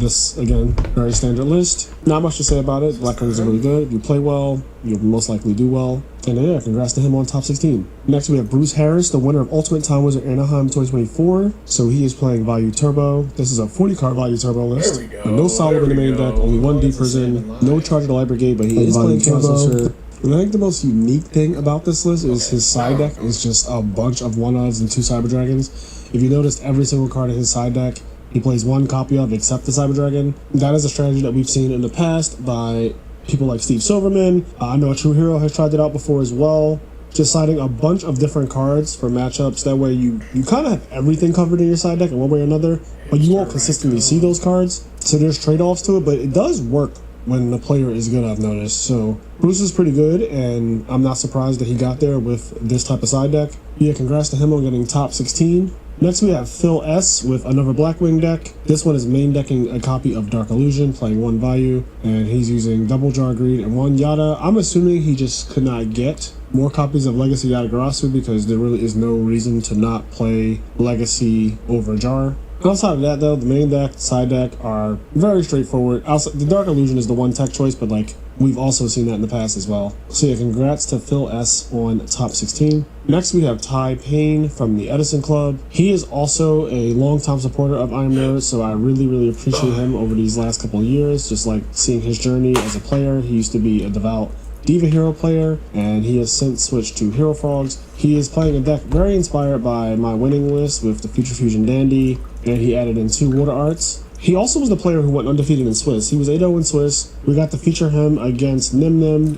This, again, very standard list. Not much to say about it. Blackwings are really good. If you play well, you'll most likely do well. And yeah, congrats to him on top 16. Next, we have Bruce Harris, the winner of Ultimate Time Wizard Anaheim 2024. So he is playing Value Turbo. This is a 40-card Value Turbo list. There we go. No solid in the main deck, only one D Prison, no Charge of the Light Brigade, but he is playing Turbo. And I think the most unique thing about this list is his side deck is just a bunch of 1-ofs and 2 Cyber Dragons. If you noticed, every single card in his side deck he plays one copy of except the Cyber Dragon. That is a strategy that we've seen in the past by people like Steve Silverman. I know a True Hero has tried it out before as well. Just siding a bunch of different cards for matchups. That way you kind of have everything covered in your side deck in one way or another, but you won't consistently see those cards. So there's trade-offs to it, but it does work when the player is good, I've noticed. So Bruce is pretty good, and I'm not surprised that he got there with this type of side deck. Yeah, congrats to him on getting top 16. Next, we have Phil S. with another Blackwing deck. This one is main decking a copy of Dark Illusion, playing 1 Value, and he's using double Jar Greed and 1 Yada. I'm assuming he just could not get more copies of Legacy Yatagarasu because there really is no reason to not play Legacy over Jar. Outside of that, though, the main deck, side deck are very straightforward. The Dark Illusion is the one tech choice, but like we've also seen that in the past as well. So yeah, congrats to Phil S. on top 16. Next, we have Ty Payne from the Edison Club. He is also a longtime supporter of I Am Nerd, so I really appreciate him over these last couple of years. Just like seeing his journey as a player. He used to be a devout Diva Hero player, and he has since switched to Hero Frogs. He is playing a deck very inspired by my winning list with the Future Fusion Dandy, and he added in 2 Water Arts. He also was the player who went undefeated in Swiss. He was 8-0 in Swiss. We got to feature him against Nim Nim,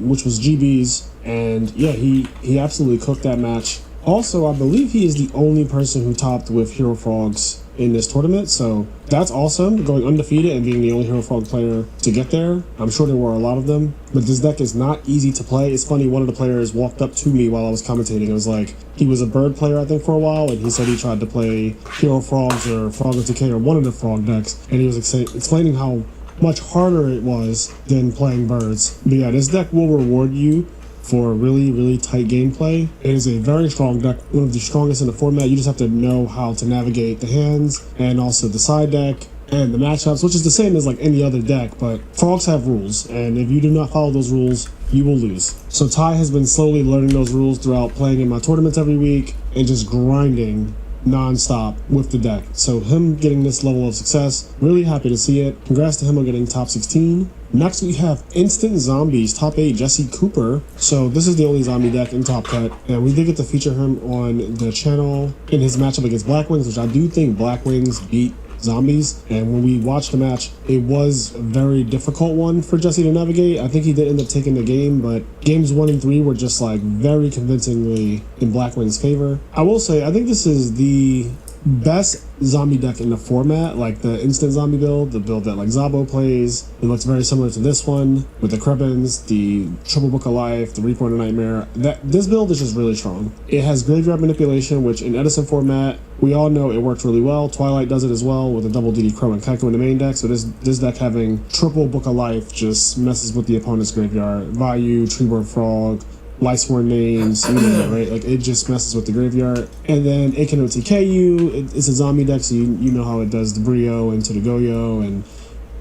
which was GB's, and yeah, he absolutely cooked that match. Also, I believe he is the only person who topped with Hero Frogs in this tournament, so that's awesome, going undefeated and being the only Hero Frog player to get there. I'm sure there were a lot of them, but this deck is not easy to play. It's funny, one of the players walked up to me while I was commentating. It was like, he was a bird player, I think, for a while, and he said he tried to play Hero Frogs or Frog of Decay or one of the frog decks, and he was explaining how much harder it was than playing birds. But yeah, this deck will reward you for really tight gameplay. It is a very strong deck, one of the strongest in the format. You just have to know how to navigate the hands and also the side deck and the matchups, which is the same as like any other deck, but frogs have rules, and if you do not follow those rules, you will lose. So Ty has been slowly learning those rules throughout playing in my tournaments every week and just grinding non-stop with the deck. So him getting this level of success, really happy to see it. Congrats to him on getting top 16. Next, we have Instant Zombies, top 8, Jesse Cooper. So this is the only zombie deck in Top Cut, and we did get to feature him on the channel in his matchup against Blackwings, which I do think Blackwings beat Zombies. And when we watched the match, it was a very difficult one for Jesse to navigate. I think he did end up taking the game, but games 1 and 3 were just like very convincingly in Blackwing's favor. I will say, I think this is the best zombie deck in the format, like the instant zombie build, the build that like Zabo plays. It looks very similar to this one with the Krebins, the Triple Book of Life, the Reaper and the Nightmare. This build is just really strong. It has graveyard manipulation, which in Edison format, we all know it works really well. Twilight does it as well with a double DD Crow and Kaiko in the main deck. So this deck having Triple Book of Life just messes with the opponent's graveyard. Value, Treeborn Frog, Lightsworn Names, you know, right? Like, it just messes with the graveyard. And then it can OTK you. It's a zombie deck, so you know how it does the Brio into the Goyo, and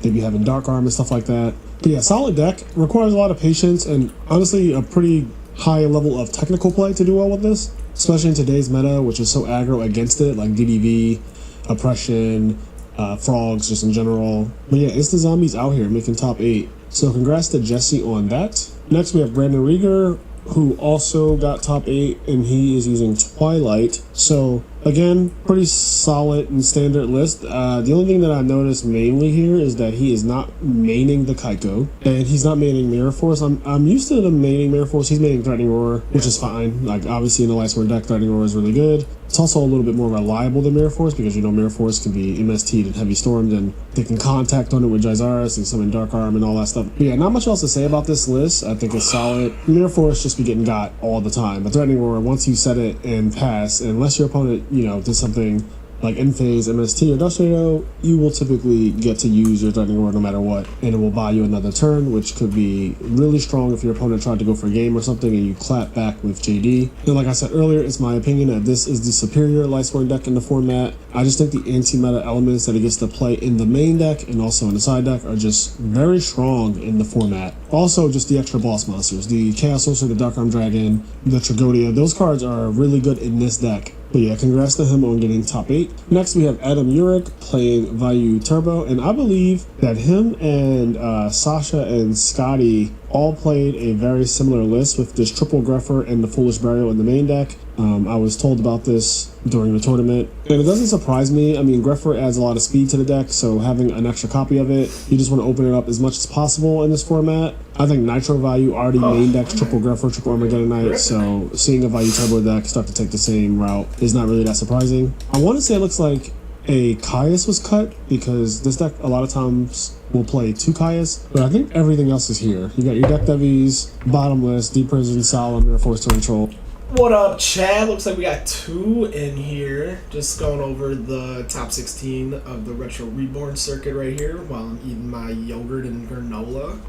maybe having Dark Arm and stuff like that. But yeah, solid deck. Requires a lot of patience and honestly a pretty high level of technical play to do well with this, especially in today's meta, which is so aggro against it, like DDV, Oppression, Frogs, just in general. But yeah, Instant Zombies out here making top 8. So congrats to Jesse on that. Next, we have Brandon Rieger, who also got top 8, and he is using Twilight. So again, pretty solid and standard list. The only thing that I noticed mainly here is that he is not maining the Kaiko, and he's not maining Mirror Force. I'm used to the maining Mirror Force. He's maining Threatening Roar, which is fine. Like, obviously in the Lightsworn deck, Threatening Roar is really good. It's also a little bit more reliable than Mirror Force because, you know, Mirror Force can be MST'd and Heavy Stormed, and they can contact on it with Jaizaris and summon Dark Arm and all that stuff. But yeah, not much else to say about this list. I think it's solid. Mirror Force just be getting got all the time. But Threatening Roar, once you set it and pass, unless your opponent, you know, did something like in phase, MST, or Dust Tornado, you will typically get to use your Threatening Roar no matter what, and it will buy you another turn, which could be really strong if your opponent tried to go for a game or something and you clap back with JD. And like I said earlier, it's my opinion that this is the superior light scoring deck in the format. I just think the anti-meta elements that it gets to play in the main deck and also in the side deck are just very strong in the format. Also, just the extra boss monsters, the Chaos Sorcerer, the Dark Arm Dragon, the Tragonia, those cards are really good in this deck. But yeah, congrats to him on getting top 8. Next, we have Adam Urich playing Vayu Turbo, and I believe that him and Sasha and Scotty all played a very similar list with this triple Greffer and the Foolish Burial in the main deck. I was told about this during the tournament, and it doesn't surprise me. I mean, Greffer adds a lot of speed to the deck, so having an extra copy of it, you just want to open it up as much as possible in this format. I think Nitro Vayu already main decks triple Greffer, triple Armageddon Knight, so seeing a Vayu Turbo deck start to take the same route is not really that surprising. I want to say it looks like a Caius was cut, because this deck a lot of times will play 2 Caius, but I think everything else is here. You got your deck Devies, Bottomless, Deep Prison, Solemn, Air Force to Control. What up, Chad? Looks like we got 2 in here. Just going over the top 16 of the Retro Reborn circuit right here while I'm eating my yogurt and granola.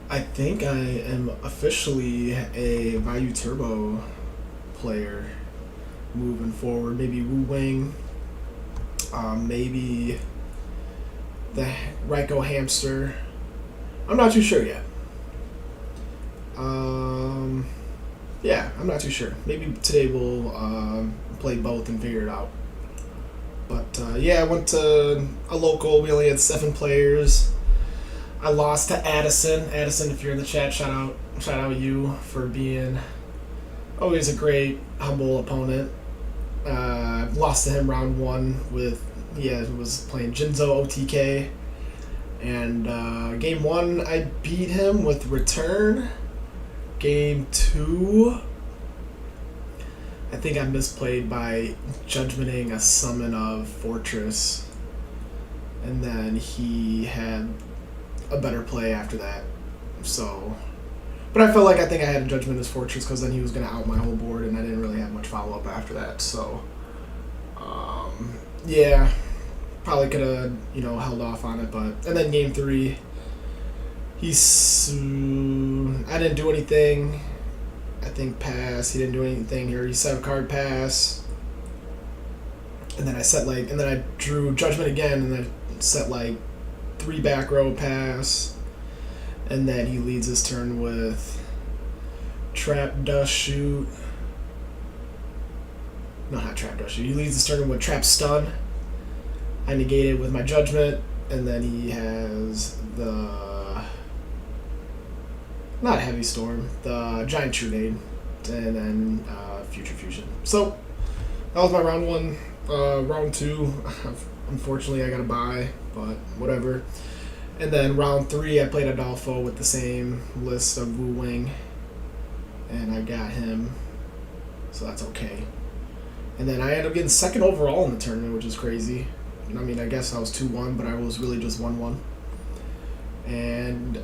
I think I am officially a Vayu Turbo player moving forward. Maybe Wu Wing, maybe the Ryko Hamster. I'm not too sure yet. Yeah, I'm not too sure. Maybe today we'll play both and figure it out. But yeah, I went to a local. We only had 7 players. I lost to Edison. Edison, if you're in the chat, shout out you for being always a great, humble opponent. Lost to him round 1 with, he was playing Jinzo OTK. And game 1, I beat him with Return. Game 2, I think I misplayed by judgmenting a summon of Fortress. And then he had a better play after that. So, but I felt like I think I had a judgment as Fortress because then he was going to out my whole board and I didn't really have much follow-up after that. So, yeah, probably could have, held off on it. But, and then game 3, I didn't do anything. I think pass. He didn't do anything here. He set a card pass. And then and then I drew Judgment again and then set 3 back row pass, and then he leads his turn with Trap Dust Shoot. No, not Trap Dust Shoot. He leads his turn with Trap Stun. I negate it with my Judgment, and then he has the not Heavy Storm, the Giant Trunade, and then Future Fusion. So that was my round 1. Round 2, unfortunately, I got a bye, but whatever. And then round 3, I played Adolfo with the same list of Wu Wing, and I got him, so that's okay. And then I ended up getting 2nd overall in the tournament, which is crazy. I mean, I guess I was 2-1, but I was really just 1-1. And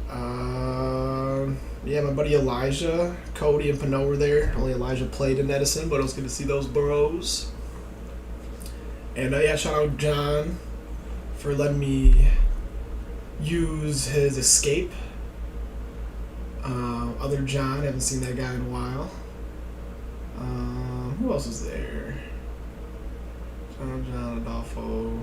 yeah, my buddy Elijah, Cody, and Pinot were there. Only Elijah played in Edison, but it was good to see those bros. And yeah, shout out John for letting me use his escape. Other John, haven't seen that guy in a while. Who else was there? John Adolfo.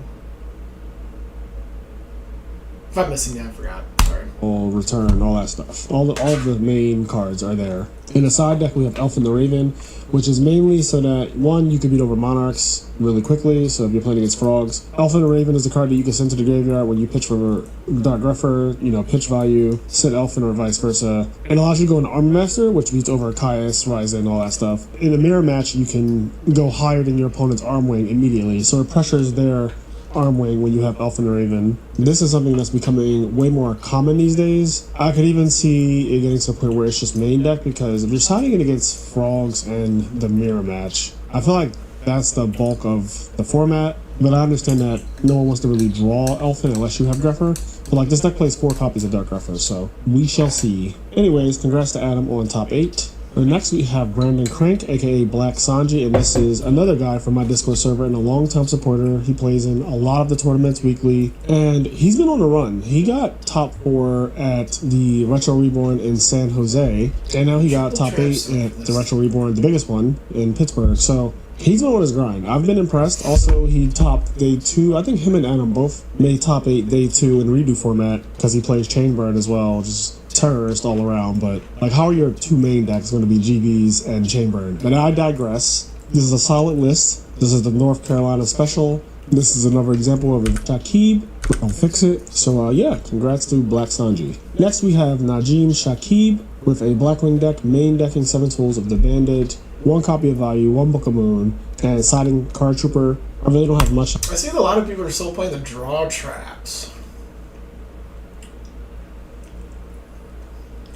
If I'm missing that, I forgot. Sorry. Return, all that stuff. All of the main cards are there. In the side deck, we have Elfin the Raven, which is mainly so that, 1, you can beat over Monarchs really quickly, so if you're playing against Frogs. Elfin the Raven is the card that you can send to the graveyard when you pitch for Dark Greffer, pitch value, sit Elfin or vice versa. It allows you to go into Armor Master, which beats over Caius, Ryzen, all that stuff. In a mirror match, you can go higher than your opponent's Arm Wing immediately, so it pressures their Arm Wing when you have Elfin the Raven. This is something that's becoming way more common these days. I could even see it getting to a point where it's just main deck, because if you're siding it against Frogs and the mirror match, I feel like that's the bulk of the format. But I understand that no one wants to really draw Elfin unless you have Greffer. But this deck plays 4 copies of Dark Greffer, so we shall see. Anyways, congrats to Adam on top 8. And next we have Brandon Crank, aka Black Sanji, and this is another guy from my Discord server and a long-time supporter. He plays in a lot of the tournaments weekly, and he's been on a run. He got top 4 at the Retro Reborn in San Jose, and now he got top 8 at the Retro Reborn, the biggest one, in Pittsburgh. So he's been on his grind. I've been impressed. Also, he topped day 2. I think him and Adam both made top 8 day 2 in redo format because he plays Chainburn as well. Just terrorist all around. But like, how are your 2 main decks going to be GBs and Chainburn? But I digress. This is a solid list. This is the North Carolina special. This is another example of a Shakib. I'll fix it. So yeah, congrats to Black Sanji. Next we have Najim Shakib with a Blackwing deck, main decking 7 tools of the Bandit, 1 copy of Value, 1 Book of Moon, and siding Card Trooper. I really don't have much. I see that a lot of people are still playing the draw traps.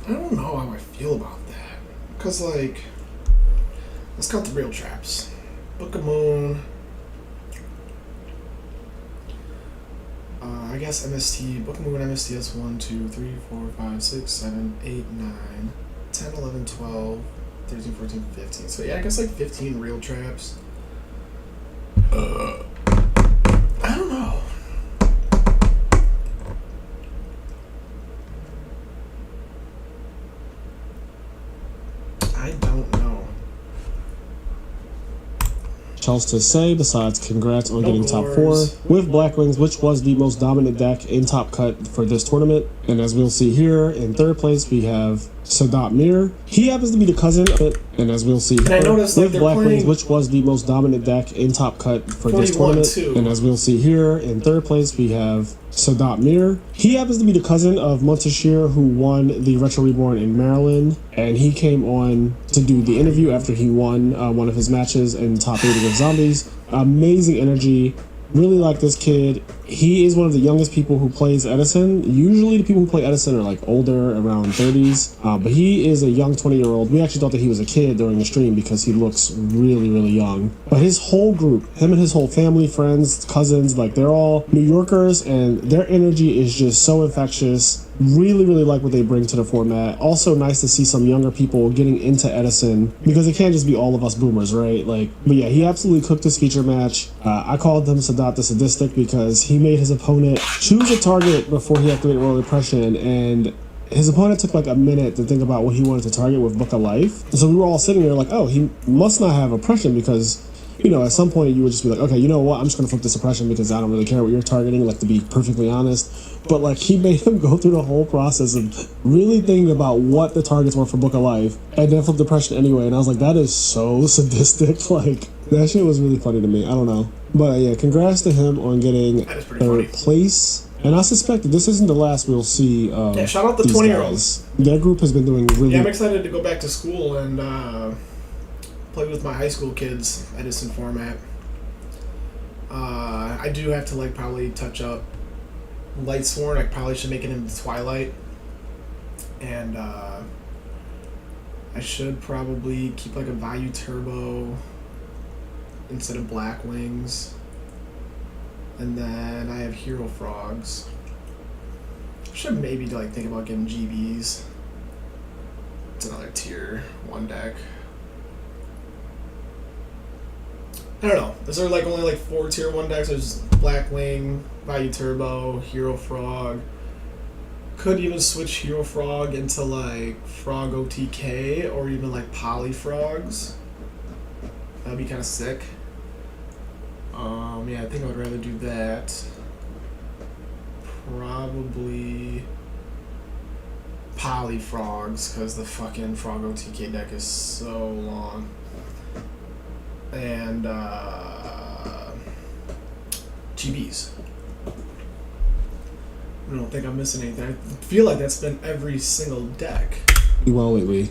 I don't know how I feel about that. Because, like, let's count the real traps. Book of Moon. I guess MST. Book of Moon, MST, that's 1, 2, 3, 4, 5, 6, 7, 8, 9, 10, 11, 12, 13, 14, 15. So, yeah, I guess, like, 15 real traps. I don't know. I don't know. Else to say besides congrats on getting top 4 Doors. with Blackwings, which was the most dominant deck in Top Cut for this tournament. And as we'll see here, in 3rd place we have Sadat Mir. He happens to be the cousin of it, and as we'll see here, noticed, with like, Blackwings, which was the most dominant deck in Top Cut for this tournament. Too. And as we'll see here, in 3rd place we have Sadat Mir. He happens to be the cousin of Montashir, who won the Retro Reborn in Maryland, and he came on to do the interview after he won one of his matches in top 8 against Zombies. Amazing energy. Really like this kid. He is one of the youngest people who plays Edison. Usually the people who play Edison are like older, around 30s, but he is a young 20-year-old. We actually thought that he was a kid during the stream because he looks really, really young. But his whole group, him and his whole family, friends, cousins, like, they're all New Yorkers, and their energy is just so infectious. Really, really like what they bring to the format. Also nice to see some younger people getting into Edison, because it can't just be all of us boomers, right? Like, but yeah, he absolutely cooked this feature match. I called him Sadat the Sadistic because he made his opponent choose a target before he activated Royal Impression, and his opponent took like a minute to think about what he wanted to target with Book of Life. And so we were all sitting there like, oh, he must not have oppression, because, you know, at some point you would just be like, okay, you know what, I'm just gonna flip this oppression because I don't really care what you're targeting, like, to be perfectly honest. But like, he made him go through the whole process of really thinking about what the targets were for Book of Life, and then flip the oppression anyway. And I was like, that is so sadistic. Like, that shit was really funny to me. I don't know. But yeah, congrats to him on getting 3rd place. And I suspect that this isn't the last we'll see of Yeah, shout out the these 20-year-olds. guys. Their group has been doing really. Yeah, I'm excited to go back to school and play with my high school kids, Edison format. I do have to, like, probably touch up Lightsworn. I probably should make it into Twilight. And I should probably keep, like, a Value Turbo instead of Black Wings. And then I have Hero Frogs. Should maybe, like, think about getting GBs. It's another tier 1 deck. I don't know. Is there like only like 4 tier 1 decks? There's Blackwing, Value Turbo, Hero Frog. Could even switch Hero Frog into like Frog OTK or even like Poly Frogs. That'd be kind of sick. Yeah, I think I would rather do that. Probably Poly Frogs, because the fucking Frog OTK deck is so long. And GBs. I don't think I'm missing anything. I feel like that's been every single deck. Well lately.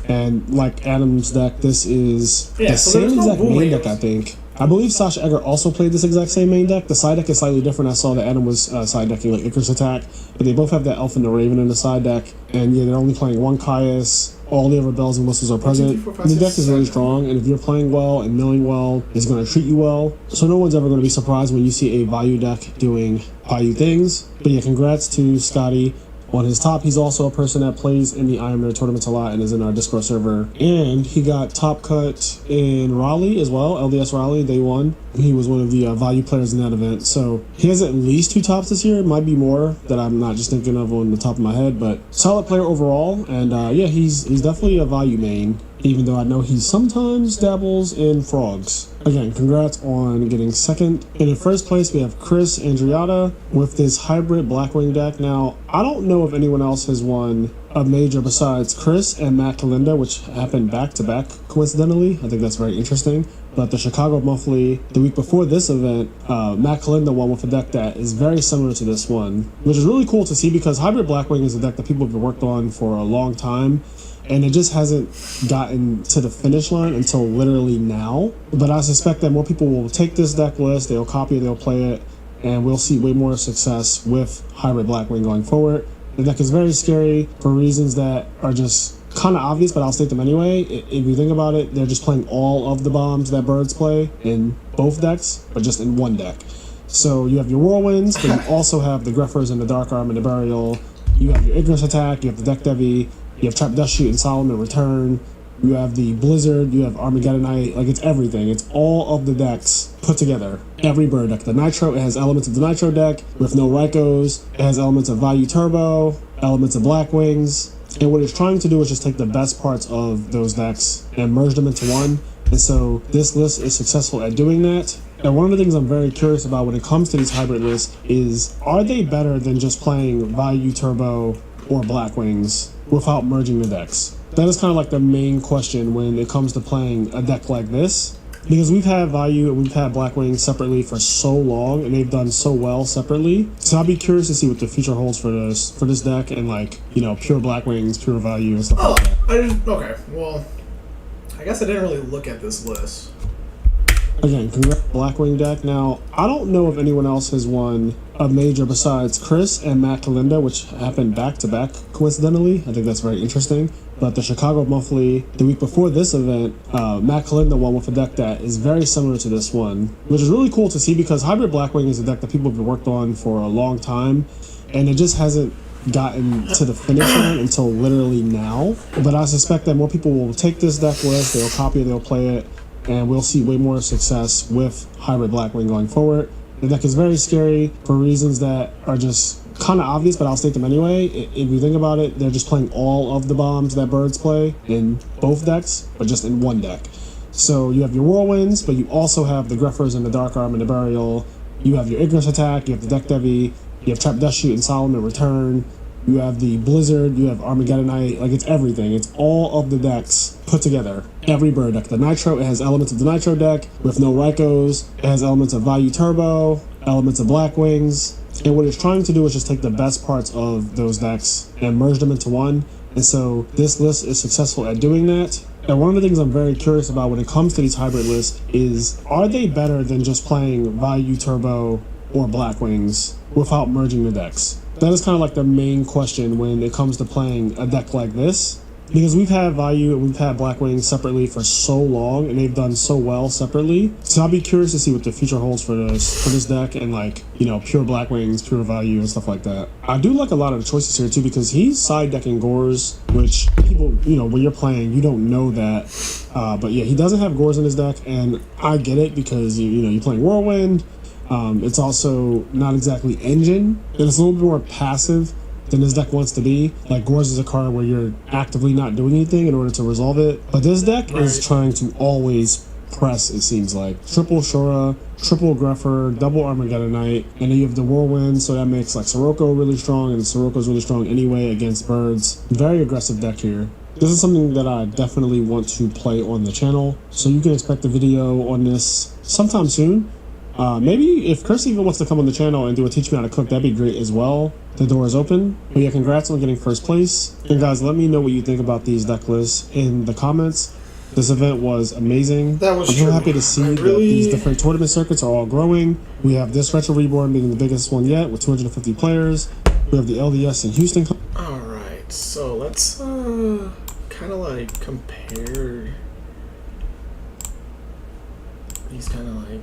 And like Adam's deck, this is Yeah, the so same there's no exact main booming. deck, I think. I believe Sasha Egger also played this exact same main deck. The side deck is slightly different. I saw that Adam was side decking like Icarus Attack, but they both have that Elf and the Raven in the side deck. And yeah, they're only playing 1 Caius. All the other bells and whistles are present. The deck is really strong, and if you're playing well and milling well, it's going to treat you well. So no one's ever going to be surprised when you see a value deck doing value things. But yeah, congrats to Scotty On his top, he's also a person that plays in the I Am Nerd tournaments a lot and is in our Discord server. And he got top cut in Raleigh as well, LDS Raleigh. They won. He was one of the value players in that event. So he has at least 2 tops this year. It might be more that I'm not just thinking of on the top of my head, but solid player overall. And yeah, he's definitely a value main, even though I know he sometimes dabbles in frogs. Again, congrats on getting second. And in first place, we have Chris Andriata with this hybrid Blackwing deck. Now, I don't know if anyone else has won a major besides Chris and Matt Kalinda, which happened back-to-back coincidentally. I think that's very interesting. But the Chicago Monthly, the week before this event, Matt Kalinda won with a deck that is very similar to this one, which is really cool to see because hybrid Blackwing is a deck that people have worked on for a long time. And it just hasn't gotten to the finish line until literally now. But I suspect that more people will take this deck list, they'll copy it, they'll play it, and we'll see way more success with hybrid Blackwing going forward. The deck is very scary for reasons that are just kind of obvious, but I'll state them anyway. If you think about it, they're just playing all of the bombs that birds play in both decks, but just in one deck. So you have your Whirlwinds, but you also have the Greffers and the Dark Arm and the Burial. You have your Ignorance Attack, you have the Deck Devi, you have Trap Dust Shoot and Solomon Return. You have the Blizzard. You have Armageddonite. Like, it's everything. It's all of the decks put together. Every bird deck. The Nitro, it has elements of the Nitro deck with no Rykos. It has elements of Value Turbo, elements of Blackwings. And what it's trying to do is just take the best parts of those decks and merge them into one. And so this list is successful at doing that. And one of the things I'm very curious about when it comes to these hybrid lists is, are they better than just playing Value Turbo or Blackwings without merging the decks? That is kind of like the main question when it comes to playing a deck like this, because we've had Value and we've had Blackwing separately for so long and they've done so well separately. So I'd be curious to see what the future holds for this deck and, like, you know, pure Blackwings, pure Value and stuff like that. Okay, well, I guess I didn't really look at this list. Again, congrats Blackwing deck. Now, I don't know if anyone else has won a major besides Chris and Matt Kalinda, which happened back-to-back coincidentally. I think that's very interesting. But the Chicago Monthly, the week before this event, Matt Kalinda won with a deck that is very similar to this one, which is really cool to see because hybrid Blackwing is a deck that people have worked on for a long time, and it just hasn't gotten to the finish line until literally now. But I suspect that more people will take this deck list, they'll copy it, they'll play it, and we'll see way more success with hybrid Blackwing going forward. The deck is very scary for reasons that are just kind of obvious, but I'll state them anyway. If you think about it, they're just playing all of the bombs that birds play in both decks, but just in one deck. So you have your Whirlwinds, but you also have the Greffers and the Dark Arm and the Burial. You have your Ignorance Attack, you have the Deck Devi, you have Trap Dust Shoot and Solomon Return. You have the Blizzard, you have Armageddonite. Like, it's everything. It's all of the decks put together. Every bird deck. The Nitro, it has elements of the Nitro deck with no Rykos. It has elements of Value Turbo, elements of Blackwings. And what it's trying to do is just take the best parts of those decks and merge them into one. And so this list is successful at doing that. And one of the things I'm very curious about when it comes to these hybrid lists is, are they better than just playing Value Turbo or Blackwings without merging the decks? That is kind of like the main question when it comes to playing a deck like this, because we've had Value and we've had Blackwing separately for so long and they've done so well separately. So I'll be curious to see what the future holds for this deck and, like, you know, pure Blackwings, pure Value and stuff like that. I do like a lot of the choices here too, because he's side decking Gores, which people, you know, when you're playing, you don't know that. But yeah, he doesn't have Gores in his deck, and I get it because you know, you're playing Whirlwind. It's also not exactly engine, and it's a little bit more passive than this deck wants to be. Like, Gores is a card where you're actively not doing anything in order to resolve it. But this deck is trying to always press, it seems like. Triple Shura, triple Greffer, double Armageddonite, and then you have the Whirlwind, so that makes, like, Sirocco really strong, and Sirocco's really strong anyway against birds. Very aggressive deck here. This is something that I definitely want to play on the channel, so you can expect a video on this sometime soon. Maybe if Chris even wants to come on the channel and do a teach me how to cook, that'd be great as well. The door is open. But yeah, congrats on getting first place. And guys, let me know what you think about these deck lists in the comments. This event was amazing. That was I'm so happy to see that these different tournament circuits are all growing. We have this Retro Reborn being the biggest one yet with 250 players. We have the LDS in Houston. Alright, so let's kind of like compare these kind of like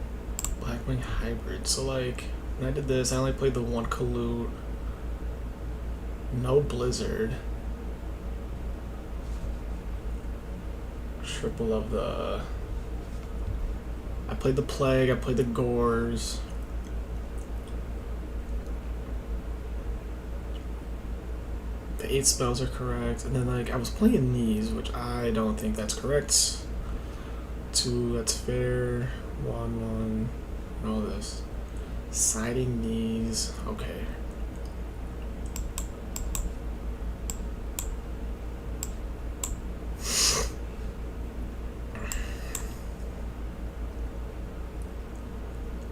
Blackwing hybrids. So like when I did this, I only played the one Kalut. No blizzard. Triple of the... I played the plague, I played the gores. The 8 spells are correct, and then like I was playing these, which I don't think that's correct. 2, that's fair. 1, all this. Siding these, okay.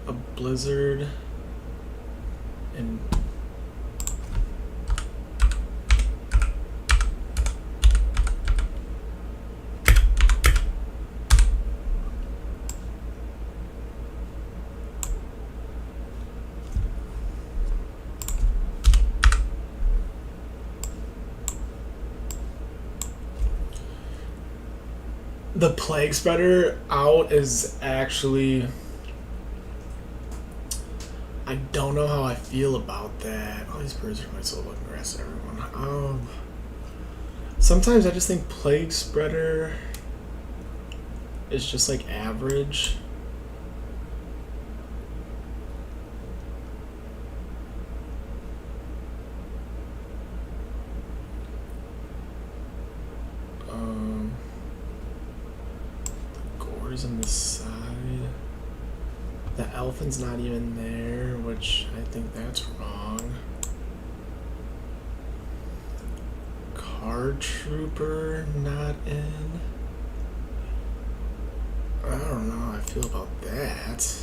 A blizzard and the plague spreader out is actually... I don't know how I feel about that. All these birds are my soul looking grass, everyone. Sometimes I just think plague spreader is just like average. The gores on the side. The elephant's not even there, which I think that's wrong. Card trooper not in. I don't know how I feel about that.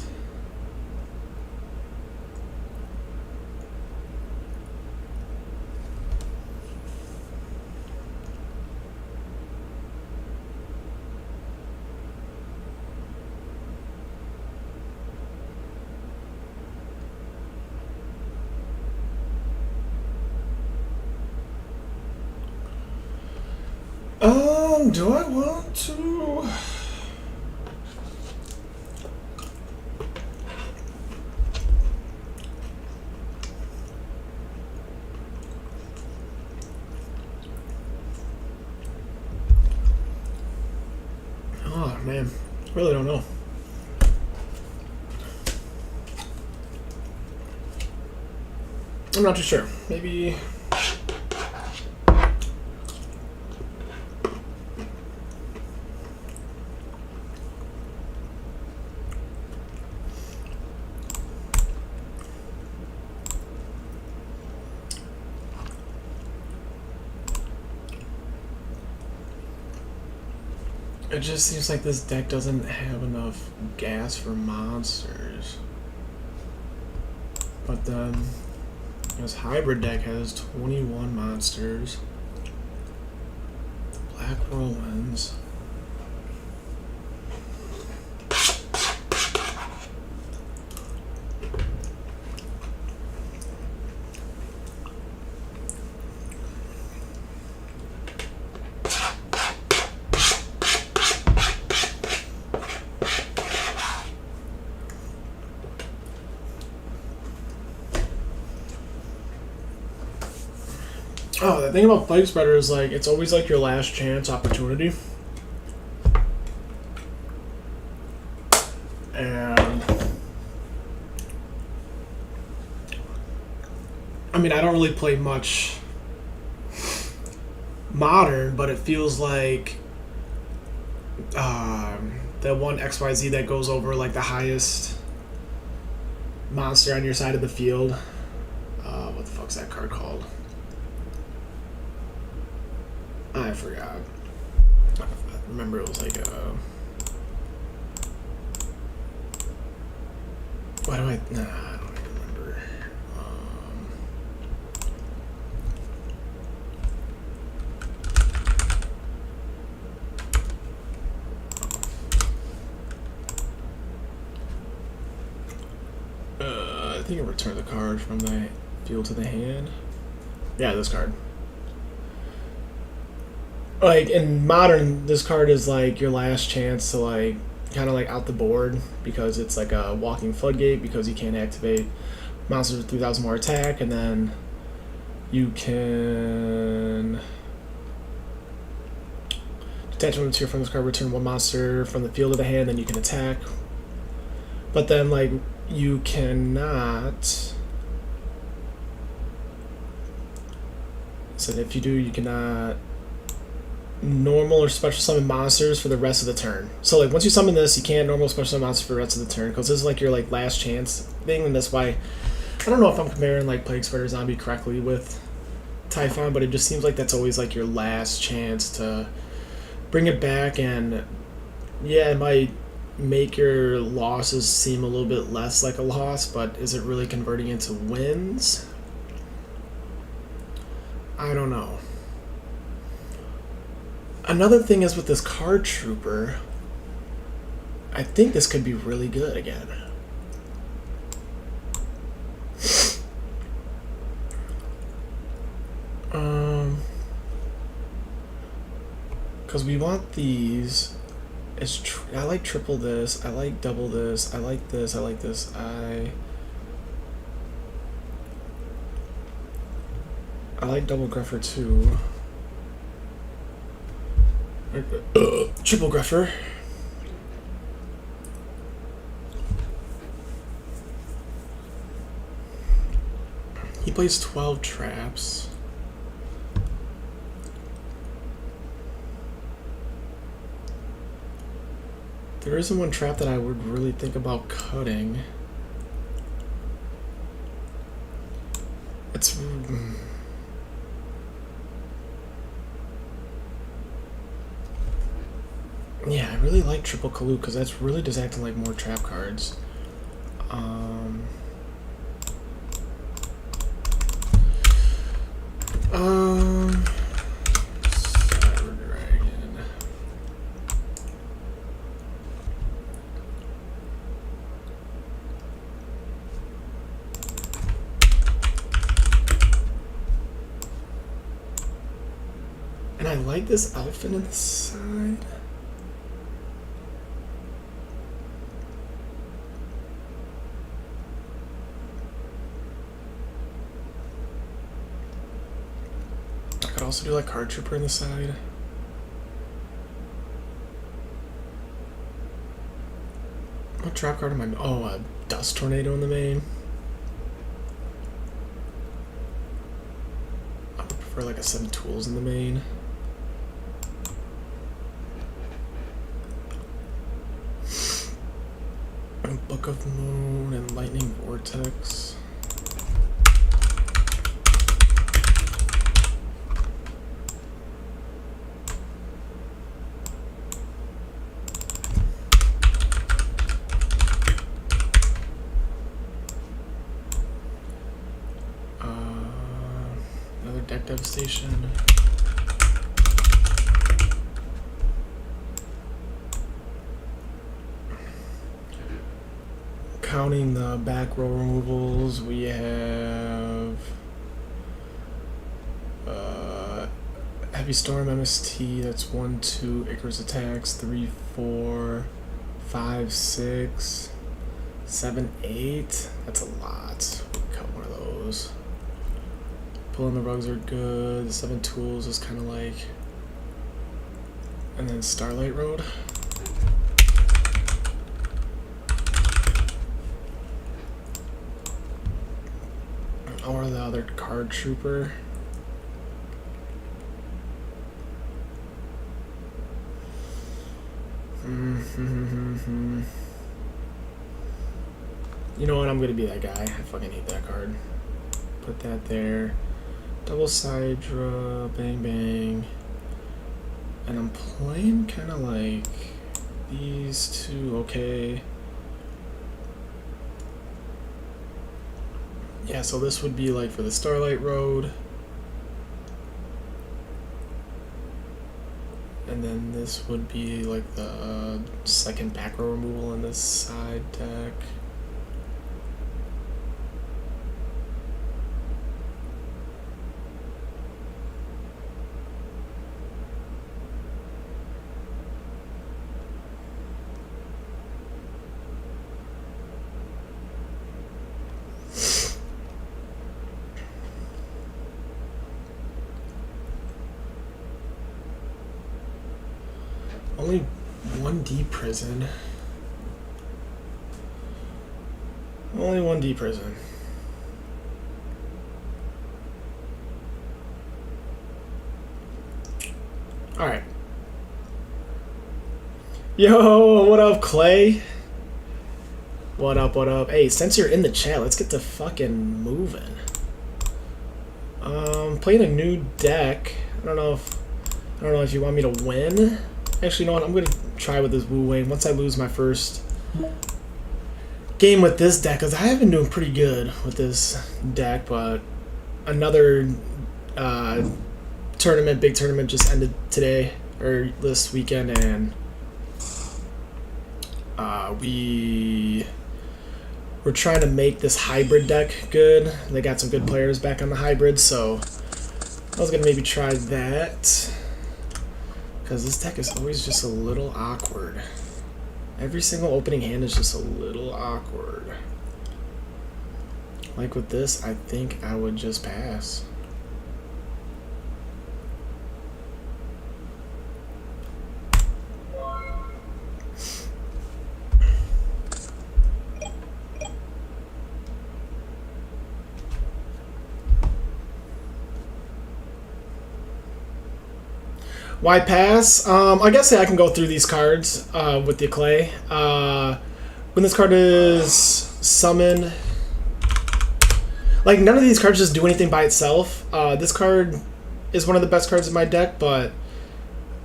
Do I want to? Oh man, really don't know. I'm not too sure. Maybe. It just seems like this deck doesn't have enough gas for monsters. But then this hybrid deck has 21 monsters. The Black Whirlwinds. Oh, the thing about Plague Spreader is like it's always like your last chance opportunity. And I mean, I don't really play much Modern, but it feels like the one XYZ that goes over like the highest monster on your side of the field. What the fuck's that card called? I forgot. I remember it was like a... Why do I... Nah, I don't even remember. I think I returned the card from the field to the hand. Yeah, this card. Like in Modern, this card is like your last chance to like kind of like out the board because it's like a walking floodgate because you can't activate monsters with 3,000 more attack, and then You can detach one material from this card, return one monster from the field of the hand, then you can attack. But then, like, you cannot. So if you do, you cannot normal or special summon monsters for the rest of the turn. So, like, once you summon this, you can't normal special summon monsters for the rest of the turn, because this is, like, your, like, last chance thing, and that's why. I don't know if I'm comparing, like, Plague Spider Zombie correctly with Typhon, but it just seems like that's always, like, your last chance to bring it back, and yeah, it might make your losses seem a little bit less like a loss, but is it really converting into wins? I don't know. Another thing is with this card trooper, I think this could be really good again. Because we want these. I like triple this. I like double this. I like this. I like this. I like double Gruffer too. Triple Gruffer. He plays 12 traps. There isn't one trap that I would really think about cutting. It's... Yeah, I really like Triple Kalu because that's really just acting like more trap cards. Cyber Dragon. And I like this elephant on the side. I could also do like Card Trooper on the side. What trap card am I? Oh, a Dust Tornado in the main. I would prefer like a 7 Tools in the main. And Book of Moon and Lightning Vortex. Another deck devastation. Counting the back row removals, we have Heavy Storm MST, that's 1, 2, Icarus attacks, 3, 4, 5, 6, 7, 8. That's a lot. We'll cut one of those. Pulling the rugs are good. The 7 Tools is kind of like. And then Starlight Road. Or the other Card Trooper. You know what? I'm gonna be that guy. I fucking hate that card. Put that there. Double Sidra, bang bang. And I'm playing kind of like these two, okay. Yeah, so this would be like for the Starlight Road. And then this would be like the second back row removal in this side deck. only one D prison. Only one D prison. Alright. Yo, what up, Clay? What up, what up? Hey, since you're in the chat, let's get to fucking moving. Playing a new deck. I don't know if you want me to win. Actually, you know what? I'm gonna try with this Wu Wei once I lose my first game with this deck, because I have been doing pretty good with this deck, but another big tournament just ended today, or this weekend, and we're trying to make this hybrid deck good. They got some good players back on the hybrid, so I was gonna maybe try that, because this deck is always just a little awkward. Every single opening hand is just a little awkward. Like with this, I think I would just pass. Why pass? I guess I can go through these cards with the clay. When this card is summoned, like none of these cards just do anything by itself. This card is one of the best cards in my deck, but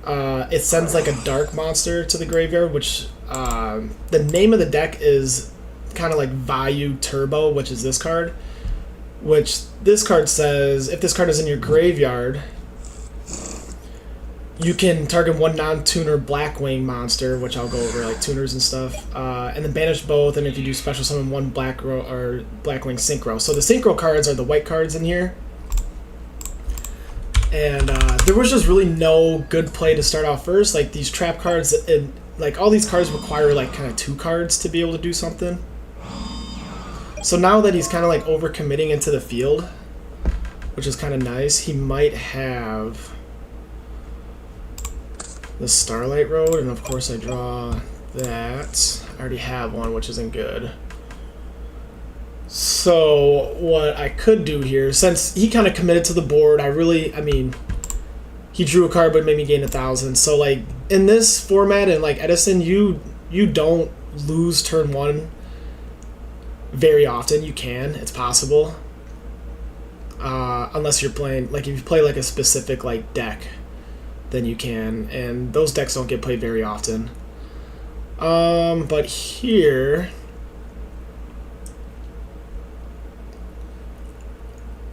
it sends like a dark monster to the graveyard, which the name of the deck is kind of like Vayu Turbo, which is this card. Which this card says, if this card is in your graveyard, you can target one non-tuner Blackwing monster, which I'll go over, like tuners and stuff, and then banish both, and if you do special summon one Blackwing Synchro. So the Synchro cards are the white cards in here. And there was just really no good play to start off first. Like these trap cards, like all these cards require like kind of 2 cards to be able to do something. So now that he's kind of like overcommitting into the field, which is kind of nice, he might have the Starlight Road, and of course I draw that. I already have one, which isn't good. So what I could do here, since he kind of committed to the board, I mean, he drew a card but made me gain 1,000. So like in this format and like Edison, you don't lose turn 1 very often. You can, it's possible, unless you're playing, like if you play like a specific like deck, then you can, and those decks don't get played very often. But here,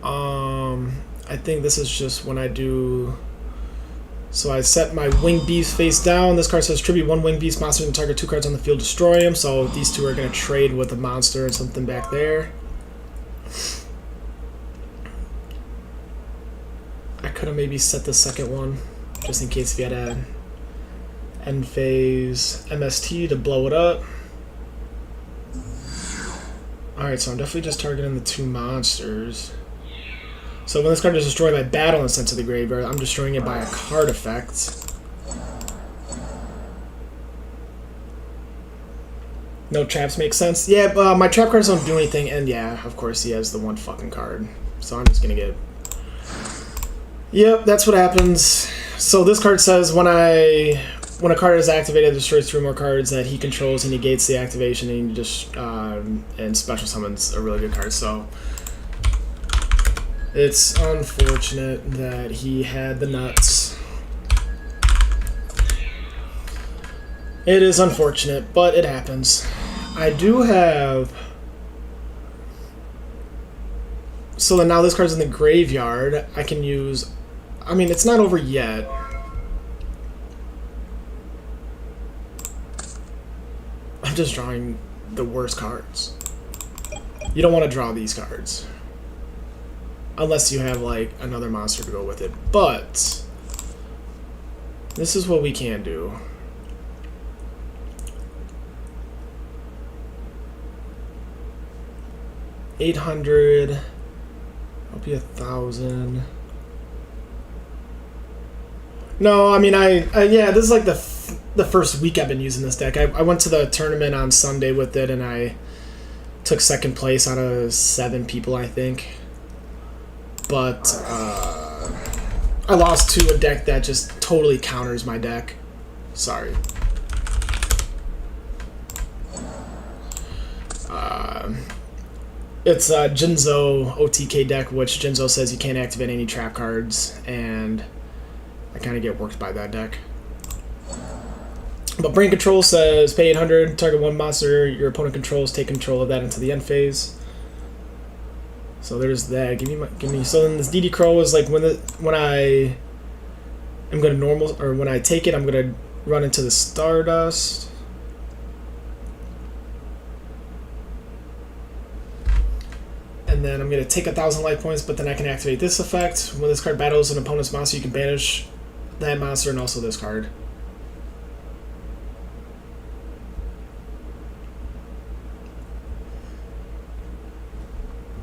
I think this is just when I do. So I set my Winged Beast face down. This card says tribute 1 Winged Beast monster and target 2 cards on the field, destroy him. So these 2 are going to trade with a monster and something back there. I could have maybe set the second one, just in case if you had a end phase MST to blow it up. Alright, so I'm definitely just targeting the 2 monsters. So when this card is destroyed by battle and sent to the graveyard, I'm destroying it by a card effect. No traps make sense? Yeah, my trap cards don't do anything, and yeah, of course he has the 1 fucking card. So I'm just gonna get... Yep, that's what happens. So this card says when a card is activated, it destroys 3 more cards that he controls and negates the activation, and you just and special summons a really good card. So it's unfortunate that he had the nuts. It is unfortunate, but it happens. I do have... So then now this card's in the graveyard. I can use... I mean, it's not over yet. I'm just drawing the worst cards. You don't want to draw these cards. Unless you have, like, another monster to go with it. But this is what we can do. $800. I'll be 1,000. No, I mean, yeah, this is like the the first week I've been using this deck. I went to the tournament on Sunday with it, and I took second place out of 7 people, I think. But I lost to a deck that just totally counters my deck. Sorry. It's a Jinzo OTK deck, which Jinzo says you can't activate any trap cards, and I kind of get worked by that deck. But Brain Control says pay 800, target 1 monster your opponent controls, take control of that into the end phase. So there's that. Give me. So then this DD Crow is like when I am gonna normal, or when I take it, I'm gonna run into the Stardust. And then I'm going to take 1,000 life points, but then I can activate this effect. When this card battles an opponent's monster, you can banish that monster and also this card.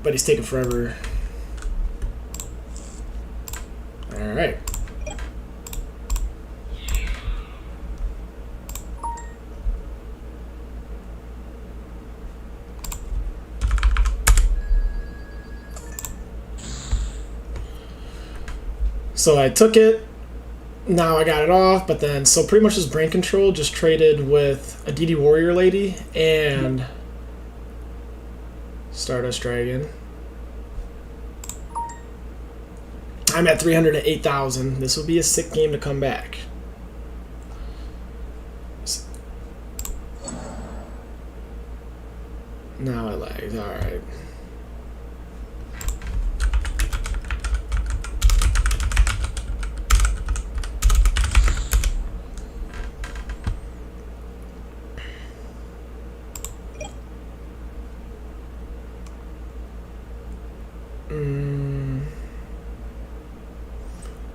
But he's taking forever. Alright. So I took it, now I got it off, but then, so pretty much this Brain Control just traded with a DD Warrior Lady and Stardust Dragon. I'm at 308,000. This would be a sick game to come back. Now I lagged, alright.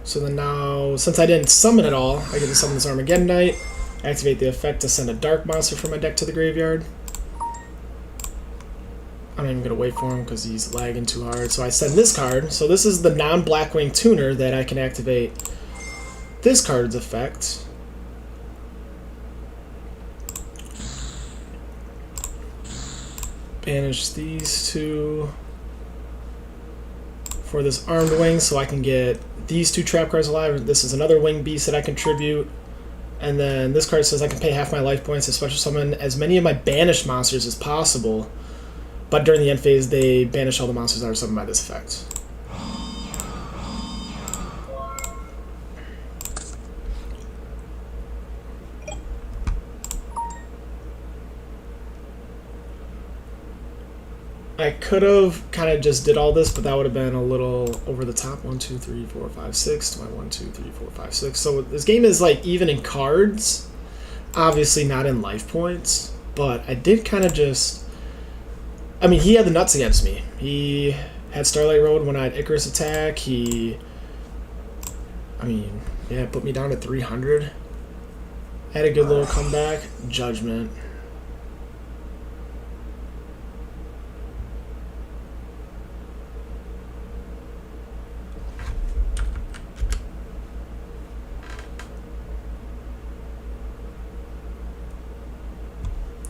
So then now, since I didn't summon it all, I get to summon this Armageddon Knight, activate the effect to send a dark monster from my deck to the graveyard. I'm not even going to wait for him because he's lagging too hard. So I send this card. So this is the non-Blackwing Tuner that I can activate this card's effect. Banish these 2 for this Armed Wing so I can get these 2 trap cards alive. This is another Wing Beast that I contribute. And then this card says I can pay half my life points to special summon as many of my banished monsters as possible. But during the end phase, they banish all the monsters that are summoned by this effect. I could have kind of just did all this, but that would have been a little over the top. 1, 2, 3, 4, 5, 6 to my 1, 2, 3, 4, 5, 6. So this game is like even in cards, obviously not in life points, but I did kind of just. I mean, he had the nuts against me. He had Starlight Road when I had Icarus attack. He, I mean, yeah, put me down to 300. Had a good little comeback. Judgment.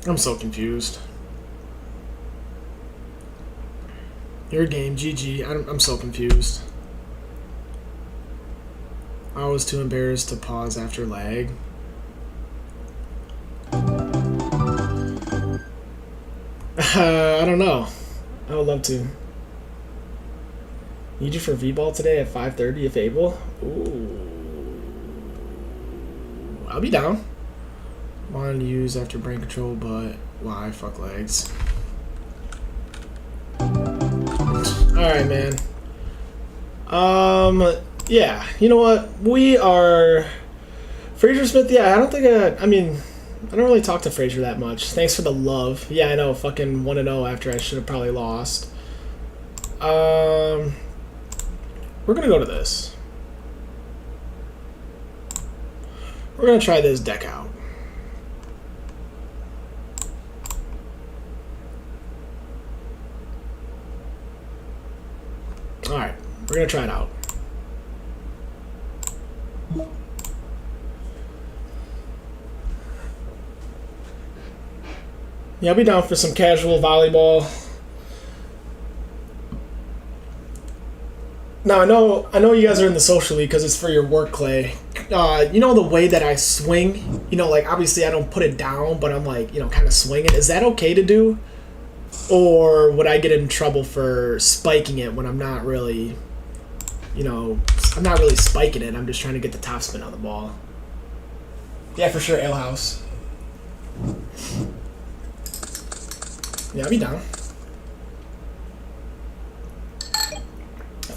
I'm so confused. Your game, GG. I'm so confused. I was too embarrassed to pause after lag. I don't know. I would love to. Need you for V-Ball today at 5:30 if able. Ooh. I'll be down. Wanted to use after Brain Control, but why? Fuck legs. Alright, man. Yeah, you know what? We are... Fraser Smith, yeah, I don't think I mean, I don't really talk to Fraser that much. Thanks for the love. Yeah, I know, fucking 1-0 after I should have probably lost. We're gonna go to this. We're gonna try this deck out. Alright, we're gonna try it out. Yeah, I'll be down for some casual volleyball. Now I know you guys are in the social league because it's for your work, Clay. You know the way that I swing. You know, like obviously I don't put it down, but I'm like kind of swinging. Is that okay to do, or would I get in trouble for spiking it when I'm not really, I'm not really spiking it. I'm just trying to get the top spin on the ball. Yeah, for sure, Ale House. Yeah, I'll be down.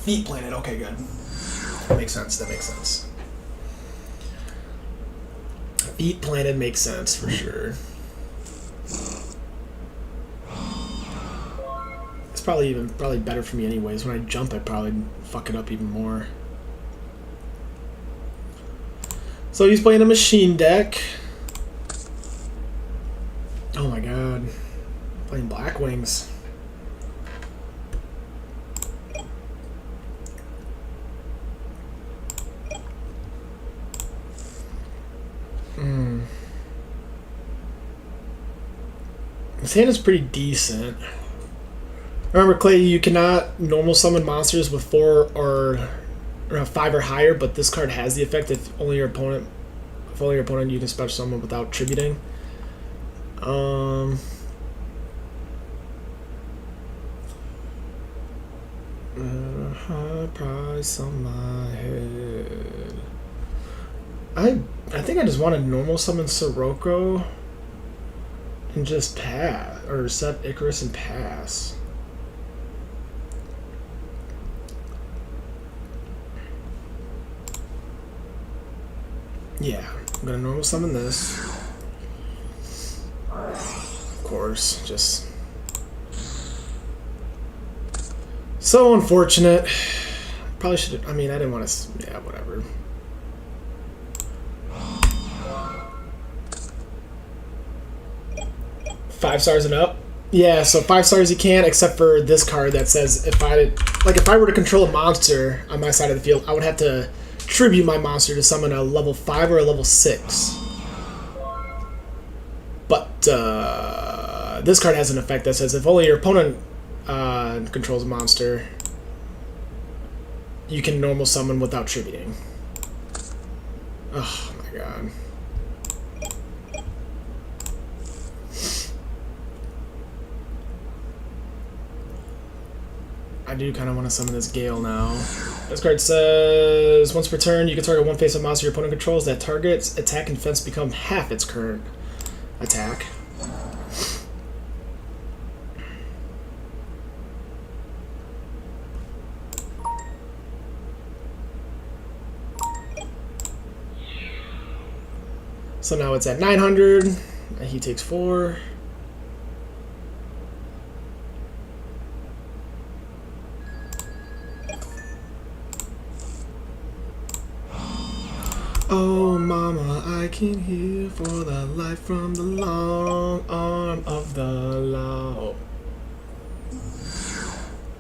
Feet planted. Okay, good. That makes sense. Feet planted makes sense for sure. It's probably better for me anyways. When I jump, I probably fuck it up even more. So he's playing a machine deck. Oh my god. Playing Black Wings. His hand is pretty decent. Remember, Clay, you cannot normal summon monsters with 4 or 5 or higher, but this card has the effect if only your opponent you can special summon without tributing. High price on my head. I think I just want to normal summon Sirocco and just pass, or set Icarus and pass. Yeah, I'm gonna normal summon this. Of course, just so unfortunate. Probably should have, I didn't want to, yeah, whatever. Five stars and up? Yeah, so 5 stars you can, except for this card that says if I were to control a monster on my side of the field, I would have to tribute my monster to summon a level 5 or a level 6. But this card has an effect that says if only your opponent controls a monster, you can normal summon without tributing. Oh my god. I do kind of want to summon this Gale now. This card says, once per turn, you can target one face-up monster your opponent controls. That target's attack and defense become half its current attack. So now it's at 900. He takes 4. Oh, mama, I can hear for the light from the long arm of the law.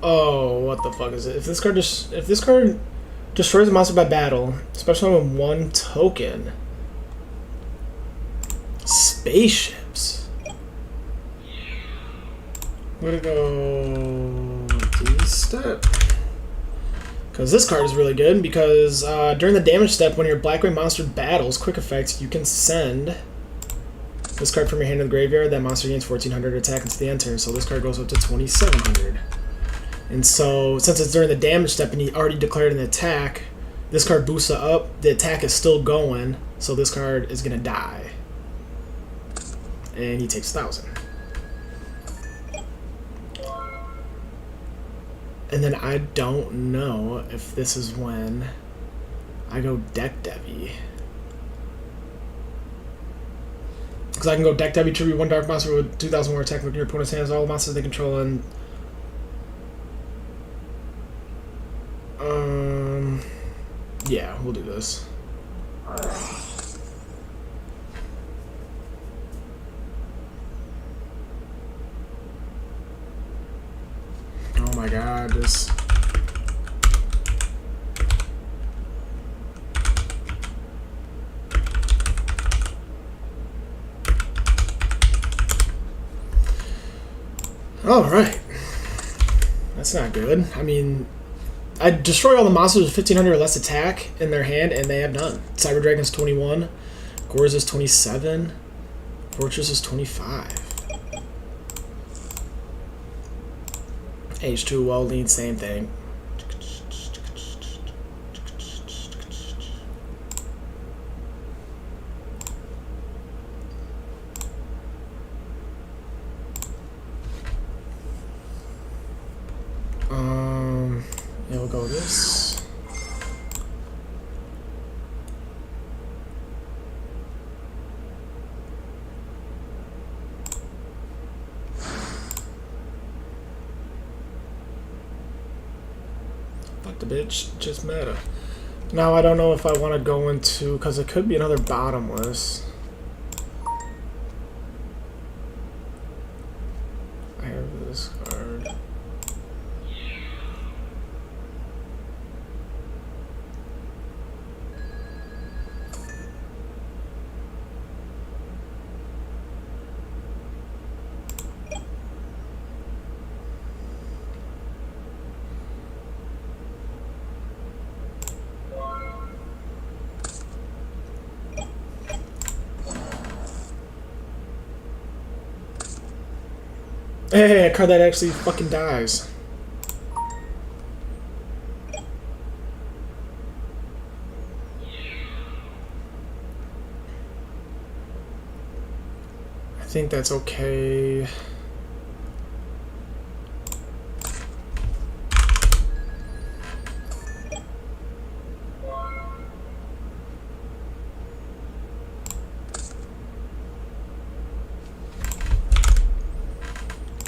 Oh, what the fuck is it? If this card destroys a monster by battle, especially with 1 token. Spaceships. Way to go, D-step. Because this card is really good, because during the damage step, when your Blackwing monster battles, quick effects, you can send this card from your hand to the graveyard. That monster gains 1400 attack into the end turn, so this card goes up to 2700. And so, since it's during the damage step and he already declared an attack, this card boosts it up, the attack is still going, so this card is going to die. And he takes 1000. And then I don't know if this is when I go Deck Devi. Because I can go Deck Devi, tribute 1 dark monster with 2000 more attack with your opponent's hands, all the monsters they control, and yeah, we'll do this. Oh my god, this... Alright. That's not good. I mean, I destroy all the monsters with 1500 or less attack in their hand, and they have none. Cyber Dragon's 21. Gores is 27. Fortress is 25. H2 Welding, same thing. Yeah, we'll go with this. Fuck the bitch, just meta. Now I don't know if I want to go into, because it could be another bottomless. I have this card. Hey, a card that actually fucking dies. I think that's okay.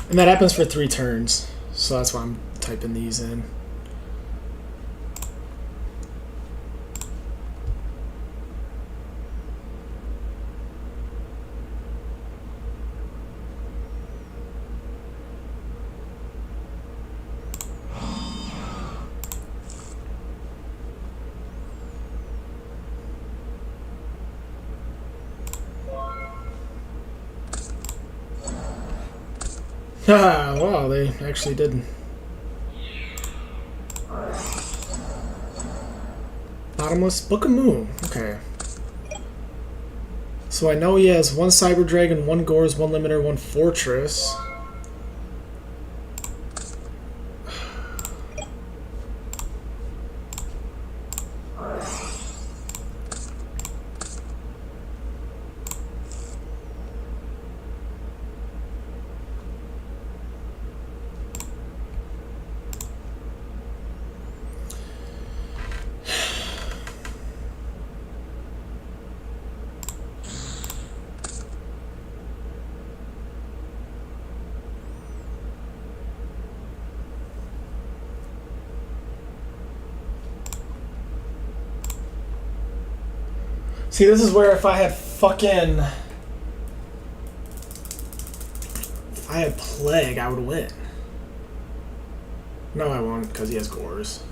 And that happens for 3 turns, so that's why I'm typing these in. Ah, wow, they actually did. Bottomless Book of Moon. Okay. So I know he has 1 Cyber Dragon, 1 Gores, 1 Limiter, 1 Fortress. See, this is where if I had Plague, I would win. No, I won't, because he has Gores.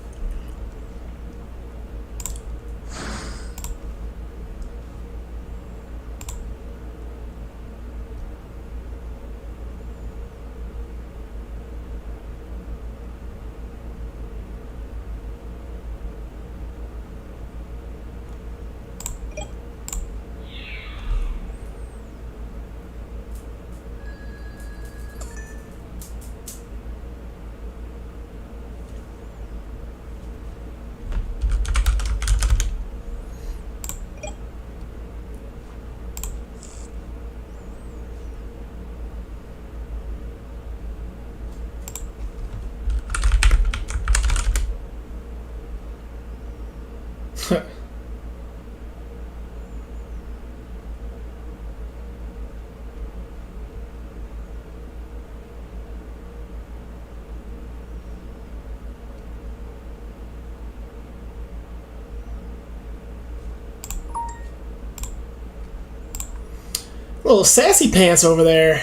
Little sassy pants over there.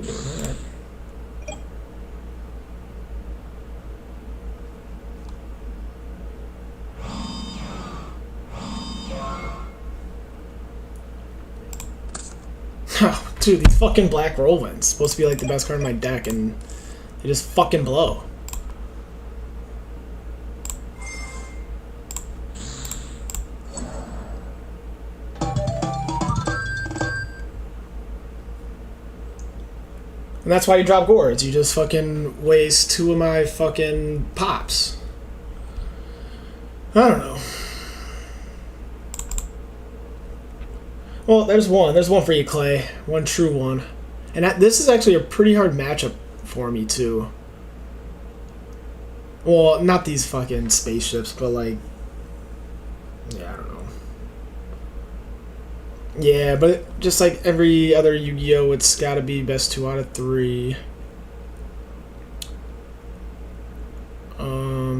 be doing that. Oh, dude, these fucking black Whirlwinds. Supposed to be like the best card in my deck, and they just fucking blow. And that's why you drop Gourds. You just fucking waste 2 of my fucking pops. I don't know. Well, there's one. There's one for you, Clay. One true one. And this is actually a pretty hard matchup for me, too. Well, not these fucking spaceships, but like... Yeah, I don't know. Yeah, but just like every other Yu-Gi-Oh, it's gotta be best 2 out of 3.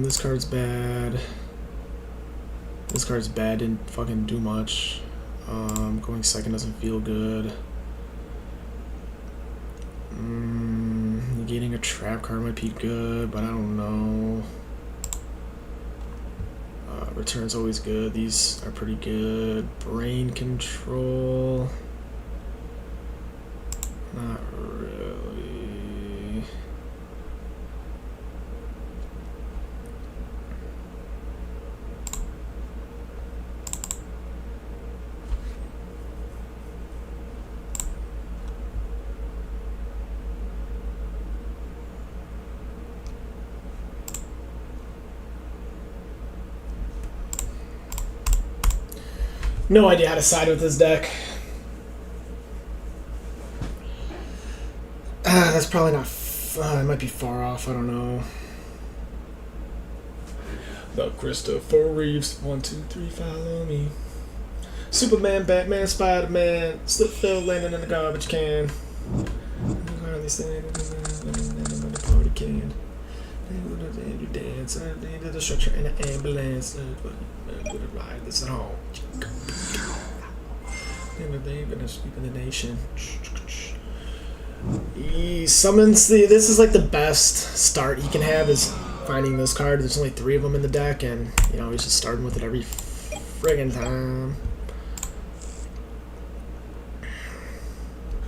This card's bad. This card's bad, didn't fucking do much. Going second doesn't feel good. Negating a trap card might be good, but I don't know. Return's always good. These are pretty good. Brain control. Not really. No idea how to side with this deck. That's probably not... it might be far off. I don't know. The Christopher Reeves. 1, 2, 3, follow me. Superman, Batman, Spider-Man. Slip fell landing in the garbage can. The party can. You dance. The structure in an ambulance. Ride this at home. They've been asleep in the nation. He summons the... This is like the best start he can have is finding this card. There's only 3 of them in the deck, and you know he's just starting with it every friggin' time.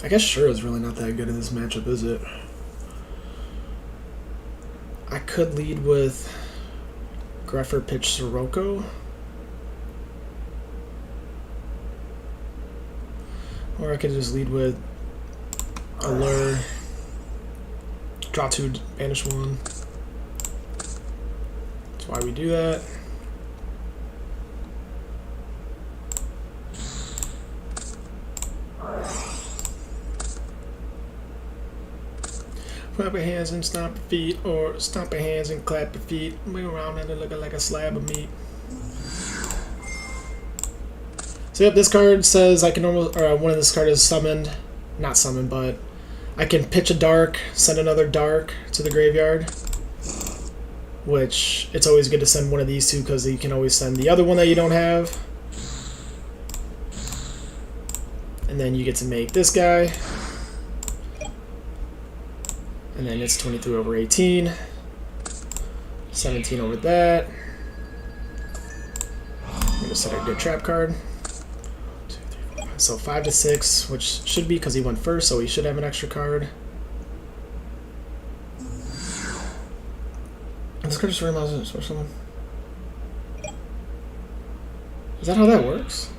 I guess Shuro's really not that good in this matchup, is it? I could lead with Greffer pitch Sirocco. Or I could just lead with Allure, draw 2, banish 1. That's why we do that. Clap your hands and stomp your feet, or stomp your hands and clap your feet. Move around and it looking like a slab of meat. So yep, this card says I can almost, or one of this card is summoned, not summoned, but I can pitch a dark, send another dark to the graveyard, which it's always good to send one of these 2 because you can always send the other one that you don't have. And then you get to make this guy. And then it's 23 over 18, 17 over that. I'm going to set a good trap card. So 5 to 6, which should be because he went first, so he should have an extra card. This card just reminds me of someone. Is that how that works?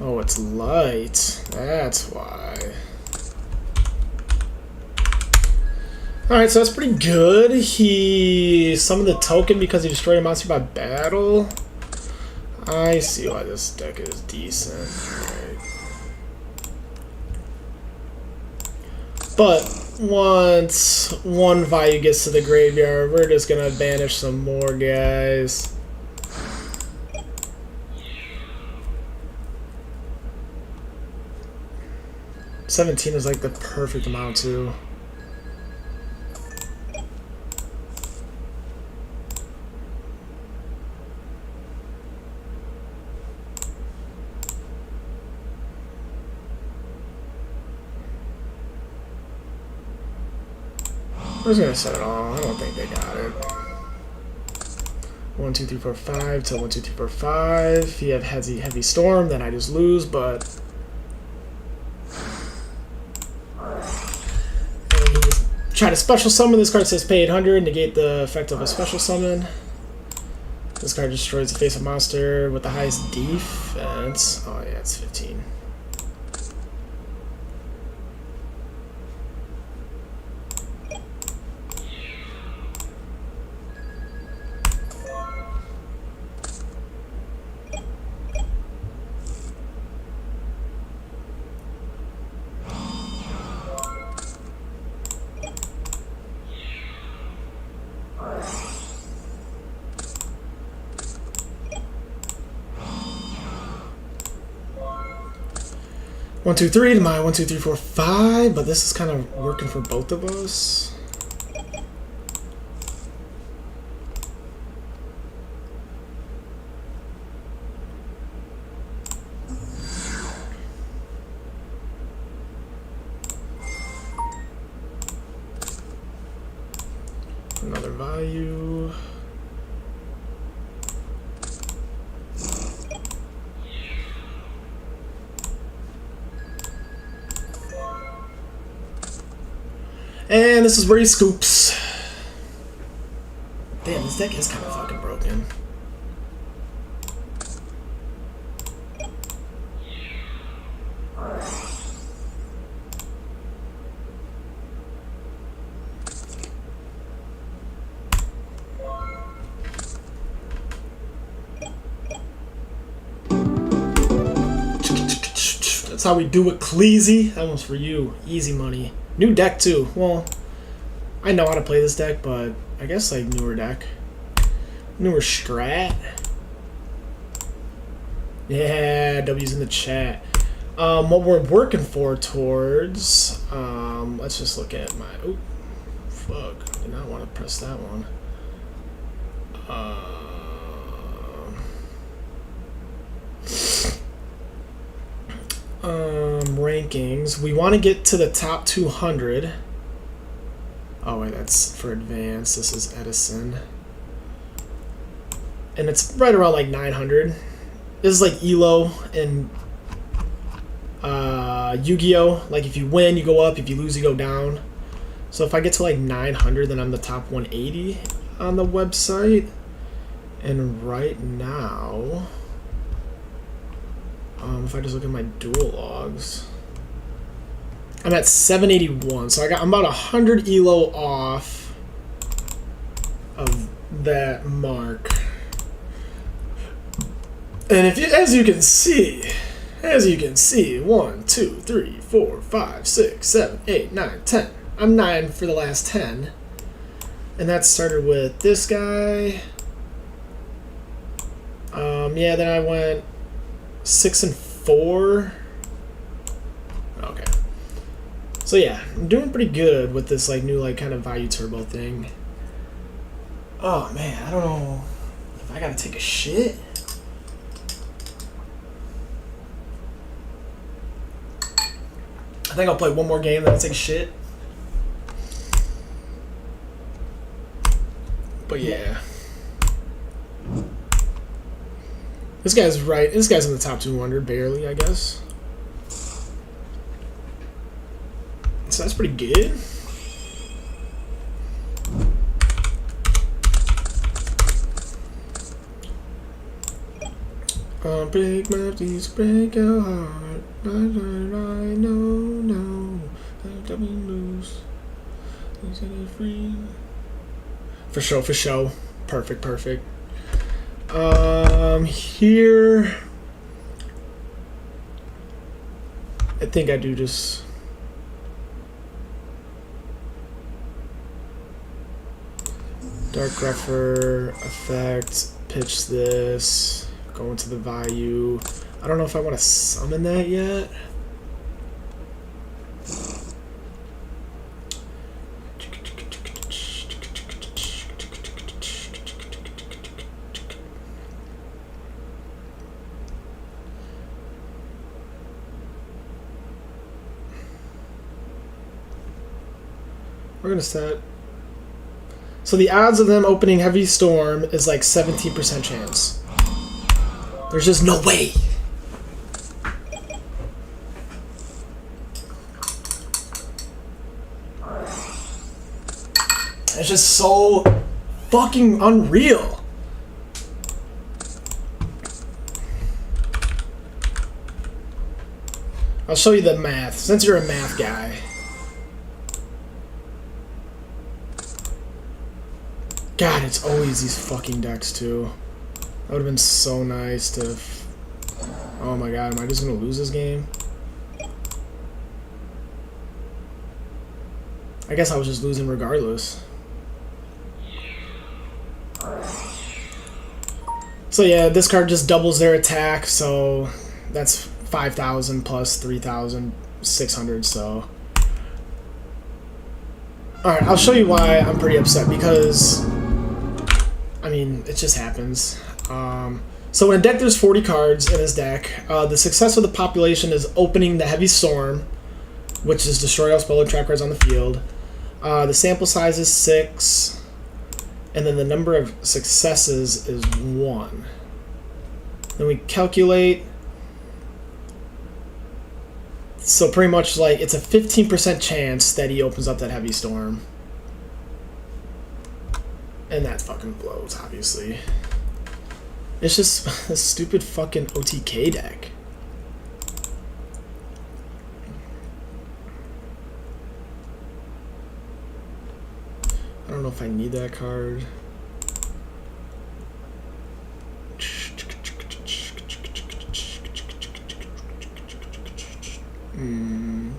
Oh, it's light. That's why. Alright, so that's pretty good. He summoned the token because he destroyed a monster by battle. I see why this deck is decent. Right. But once one value gets to the graveyard, we're just gonna banish some more guys. $17 is like the perfect amount too. I was gonna set it all. I don't think they got it. 1, 2, 3, 4, 5 till 1, 2, 3, 4, 5. If you have heavy storm, then I just lose. But try to special summon. This card says pay 800, negate the effect of a special summon. This card destroys the face of monster with the highest defense. Oh yeah, it's 15. One, 2, 3 to my 1, 2, 3, 4, 5, but this is kind of working for both of us. Another value. And this is where he scoops. Damn, this deck is kind of fucking broken. That's how we do it, Cleasy. That one's for you. Easy money. New deck too. Well, I know how to play this deck, but I guess like newer deck. Newer strat. Yeah, W's in the chat. What we're working for towards, let's just look at my, oh, fuck, I did not want to press that one. Rankings. We want to get to the top 200. Oh wait, that's for advanced. This is Edison. And it's right around like 900. This is like ELO and Yugioh. Like if you win, you go up. If you lose, you go down. So if I get to like 900, then I'm the top 180 on the website. And right now, if I just look at my dual logs, I'm at 781. So I'm about 100 ELO off of that mark. And if you, as you can see, 1, 2, 3, 4, 5, 6, 7, 8, 9, 10. I'm 9 for the last 10. And that started with this guy. Yeah, then I went 6 and 4. Okay. So yeah, I'm doing pretty good with this like new like kind of value turbo thing. Oh man, I don't know if I gotta take a shit. I think I'll play one more game, then I'll take a shit. But yeah. This guy's right. This guy's in the top 200, barely, I guess. So that's pretty good. Break my please break your heart. I know. W lose. Free. For show. Perfect. Here, I think I do just Dark Gruffer, effect, pitch this, go into the value. I don't know if I want to summon that yet. We're gonna set. So the odds of them opening Heavy Storm is like 17% chance. There's just no way. It's just so fucking unreal. I'll show you the math, since you're a math guy. God, it's always these fucking decks, too. That would have been so nice to... Oh my god, am I just gonna lose this game? I guess I was just losing regardless. So yeah, this card just doubles their attack, so that's 5,000 plus 3,600, so... Alright, I'll show you why I'm pretty upset, because... I mean, it just happens. So in a deck there's 40 cards in his deck. The success of the population is opening the Heavy Storm, which is destroy all spell and trap cards on the field. The sample size is 6, and then the number of successes is 1. Then we calculate. So pretty much like it's a 15% chance that he opens up that Heavy Storm. And that fucking blows, obviously. It's just a stupid fucking OTK deck. I don't know if I need that card.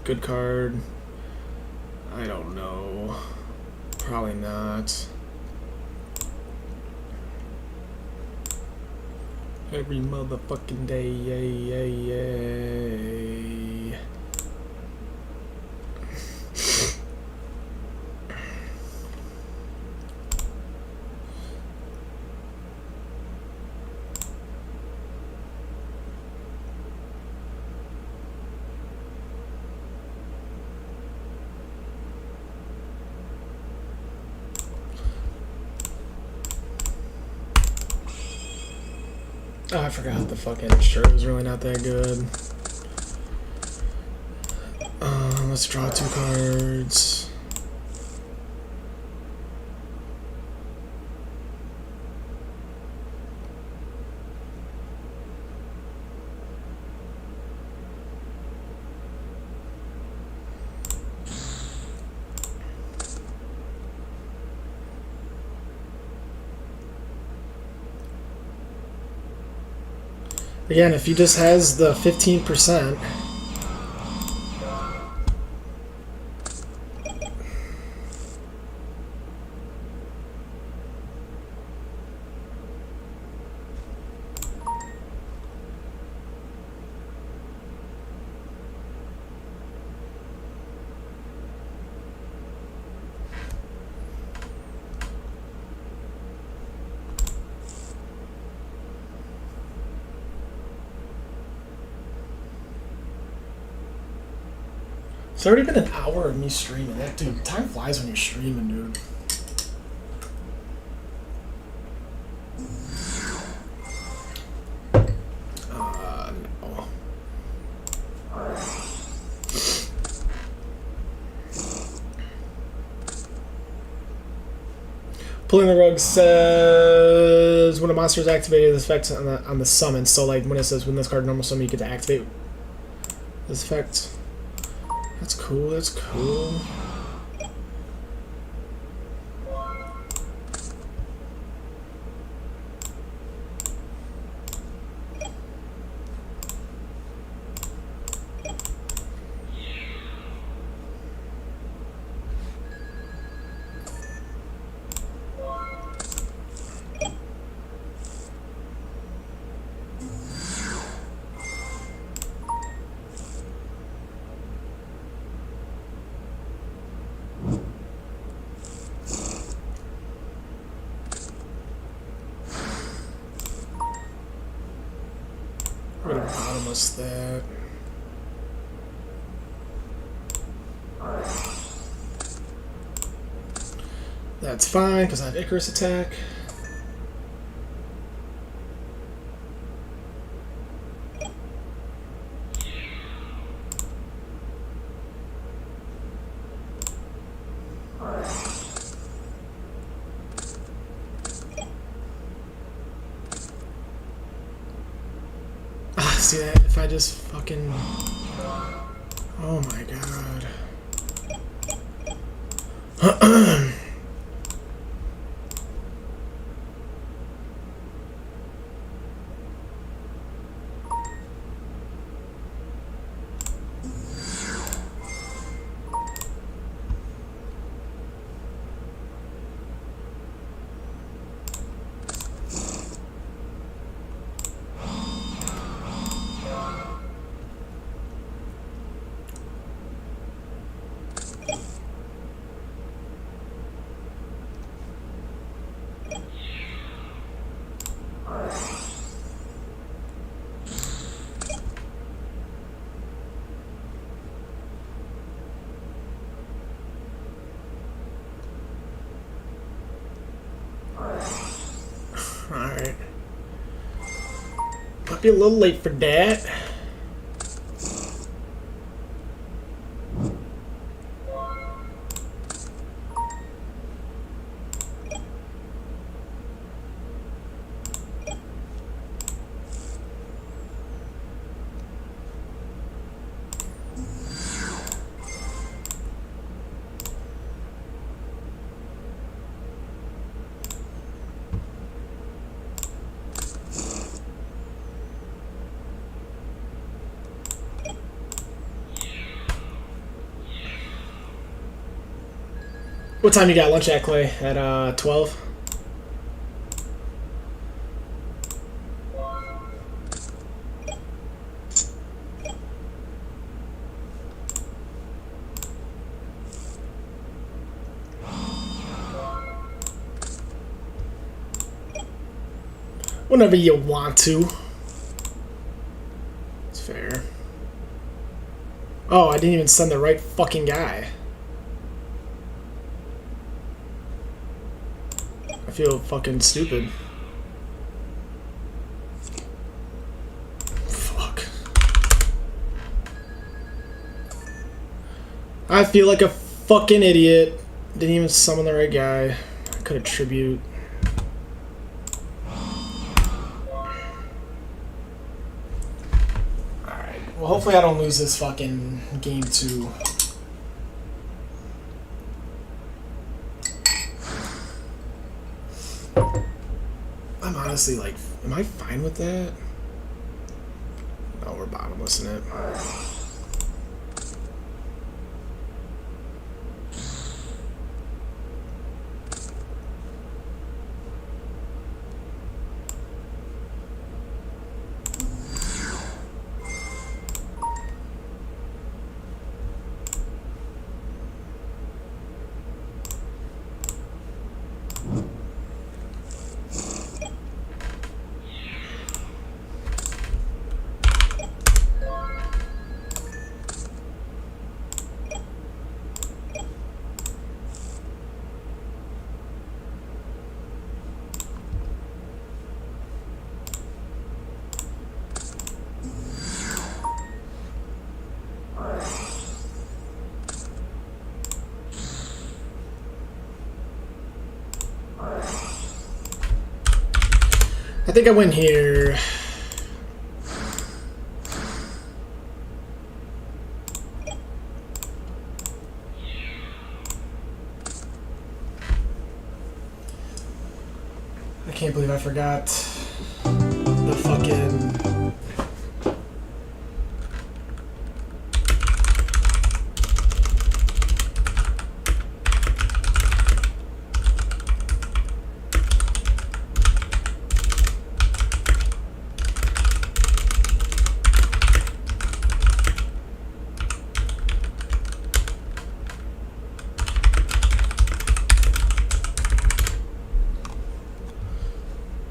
Good card. I don't know. Probably not. Every motherfucking day, yay, yay, yay. Oh, I forgot the fucking shirt was really not that good. Let's draw 2 cards. Again, if he just has the 15%, it's already been an hour of me streaming. That dude, time flies when you're streaming, dude. No. Pulling the Rug says when a monster is activated, this effect on the summon. So like when it says when this card normal summon, you get to activate this effect. That's cool, that's cool. We're gonna bottomless that. That's fine, because I have Icarus attack. See that? If I just fucking... Oh my god. Alright. Might be a little late for that. What time you got lunch at, Clay? At 12? Whenever you want to. It's fair. Oh, I didn't even send the right fucking guy. I feel fucking stupid. Fuck. I feel like a fucking idiot. Didn't even summon the right guy. I could attribute. Alright. Well, hopefully I don't lose this fucking game 2. I'm honestly like, am I fine with that? No, we're bottomless in it. I think I win here. I can't believe I forgot the fucking...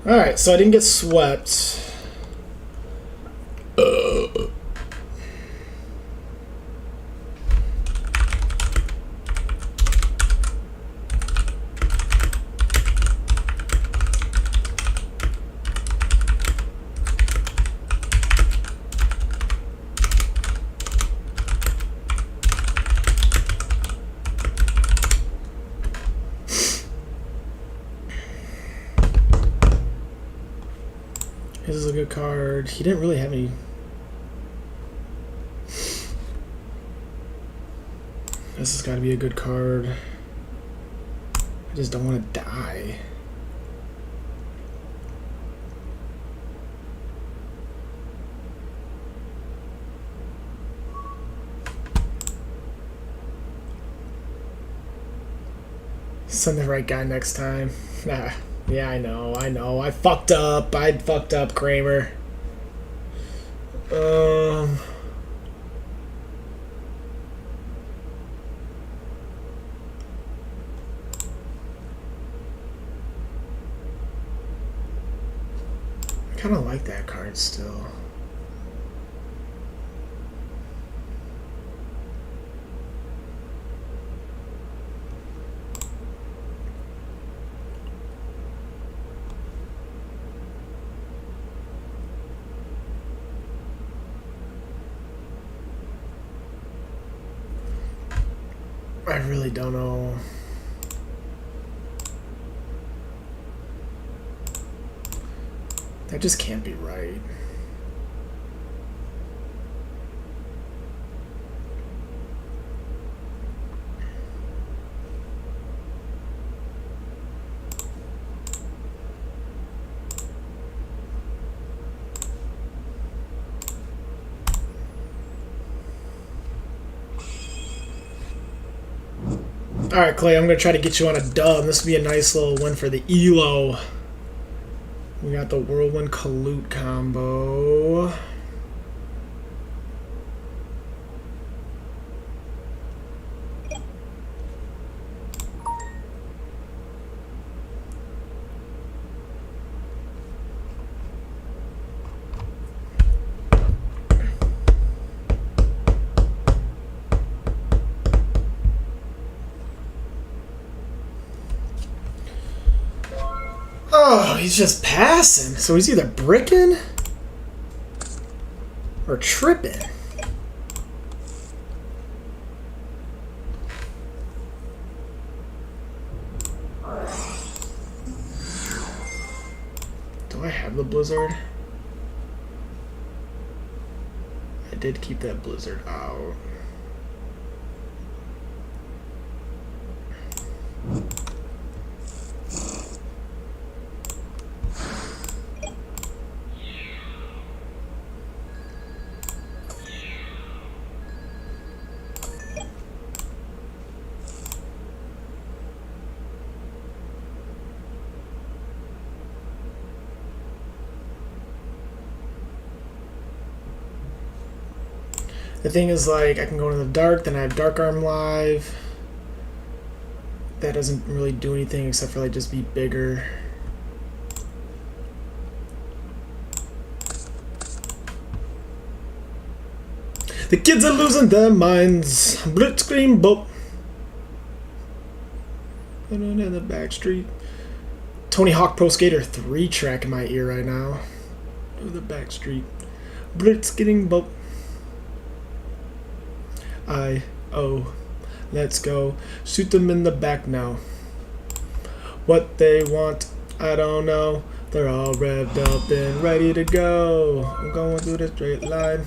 Alright, so I didn't get swept. This is a good card. He didn't really have any. This has got to be a good card. I just don't want to die. Send the right guy next time. Ah, yeah, I know. I fucked up. Kramer. I kind of like that card still. I really don't know. That just can't be right. Alright, Clay, I'm going to try to get you on a dub. This will be a nice little win for the ELO. We got the Whirlwind Kalute combo. Oh, he's just passing. So he's either bricking or tripping. Do I have the Blizzard? I did keep that Blizzard out. The thing is, like, I can go into the dark, then I have Dark Arm Live. That doesn't really do anything except for, like, just be bigger. The kids are losing their minds. Blitzkrieg Boat. In the back street. Tony Hawk Pro Skater 3 track in my ear right now. To the back street. Blitzkrieg Boat. Let's go. Shoot them in the back now. What they want, I don't know. They're all revved up and ready to go. I'm going through the straight line.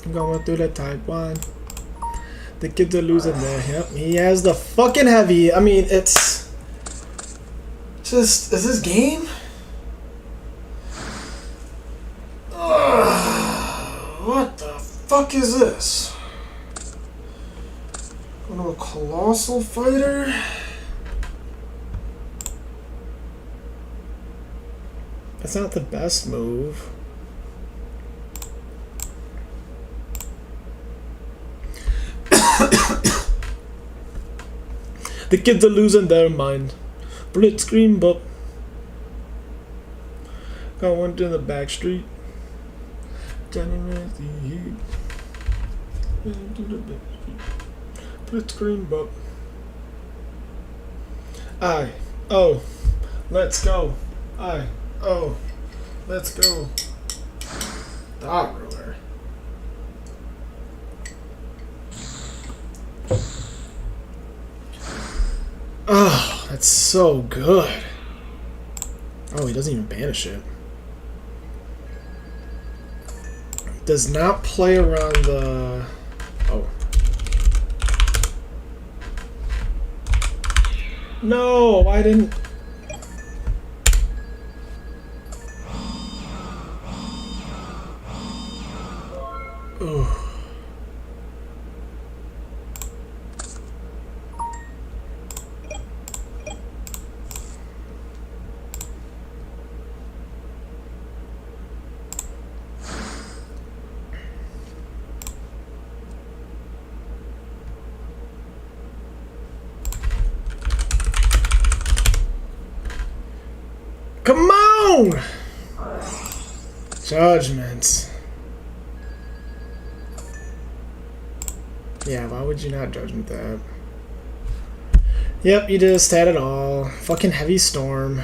I'm going through the type 1. The kids are losing their hip. He has the fucking heavy. I mean, it's just, is this game? What the fuck is this? A colossal fighter? That's not the best move. The kids are losing their mind. Blitzkrieg Boat. Going to the back street. Generate the heat. Into the back street. Blitzkrieg Boat. Let's go. Let's go. Dog ruler. Oh, that's so good. Oh, he doesn't even banish it. Does not play around the... Oh. No, I didn't... Ugh. Come on! Judgment. Yeah, why would you not judgment that? Yep, you just had it all. Fucking heavy storm.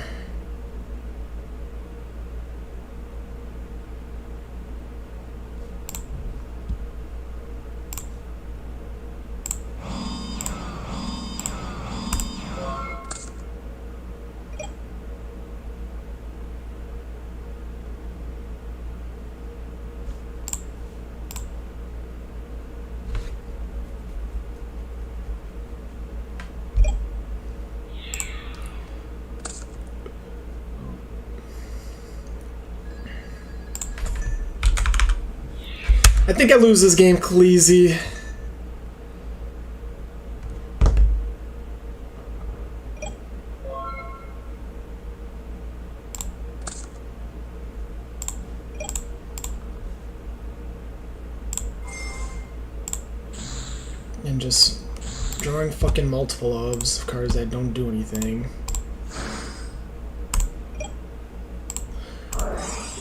I think I lose this game easy. And just drawing fucking multiple ofs of cards that don't do anything.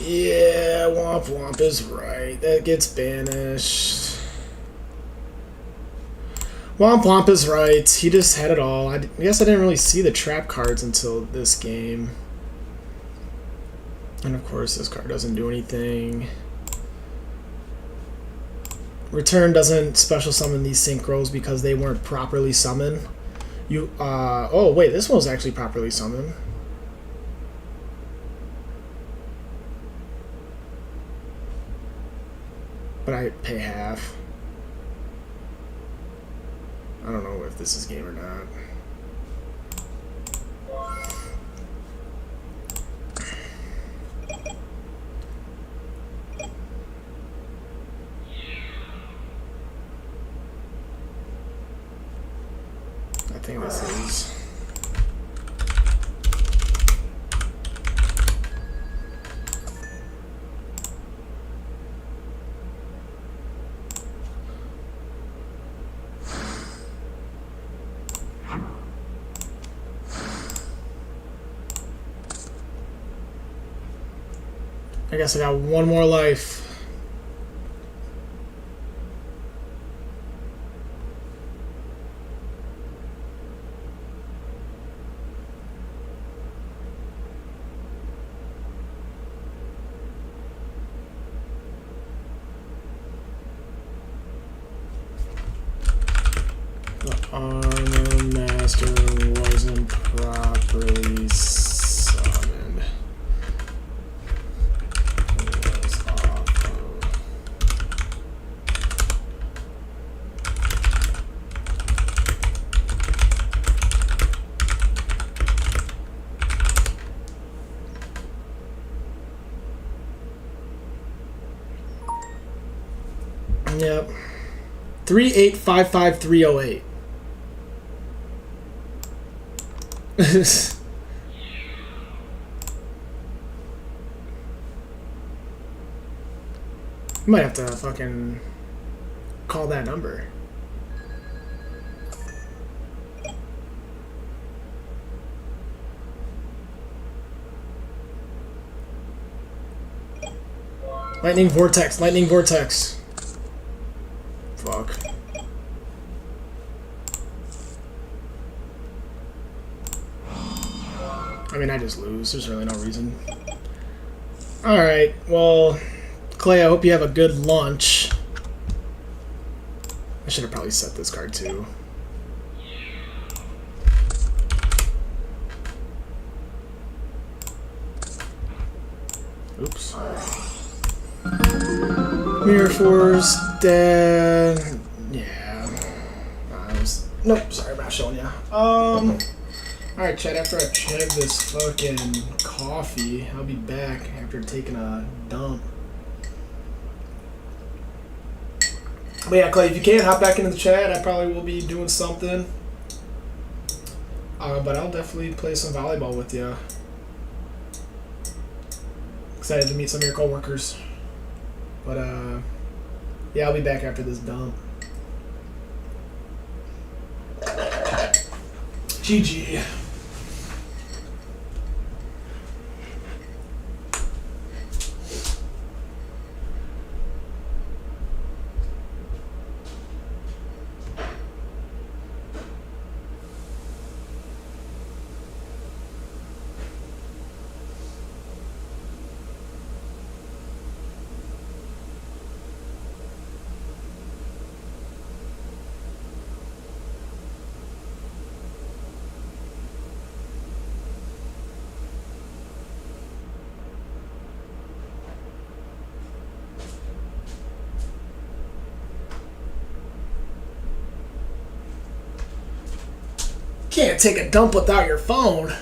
Yeah, Womp Womp is right. That gets banished. Womp Womp is right. He just had it all. I guess I didn't really see the trap cards until this game. And of course, this card doesn't do anything. Return doesn't special summon these synchros because they weren't properly summoned. Oh wait, this one was actually properly summoned. But I pay half. I don't know if this is game or not. I think this is. I guess I got one more life. The Armor Master wasn't properly summoned. Yep. 3855308. Might have to fucking call that number. Lightning Vortex, Lightning Vortex. Fuck. I mean, I just lose. There's really no reason. Alright, well, Clay, I hope you have a good lunch. I should have probably set this card too. Oops. Mirror Force, Dead. Yeah. Nope, sorry, I'm not showing you. Alright, chat, after I chug this fucking coffee, I'll be back after taking a dump. But yeah, Clay, if you can't hop back into the chat, I probably will be doing something. But I'll definitely play some volleyball with you. Excited to meet some of your coworkers. But yeah, I'll be back after this dump. GG. Can't take a dump without your phone.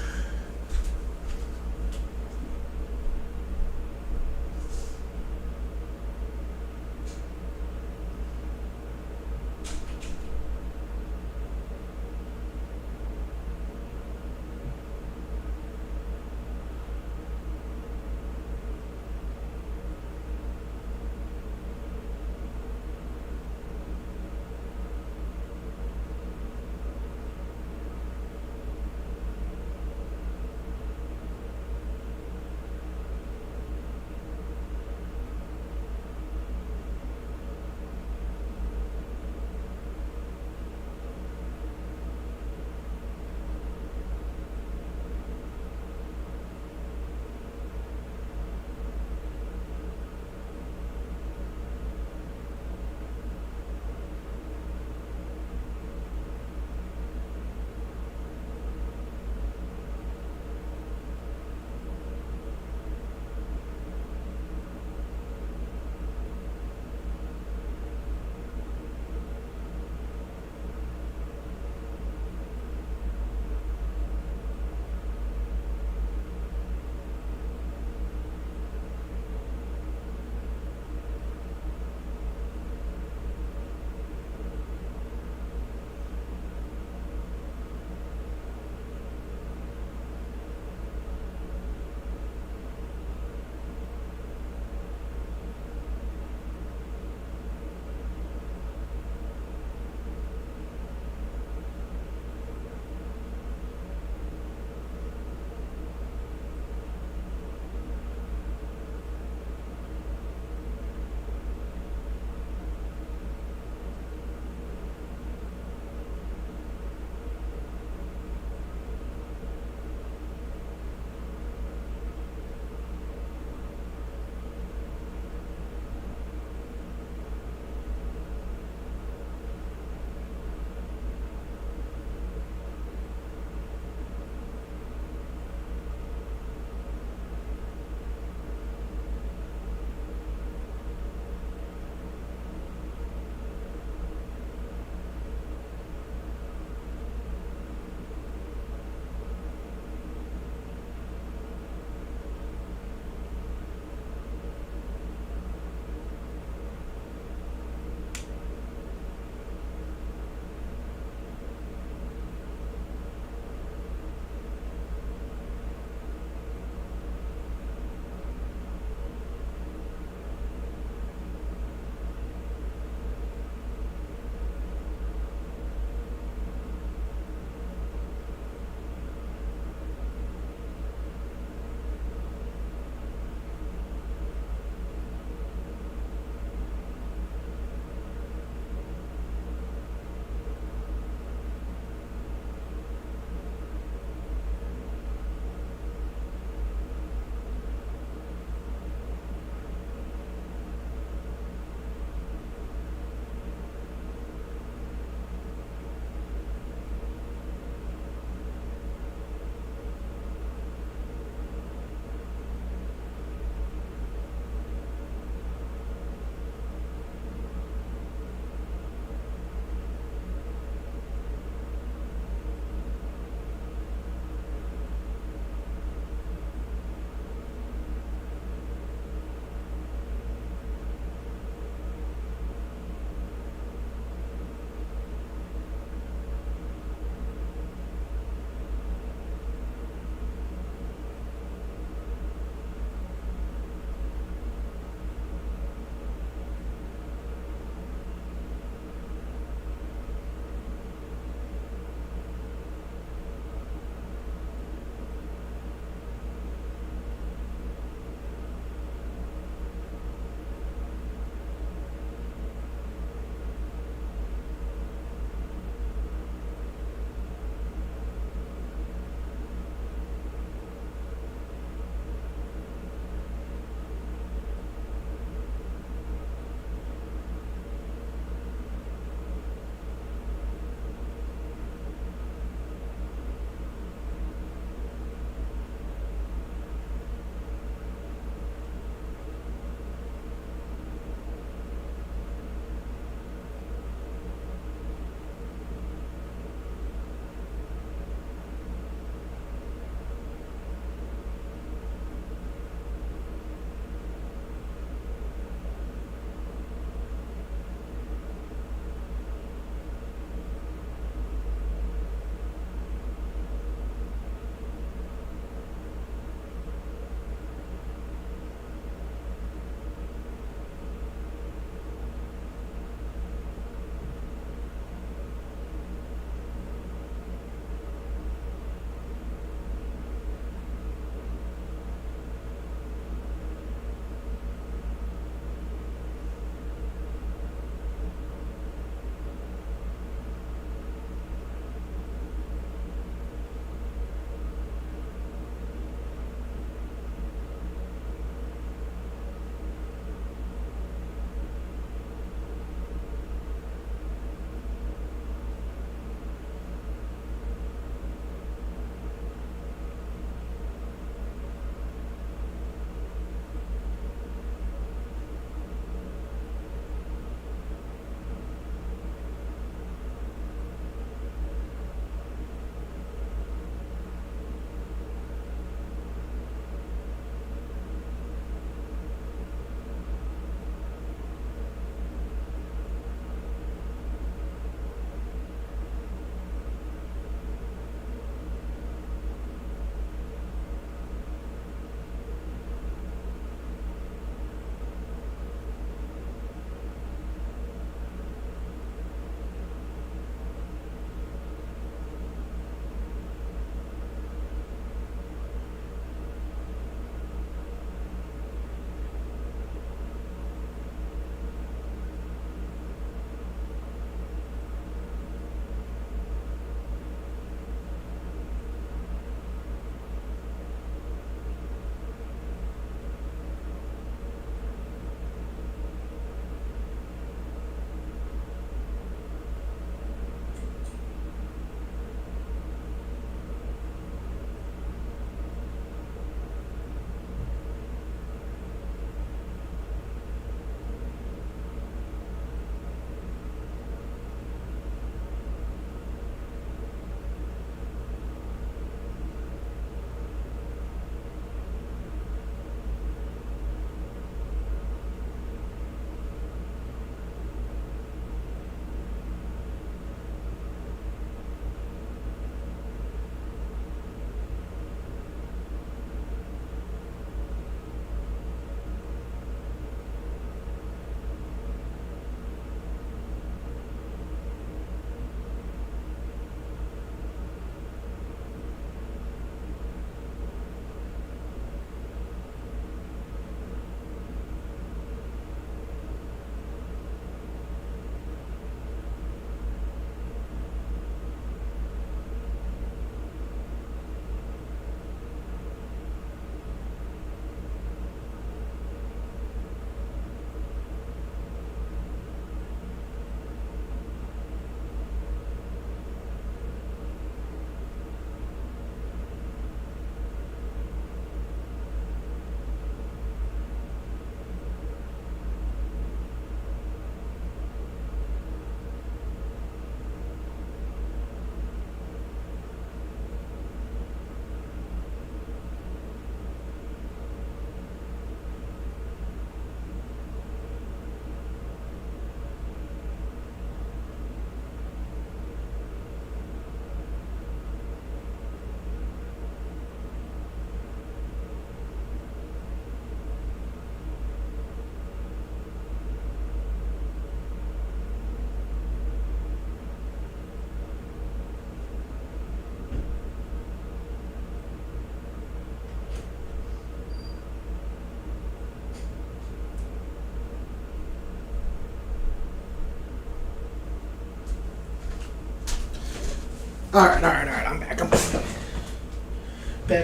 Alright, I'm back. Back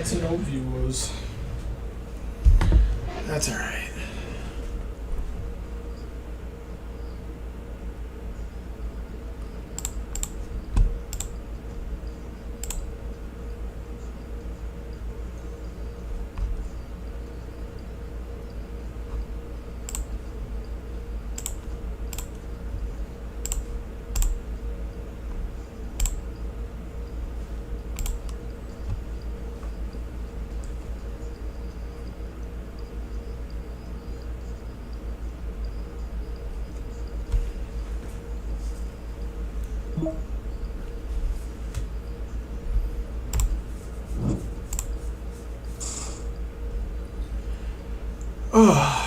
to the overview was. That's alright. Oh.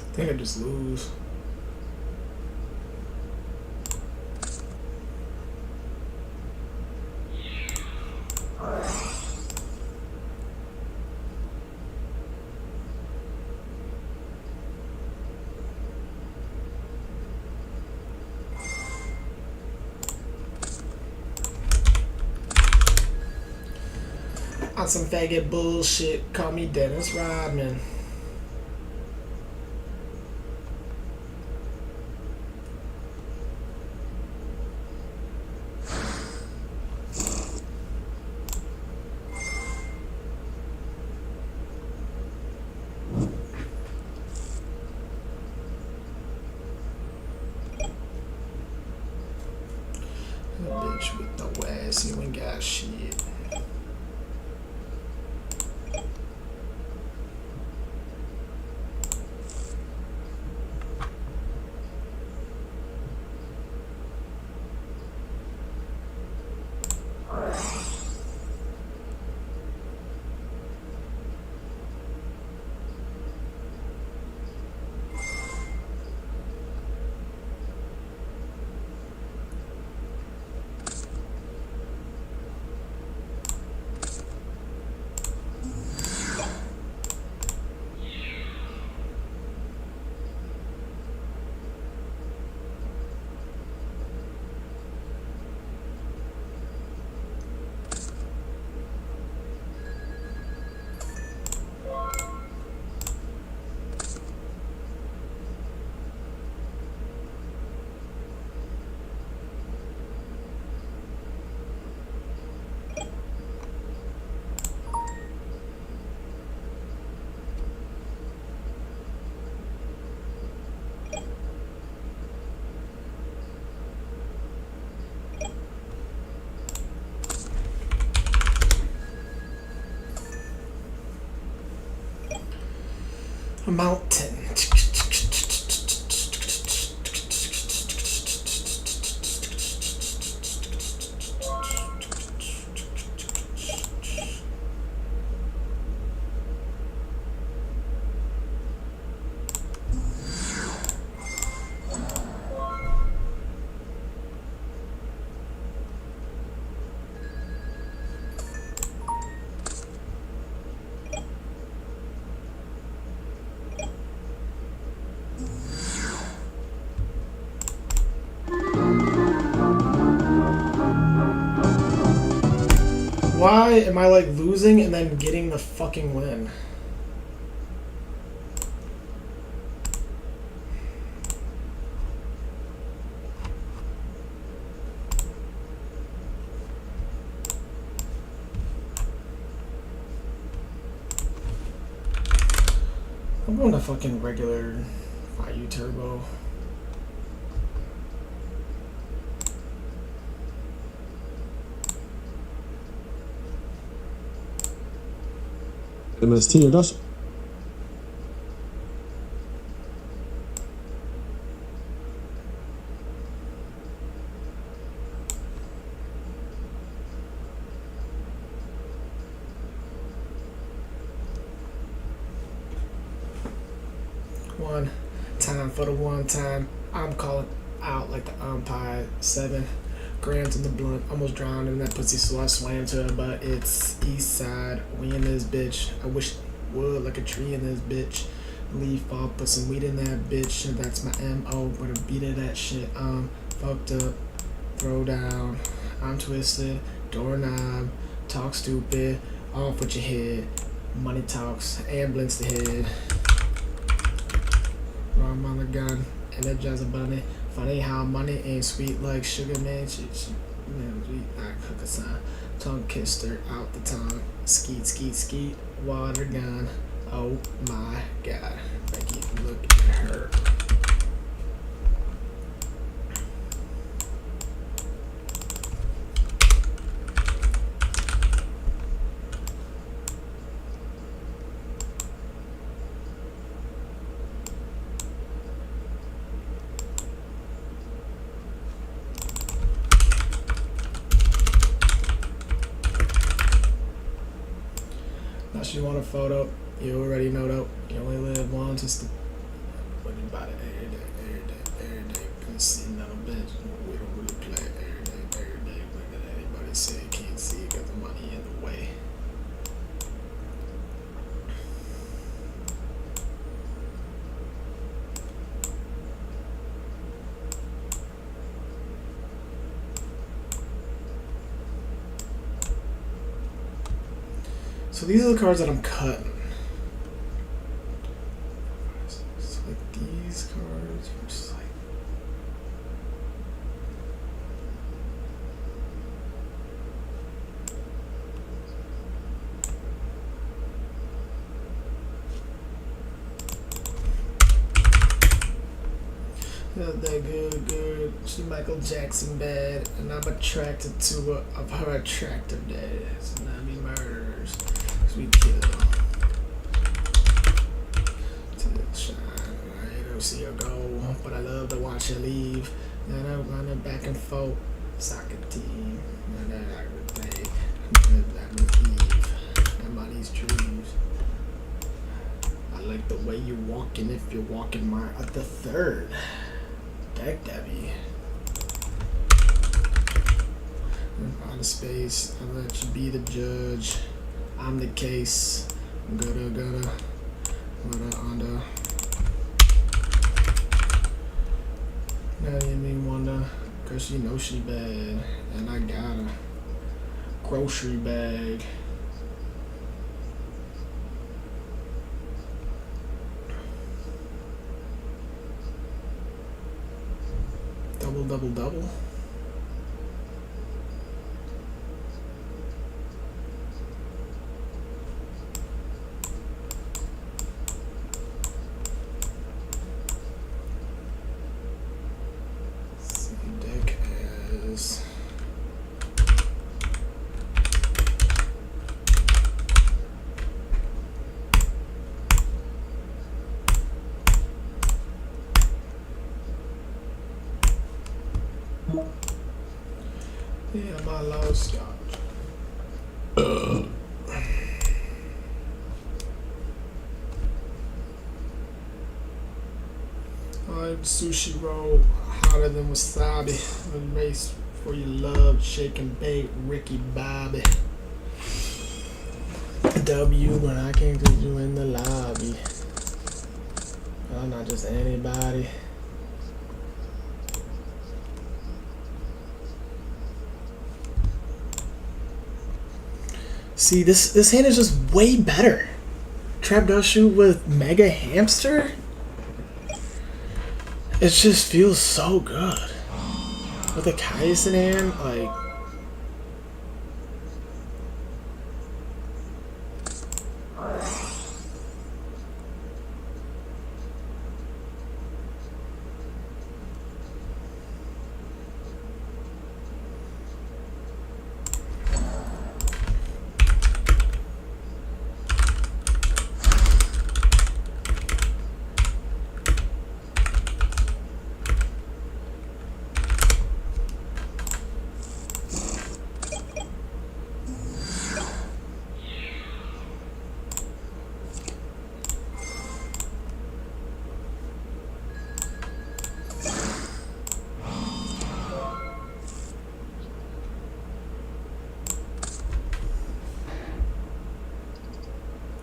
I think I just lose. On some faggot bullshit, call me Dennis Rodman. Bitch with the ass, you ain't got shit. A mountain. Why am I like losing and then getting the fucking win? I'm going to fucking regular IU Turbo. MST or Dust. One time for the one time. I'm calling out like the umpire. 7 grams in the blunt. Almost drowned in that pussy, so I swam to it. But it's east side. We in this bitch. I wish would like a tree in this bitch. Leaf off, put some weed in that bitch. That's my MO. But a beat of that shit. Fucked up. Throw down. I'm twisted. Doorknob. Talk stupid. Off with your head. Money talks. Ambulance the head. Rum on the gun, energize a bunny. Funny how money ain't sweet like sugar, man. She sweet like cook a sign. Tongue kissed her out the tongue. Skeet, skeet, skeet. Water gun. Oh my god. Becky, look at her. Unless you want a photo, you already know though. You only live once. It's the what about it every day. Couldn't see none of bitch. We don't really play every day. When anybody say can't see it, got the money in the way. So these are the cards that I'm cutting. So like these cards are just like. Not that good. She Michael Jackson bad, and I'm attracted to of her attractiveness. And I mean murders. Sweet kill. To the shine. I don't see her go, but I love to watch her leave. And I'm running back and forth. Soccer team. And then I would play. And then I would leave. I'm on these trees. I like the way you're walking if you're walking my the third. Deck Debbie. Find a space. I'll let you be the judge. I'm the case. Gutta. Under. Now you mean wonder. Cause you know she bad. And I got a grocery bag. Double. Same deck as yeah, my lost scotch. I'm sushi roll hotter than wasabi. A race for your love, shake and bake, Ricky Bobby. W when I came to you in the lobby. I'm not just anybody. See, this hand is just way better. Trap Dust Shoot with Mega Hamster? It just feels so good. With a Caius in hand, like...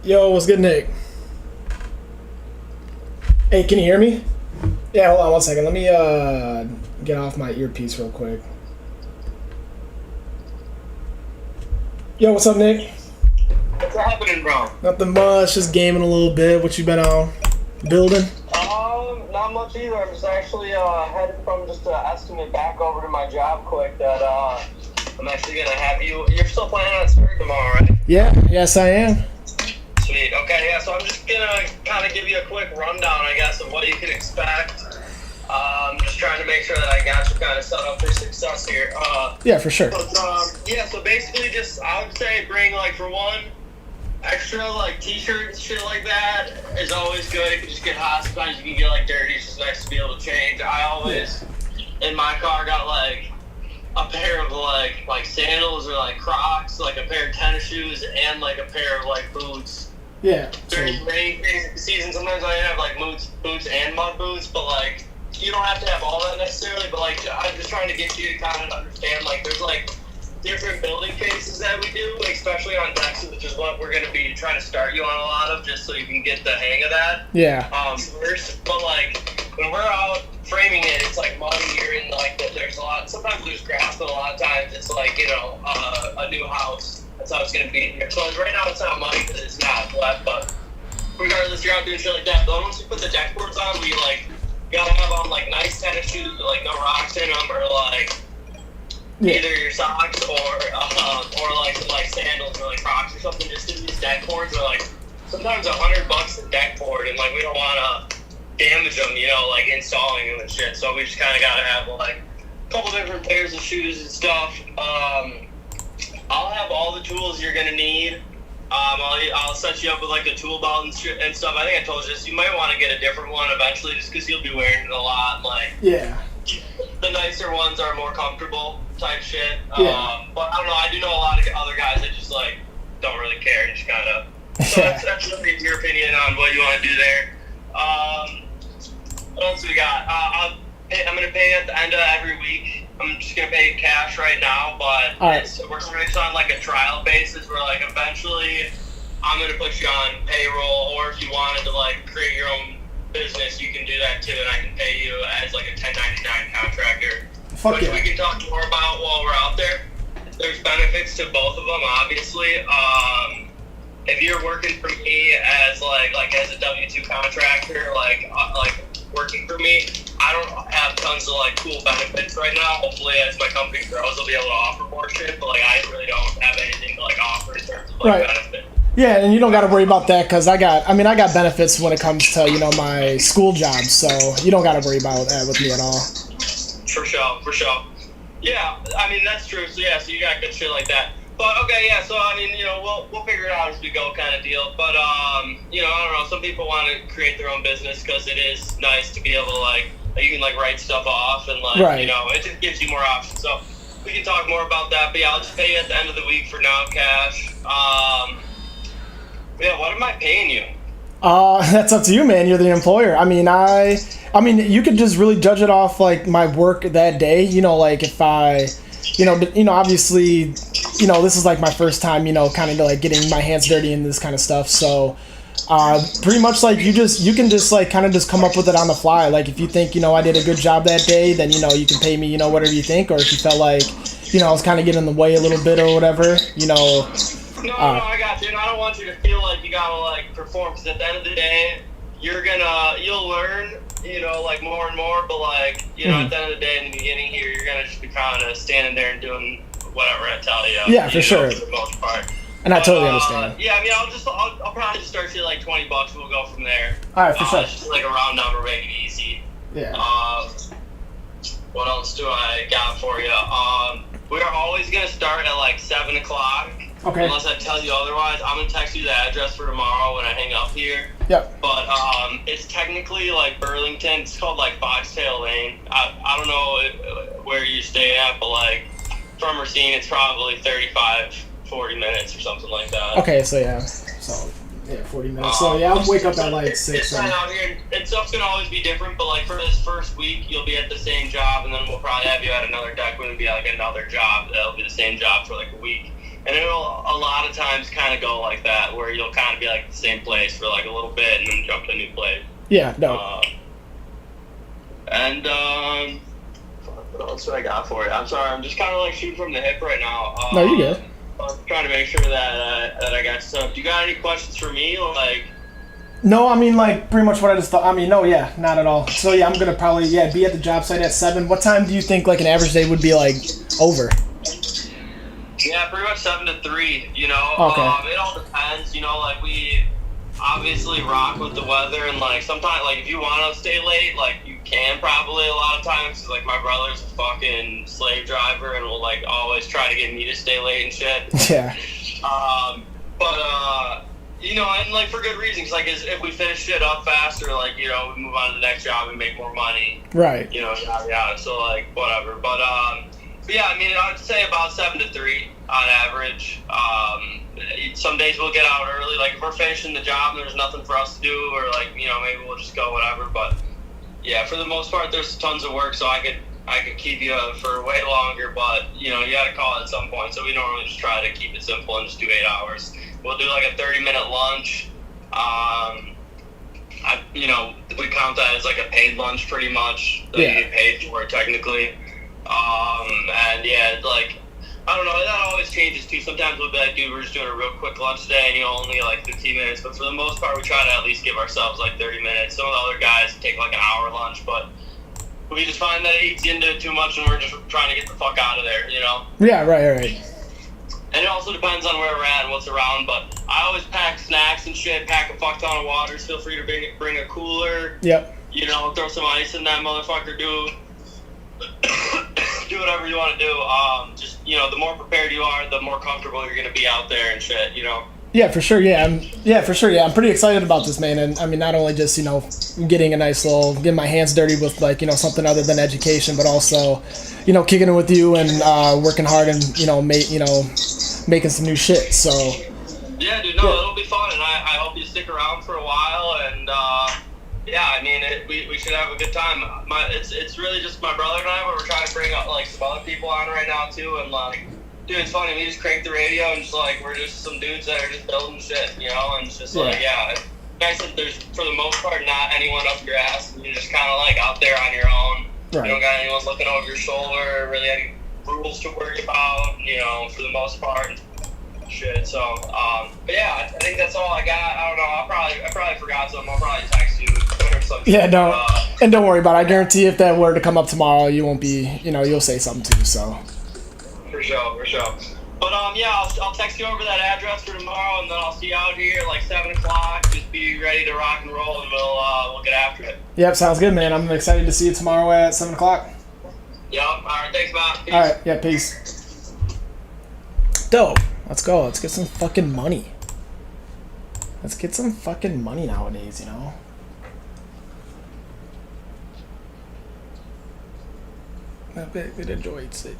Yo, what's good, Nick? Hey, can you hear me? Yeah, hold on one second. Let me get off my earpiece real quick. Yo, what's up, Nick? What's happening, bro? Nothing much, just gaming a little bit. What you been on? Building? Not much either. I'm just actually headed from just an estimate back over to my job quick that I'm actually gonna have you. You're still planning on starting tomorrow, right? Yeah, yes I am. Sweet. Okay, yeah. So I'm just gonna kind of give you a quick rundown, I guess, of what you can expect. Just trying to make sure that I got you kind of set up for success here. Yeah, for sure. But, yeah. So basically, just I would say bring like for one. Extra like t-shirts and shit like that is always good. If you just get hot, sometimes you can get like dirty. It's just nice to be able to change. I always in my car got like a pair of like sandals or like Crocs, like a pair of tennis shoes, and like a pair of like boots. Yeah. During rainy season, sometimes I have like boots and mud boots, but like you don't have to have all that necessarily. But like I'm just trying to get you to kind of understand like there's like different building phases that we do, especially on decks, which is what we're going to be trying to start you on a lot of, just so you can get the hang of that. Yeah. First, but like when we're out framing it, it's like muddy. You're in like there's a lot. Sometimes there's grass, but a lot of times it's like a new house. That's how it's going to be. So right now it's not money because it's not left, but regardless, you're out doing shit like that. But once you put the deck boards on, we like gotta have on like nice tennis shoes with like no rocks in them, or like either your socks or like some like sandals or like Crocs or something. Just because these deck boards are like sometimes $100 a deck board, and like we don't want to damage them, you know, like installing them and shit. So we just kind of gotta have like a couple different pairs of shoes and stuff. I'll have all the tools you're gonna need. I'll set you up with like a tool belt and stuff. I think I told you this. You might want to get a different one eventually, just because you'll be wearing it a lot. Like, yeah, the nicer ones are more comfortable type shit. Yeah. But I don't know. I do know a lot of other guys that just like don't really care. Just kind of. So that's really your opinion on what you want to do there. What else we got? I'm gonna pay at the end of every week. I'm just gonna pay cash right now, but we're doing this on like a trial basis where like eventually I'm gonna put you on payroll, or if you wanted to like create your own business, you can do that too, and I can pay you as like a 1099 contractor, which we can talk more about while we're out there. There's benefits to both of them, obviously. If you're working for me as like as a W-2 contractor, like working for me, I don't have tons of like cool benefits right now. Hopefully, as my company grows, I'll be able to offer more shit. But like, I really don't have anything to like offer in terms of like benefit. Yeah, and you don't got to worry about that because I got benefits when it comes to my school job, so you don't got to worry about that with me at all. For sure. Yeah, I mean that's true. So yeah, so you got good shit like that. But okay, yeah. So I mean, we'll figure it out as we go, kind of deal. But I don't know. Some people want to create their own business because it is nice to be able to like you can like write stuff off and like it just gives you more options. So we can talk more about that. But yeah, I'll just pay you at the end of the week for now, cash. Yeah, what am I paying you? That's up to you, man. You're the employer. I mean, you could just really judge it off like my work that day. Like if I, obviously, this is like my first time, kind of like getting my hands dirty in this kind of stuff. So, pretty much like you can just like kind of just come up with it on the fly. Like if you think, I did a good job that day, then, you can pay me, whatever you think. Or if you felt like, I was kind of getting in the way a little bit or whatever, No, I got you. And I don't want you to feel like you gotta like perform, because at the end of the day, you'll learn, like more and more. But like, at the end of the day, in the beginning here, you're gonna just be kind of standing there and doing whatever I tell you. Yeah, for sure. For the most part. And I totally understand. Yeah, I mean, I'll probably just start you like $20. We'll go from there. All right, for sure. It's just like a round number, make it easy. Yeah. What else do I got for you? We are always gonna start at like 7 o'clock. Okay. Unless I tell you otherwise, I'm gonna text you the address for tomorrow when I hang up here. Yep. But it's technically like Burlington. It's called like Foxtail Lane. I don't know where you stay at, but like from Racine, it's probably 40 minutes or something like that. Okay, so yeah, 40 minutes. So yeah, I'll wake up at like 6. It's kind of out here, and stuff's gonna always be different. But like for this first week, you'll be at the same job, and then we'll probably have you at another deck when it'll be like another job. That'll be the same job for like a week. And it'll a lot of times kind of go like that, where you'll kind of be like at the same place for like a little bit and then jump to a new place. Yeah, no. What else do I got for you? I'm sorry, I'm just kind of like shooting from the hip right now. No, you good. I'm trying to make sure that I got stuff. Do you got any questions for me? Like. No, I mean, like, pretty much what I just thought. I mean, no, yeah, not at all. So, yeah, I'm going to probably, be at the job site at 7. What time do you think, like, an average day would be, like, over? Yeah, pretty much 7 to 3, Okay. It all depends, like, we obviously rock with the weather, and, like, sometimes, like, if you want to stay late, like, you can probably a lot of times, because, like, my brother's a fucking slave driver and will, like, always try to get me to stay late and shit. Yeah. And, like, for good reasons, like, if we finish shit up faster, like, we move on to the next job and make more money. Right. Yada, yada, so, like, whatever. But yeah, I mean, I would say about 7 to 3 on average. Some days we'll get out early. Like, if we're finishing the job and there's nothing for us to do, or, like, maybe we'll just go, whatever. But, yeah, for the most part, there's tons of work, so I could keep you for way longer. But, you got to call it at some point. So we normally just try to keep it simple and just do 8 hours. We'll do, like, a 30-minute lunch. We count that as, like, a paid lunch pretty much. So you get paid for it, technically. And yeah, like I don't know. That always changes too. Sometimes we'll be like, dude, we're just doing a real quick lunch today, and only get like 15 minutes. But for the most part, we try to at least give ourselves like 30 minutes. Some of the other guys take like an hour lunch, but we just find that it eats into it too much, and we're just trying to get the fuck out of there, you know? Yeah, right. And it also depends on where we're at and what's around. But I always pack snacks and shit. Pack a fuck ton of waters. Feel free to bring a cooler. Yep. You know, throw some ice in that motherfucker. Do whatever you want to do. Just, you know, the more prepared you are, the more comfortable you're going to be out there and shit, you know? Yeah, for sure. Yeah, I'm pretty excited about this, man. And I mean, not only just, you know, getting my hands dirty with like, you know, something other than education, but also, you know, kicking it with you and working hard and, you know, making some new shit. So. Yeah, dude. No, it'll be fun, and I hope you stick around for a while. And yeah, I mean, we should have a good time. It's really just my brother and I, but we're trying to bring up like some other people on right now too, and like. Dude, it's funny. We just crank the radio and just like we're just some dudes that are just building shit, you know. And it's just like, yeah. I said there's for the most part not anyone up your ass. You're just kind of like out there on your own. Right. You don't got anyone looking over your shoulder. Really any rules to worry about, you know, for the most part. Shit. So, but yeah, I think that's all I got. I don't know. I probably forgot something. I'll probably text you or something. Yeah, and don't worry about it. I guarantee if that were to come up tomorrow, you won't be. You know, you'll say something too. So. For sure. But yeah, I'll text you over that address for tomorrow, and then I'll see you out here like 7 o'clock. Just be ready to rock and roll, and we'll get after it. Yep, sounds good, man. I'm excited to see you tomorrow at 7 o'clock. Yep. All right. Thanks, Bob. Peace. All right. Yeah. Peace. Dope. Let's go. Let's get some fucking money. Let's get some fucking money nowadays, you know. I bet it enjoys it.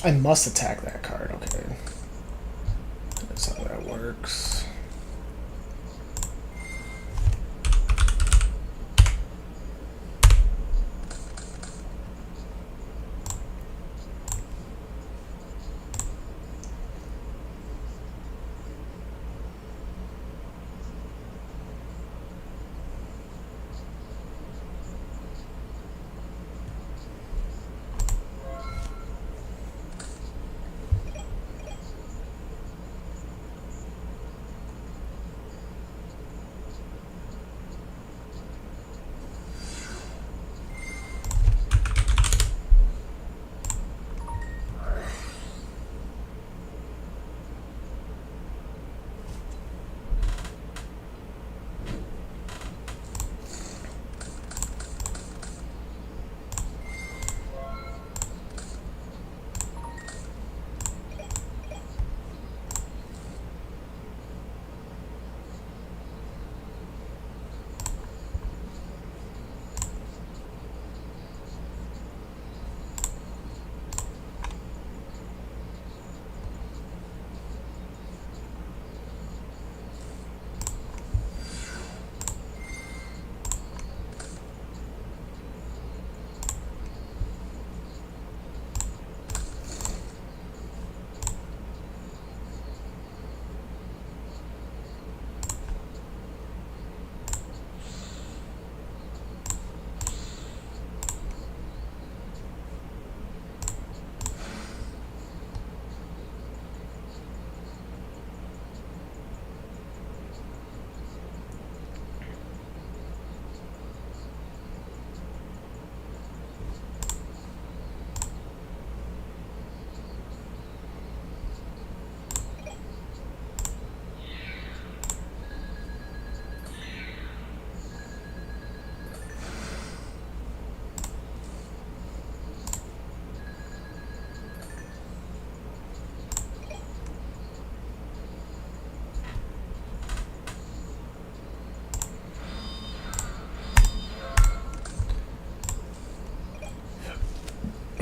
I must attack that card. Okay. That's how that works.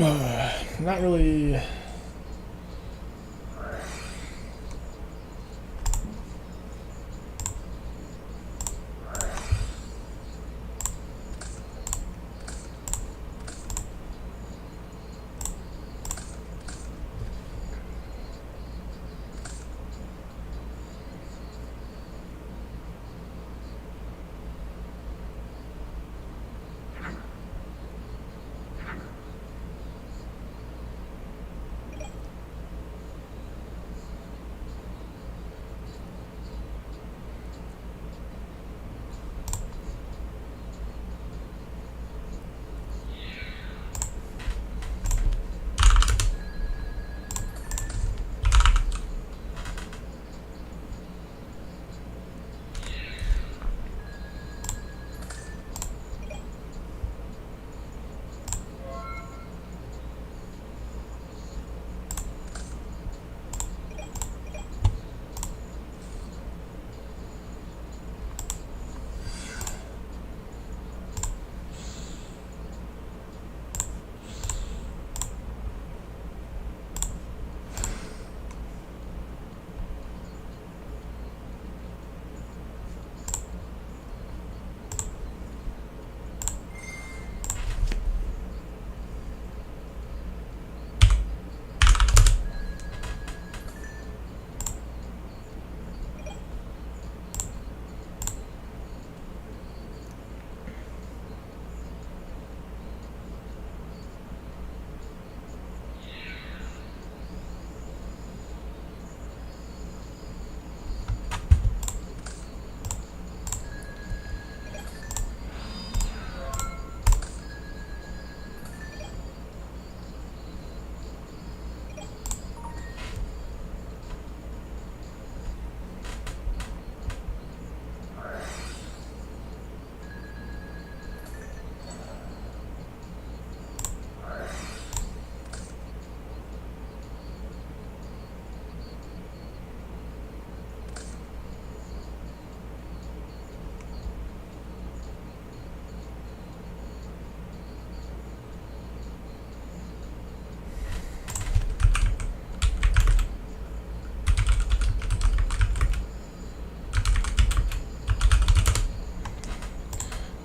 Not really.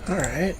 All right.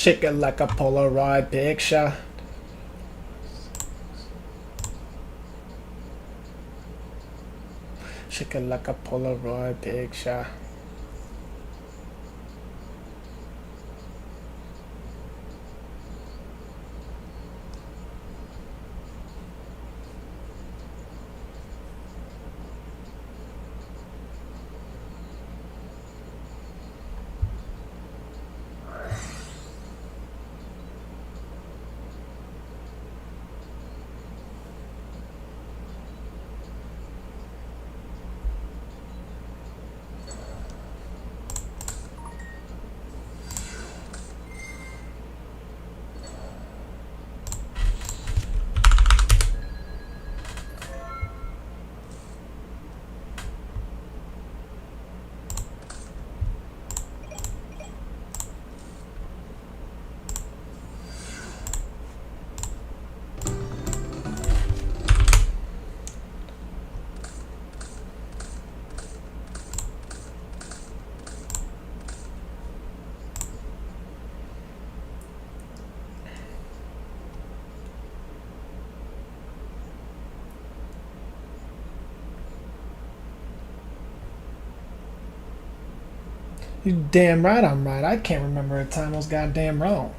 Shake it like a Polaroid picture. Shake it like a Polaroid picture. You damn right I'm right. I can't remember a time I was goddamn wrong.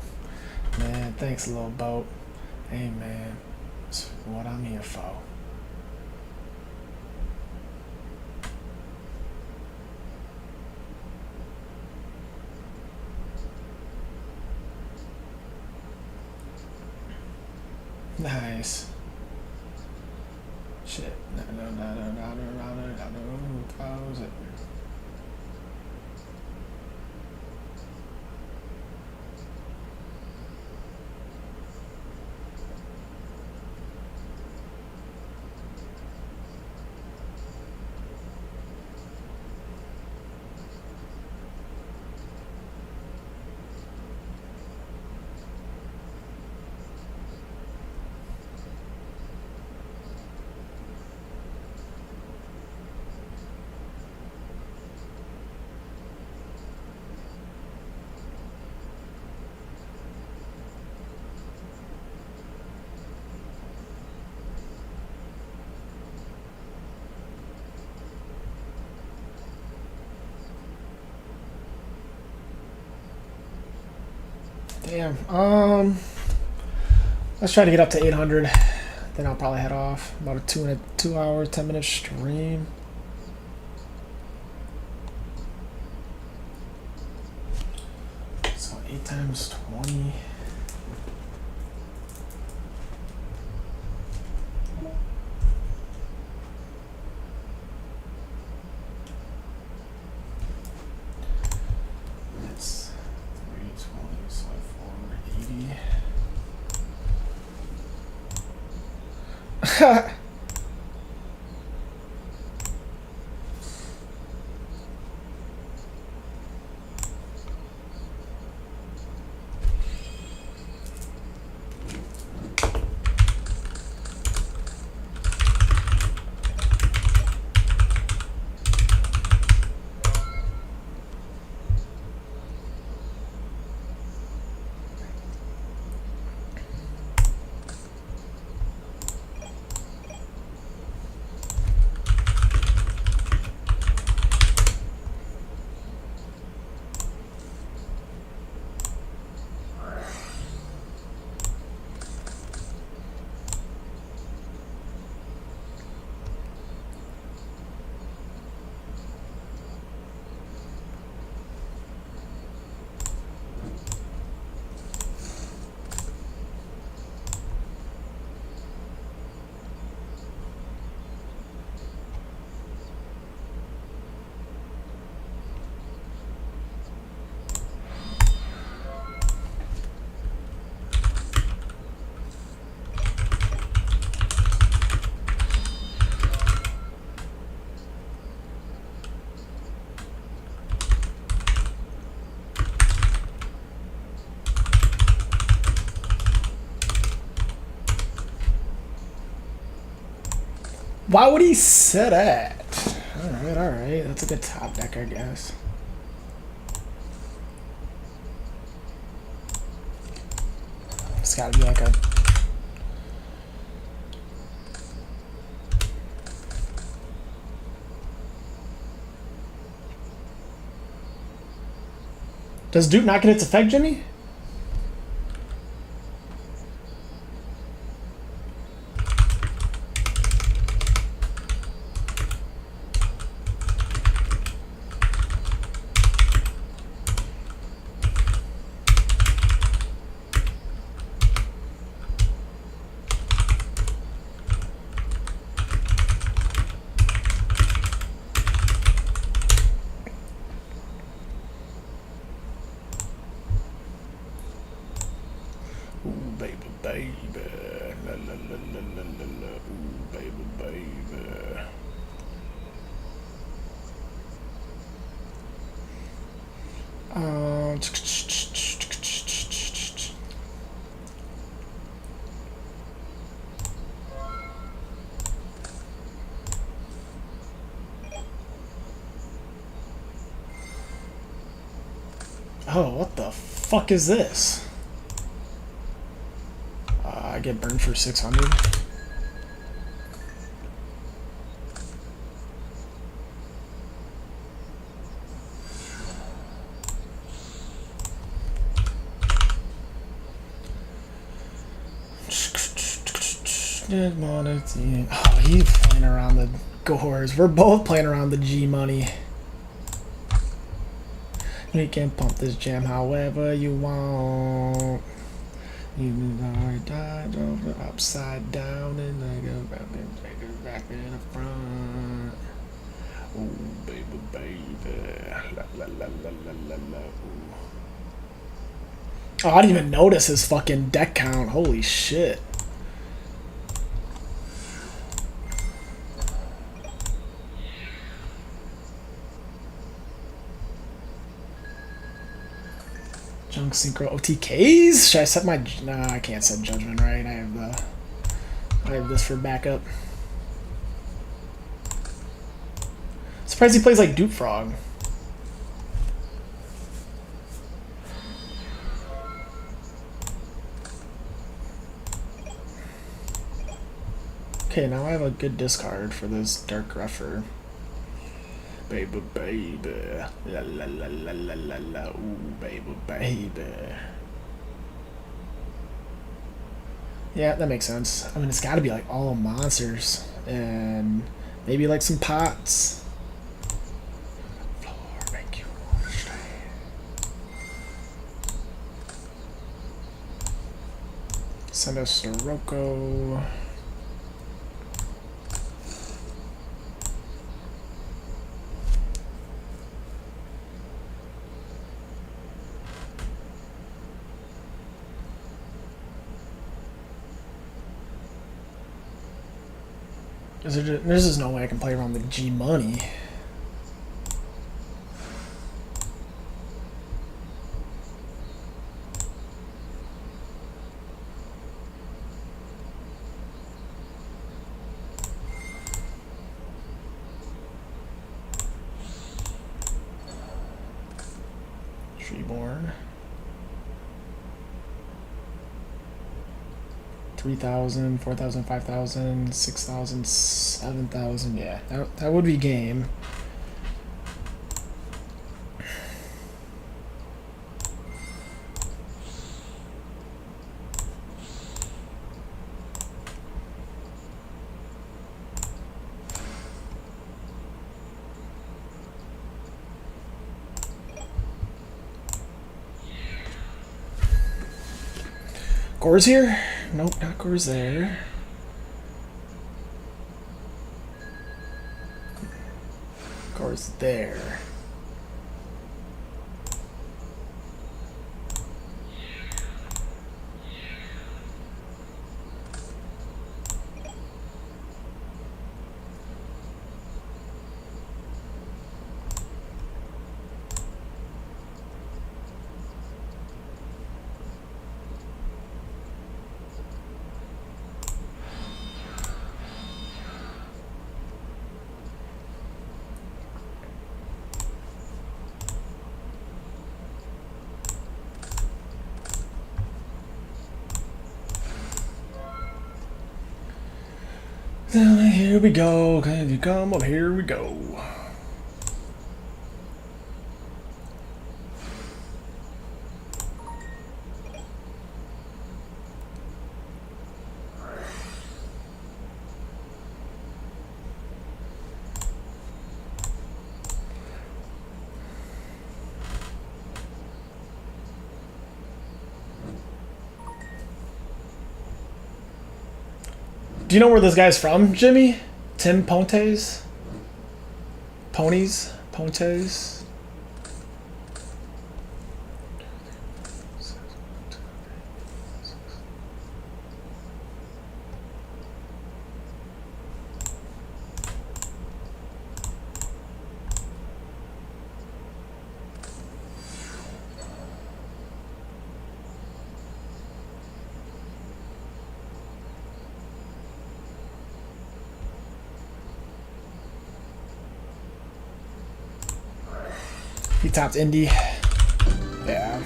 Man, thanks, little boat. Hey, man. That's what I'm here for. Nice. Shit. How's it? Damn. Let's try to get up to 800. Then I'll probably head off. About a 2 hour, 10-minute stream. So 8 times 20. That's 320, so 480. Why would he say that? Alright. That's a good top deck, I guess. It's gotta be like a... Does Duke not get its effect, Jimmy? Oh, what the fuck is this? I get burned for 600. Just wanna see. Oh, he's playing around the gores. We're both playing around the G money. We can pump this jam however you want. You are died over upside down and I go back in the front. Oh baby, baby, la la la la la la la. Ooh. Oh, I didn't even notice his fucking deck count. Holy shit. Junk synchro OTKs? Should I set my... Nah, I can't set judgment, right? I have this for backup. Surprised he plays like Dupe Frog. Okay, now I have a good discard for this Dark Gruffer. Baby, baby, la la la la la la la, ooh, baby, baby. Yeah, that makes sense. I mean, it's got to be like all monsters and maybe like some pots. Floor, thank you. Send us Sirocco. There's just no way I can play around the G money. Treeborn. 3,000, 4,000, 5,000, 6,000, 7,000. Yeah, that would be game. Gore's here? Nope, not Gore's there. Gore's there. Here we go. Can you come up? Here we go. Do you know where this guy's from, Jimmy? Tim Pontes? Ponies? Pontes? He topped Indy. Yeah.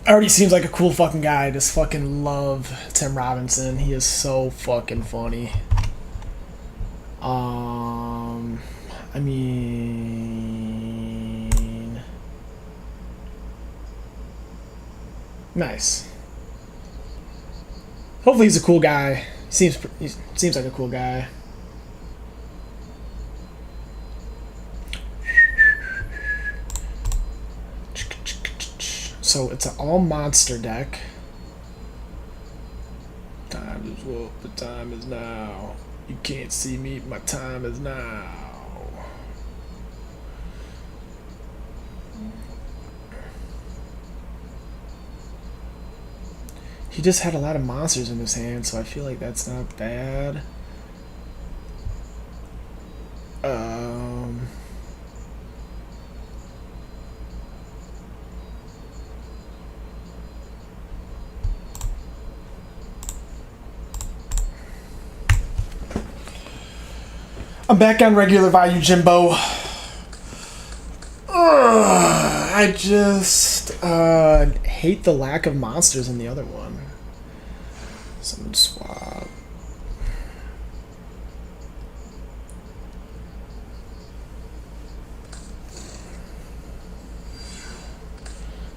Already seems like a cool fucking guy. I just fucking love Tim Robinson. He is so fucking funny. I mean... Nice. Hopefully he's a cool guy. He seems like a cool guy. So it's an all monster deck. Time is what the time is now. You can't see me, my time is now. He just had a lot of monsters in his hand, so I feel like that's not bad. I'm back on regular value, Jimbo. I just hate the lack of monsters in the other one. Some swap.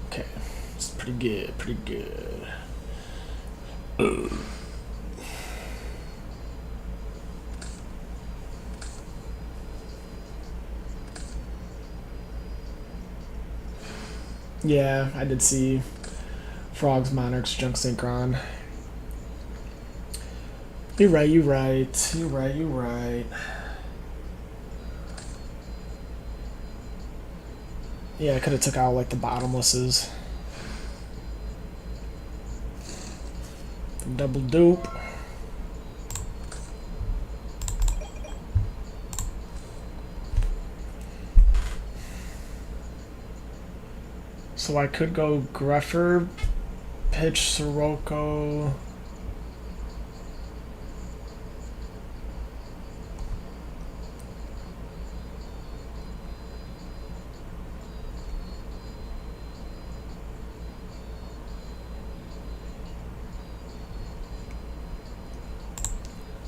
Okay, it's pretty good, pretty good. Yeah, I did see Frogs, Monarchs, Junk Synchron. You're right, you're right. You're right, you're right. Yeah, I could have took out like the bottomlesses. Double dupe. So I could go Greffer, pitch Sirocco.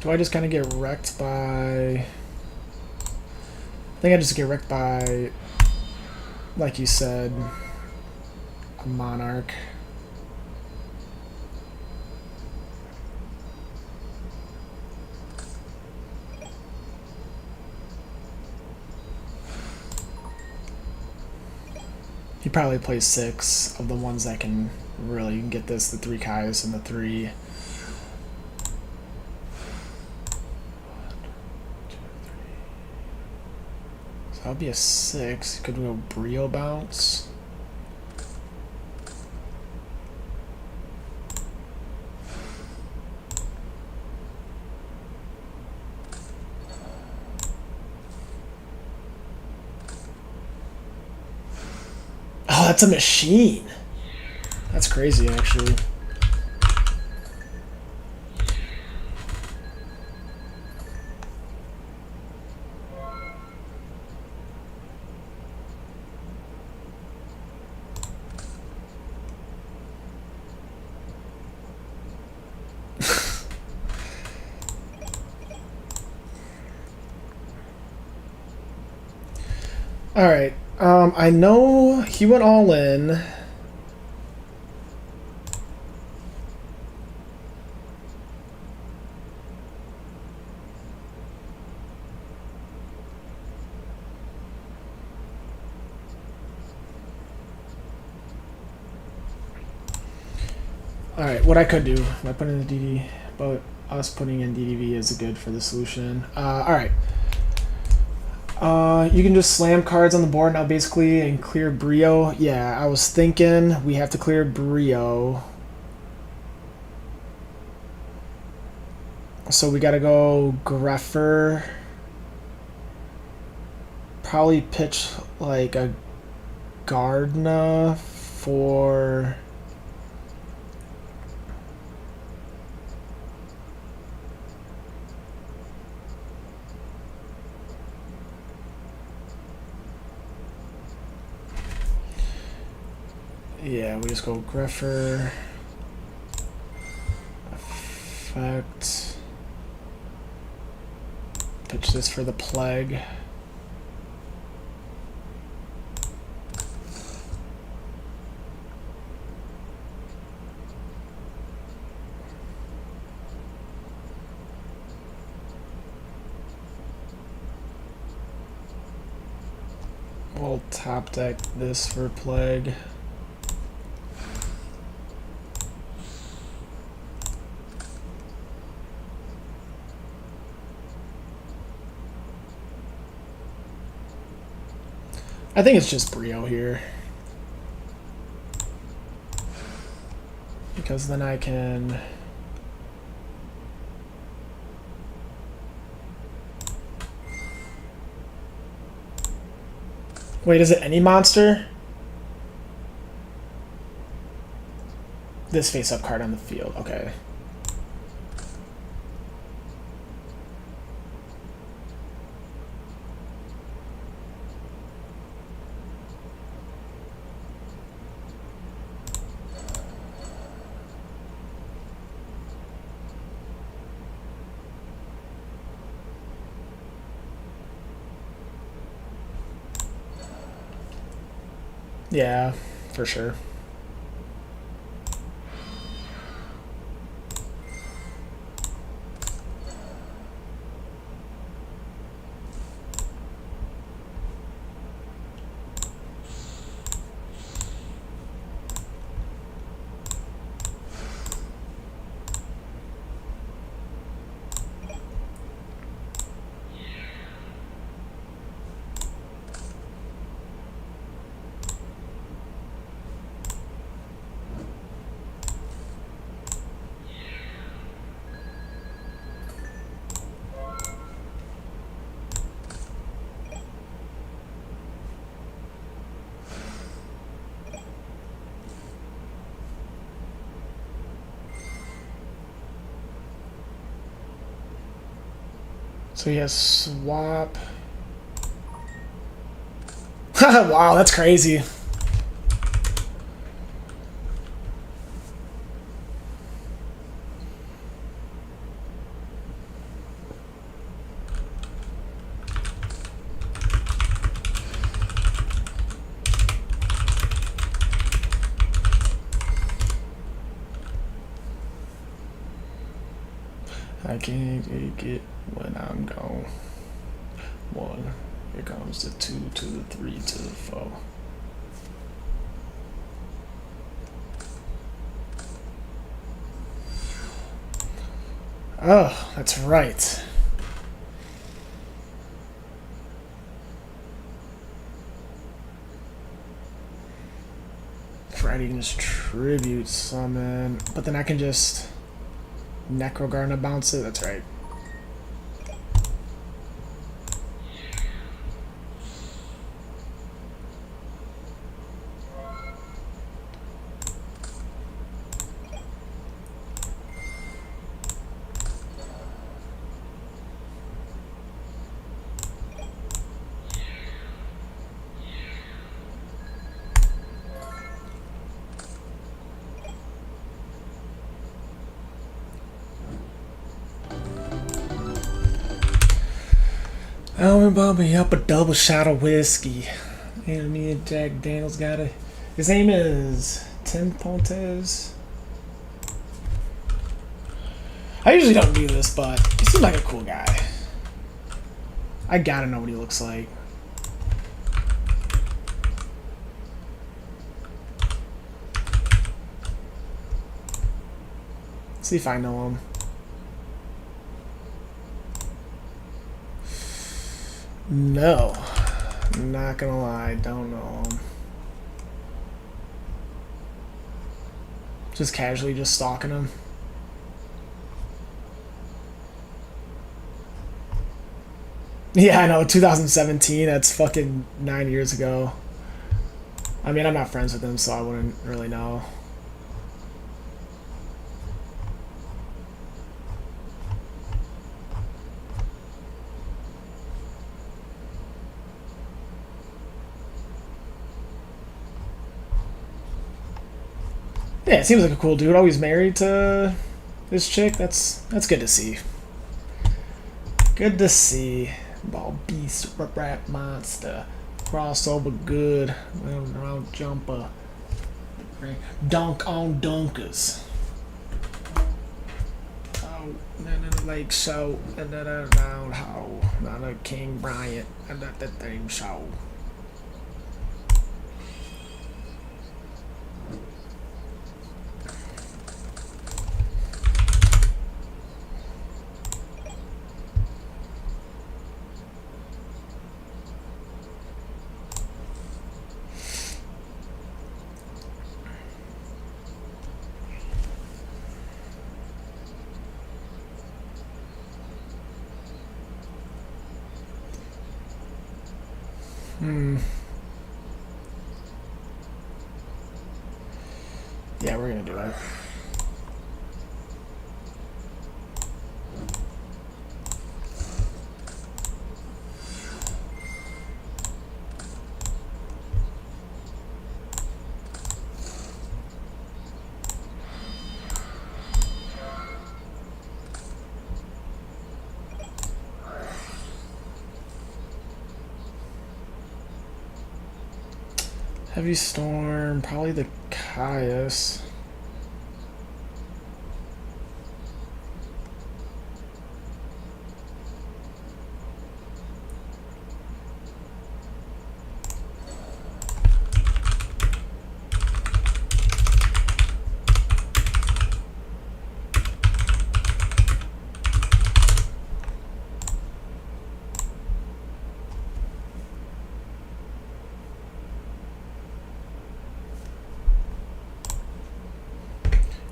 Do I just kind of get wrecked by... I think I just get wrecked by, like you said, a Monarch. He probably plays 6 of the ones that can really get this, the 3 Kais and the 3... So that'll be a 6. Could we go Brio bounce? Oh, that's a machine. That's crazy, actually. All right. I know he went all in. All right, what I could do, I put in the DD, but us putting in DDV is good for the solution. All right. You can just slam cards on the board now, basically, and clear Brio. Yeah, I was thinking we have to clear Brio. So we gotta go Greffer. Probably pitch like a Gardna for... Yeah, we just go Greffer. Effect. Pitch this for the Plague. We'll top deck this for Plague. I think it's just Brio here. Because then I can... Wait, is it any monster? This face-up card on the field, okay. Yeah, for sure. So he has swap. Wow, that's crazy. I can't take it when I'm gone. 1. Here comes the 2 to the 3 to the 4. Oh, that's right. Friday can just tribute summon, but then I can just Necro Garden bounce it. That's right. Alvin bought me up a double shot of whiskey. And me and Jack Daniels got it. His name is Tim Pontes. I usually don't do this, but he seems like a cool guy. I gotta know what he looks like. See if I know him. No, not gonna lie, don't know him. Just casually just stalking him. Yeah, I know, 2017, that's fucking 9 years ago. I mean, I'm not friends with him, so I wouldn't really know. Yeah, it seems like a cool dude. Always married to this chick. That's good to see. Good to see. Ball beast, rap monster, crossover good, round jumper, dunk on dunkers. Oh, then in the lake show, and then a round hole, not a King Bryant, and that the thing show. Yeah, we're gonna do it. Heavy Storm, probably the Caius.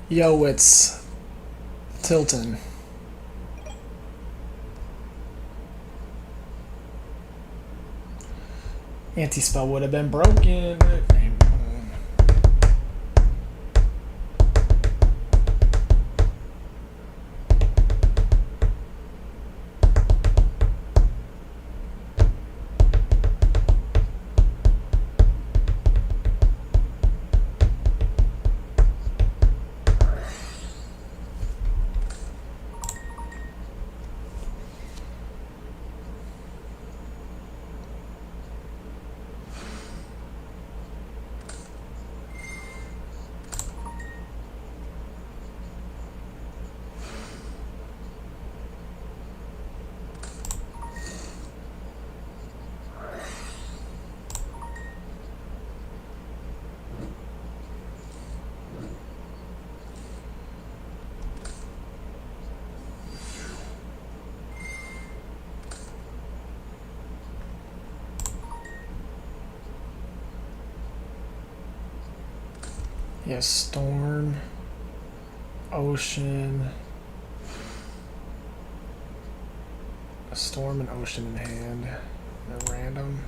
Yo, it's Tilton. Anti-spell would have been broken. Yeah, Storm, Ocean, a Storm and Ocean in hand, and a random.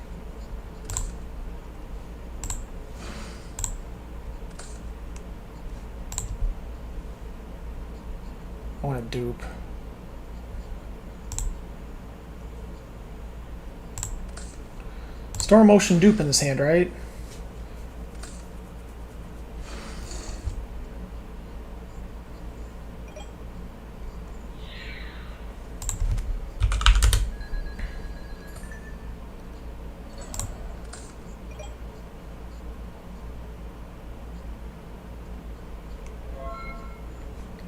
I want a dupe. Storm, Ocean, dupe in this hand, right?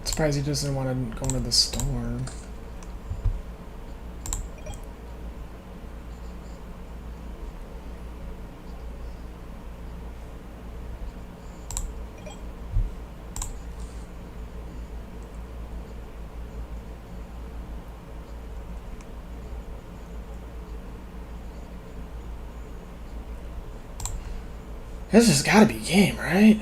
Surprised he doesn't want to go into the Storm. This has got to be game, right?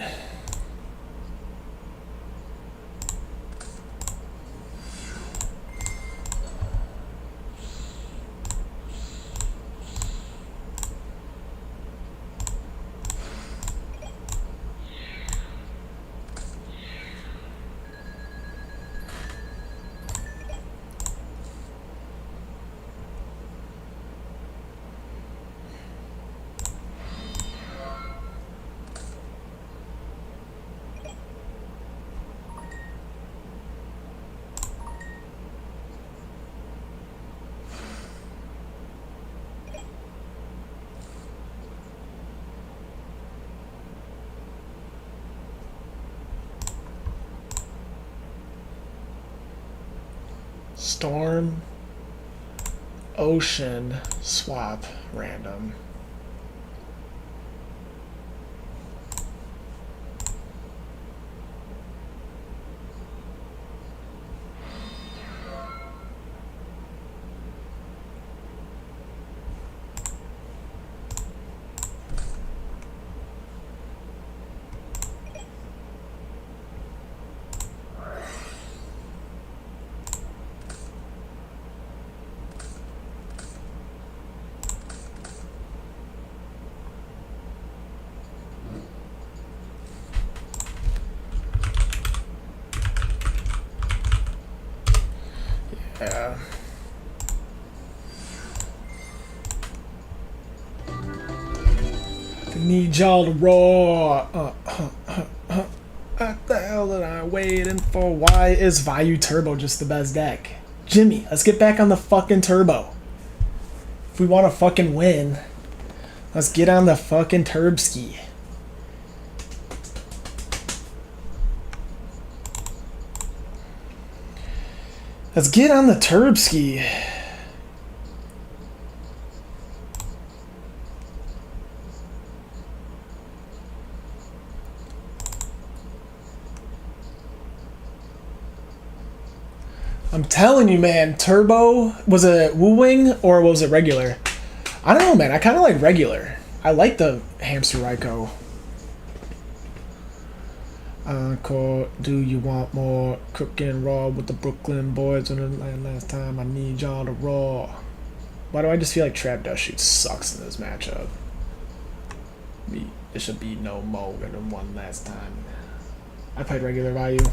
Storm, Ocean, swap, random. yeah. I need y'all to roar. What the hell am I waiting for? Why is Vayu Turbo just the best deck? Jimmy, let's get back on the fucking Turbo. If we want to fucking win, let's get on the fucking Turbski. Let's get on the Turbski. I'm telling you, man, Turbo, was it Wu Wing or was it regular? I don't know, man. I kind of like regular. I like the Hamster Raikou. Encore, do you want more cooking raw with the Brooklyn boys on the last time? I need y'all to raw. Why do I just feel like Trap Dust Shoot sucks in this matchup? It should be no more than one last time. I played regular value.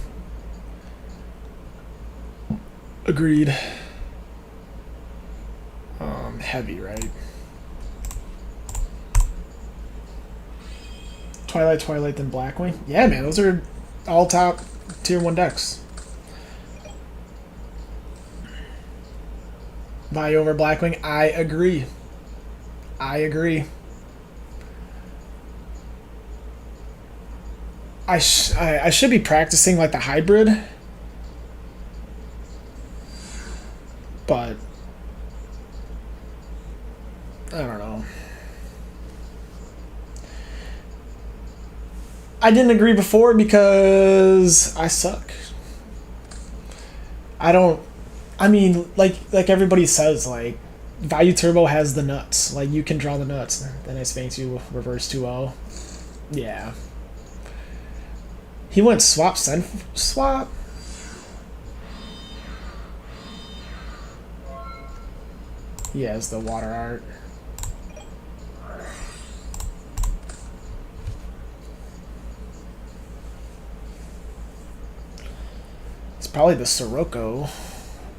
Agreed. Heavy, right? Twilight, then Blackwing. Yeah, man, those are all top tier 1 decks. Value over Blackwing. I agree. I should be practicing like the hybrid, but I don't know. I didn't agree before because I suck. I mean, like everybody says, like, Value Turbo has the nuts. Like, you can draw the nuts. Then I spanked you reverse 2-0. Yeah. He went swap, send swap. He has the water art. It's probably the Sirocco.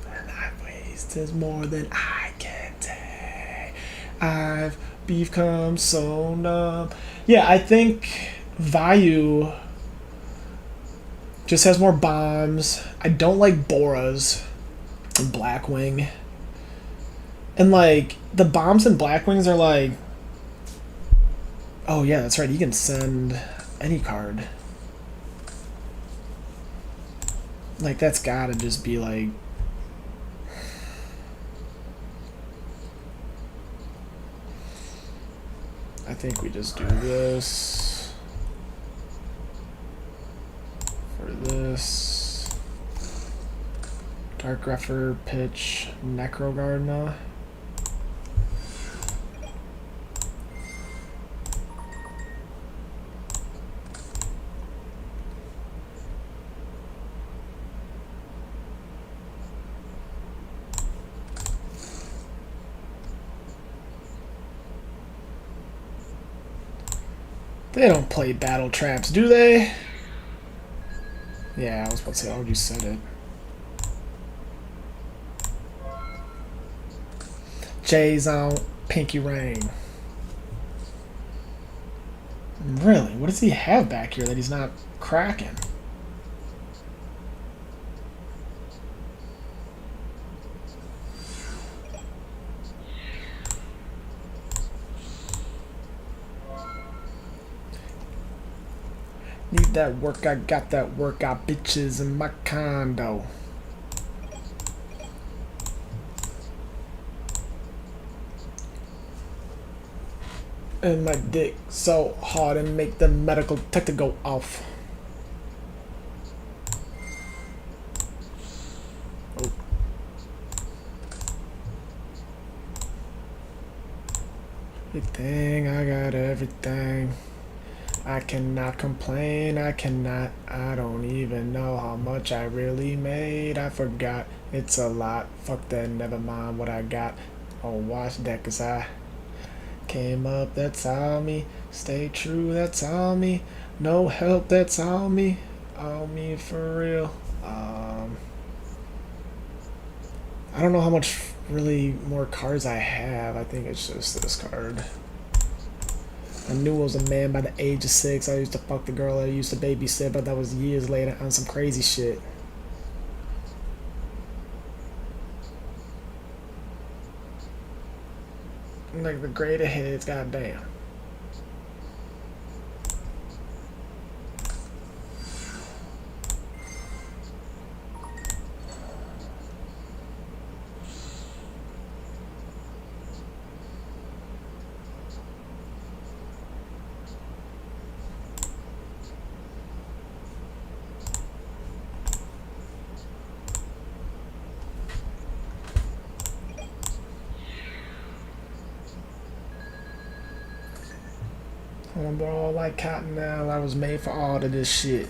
And I've wasted more than I can take. I've become so numb. Yeah, I think Vayu just has more bombs. I don't like Boras and Blackwing. And, like, the bombs and Blackwings are like... Oh, yeah, that's right. He can send any card. Like, that's gotta just be, like... I think we just do this. For this. Dark Greffer, pitch, Necro Gardener. They don't play battle traps, do they? Yeah, I was about to say, oh, you said it. Jay's on Pinky Rain. Really? What does he have back here that he's not cracking? Need that work, I got that work, I bitches in my condo. And my dick so hard and make the medical detector go off. Oh. Everything, I got everything. I cannot complain, I don't even know how much I really made. I forgot, it's a lot. Fuck that, never mind what I got. Oh, watch that, cause I came up, that's all me. Stay true, that's all me. No help, that's all me. All me for real. I don't know how much really more cards I have. I think it's just this card. I knew I was a man by the age of 6. I used to fuck the girl I used to babysit, but that was years later on some crazy shit. Like the greater hits, goddamn. I'm all like cotton now. I was made for all of this shit.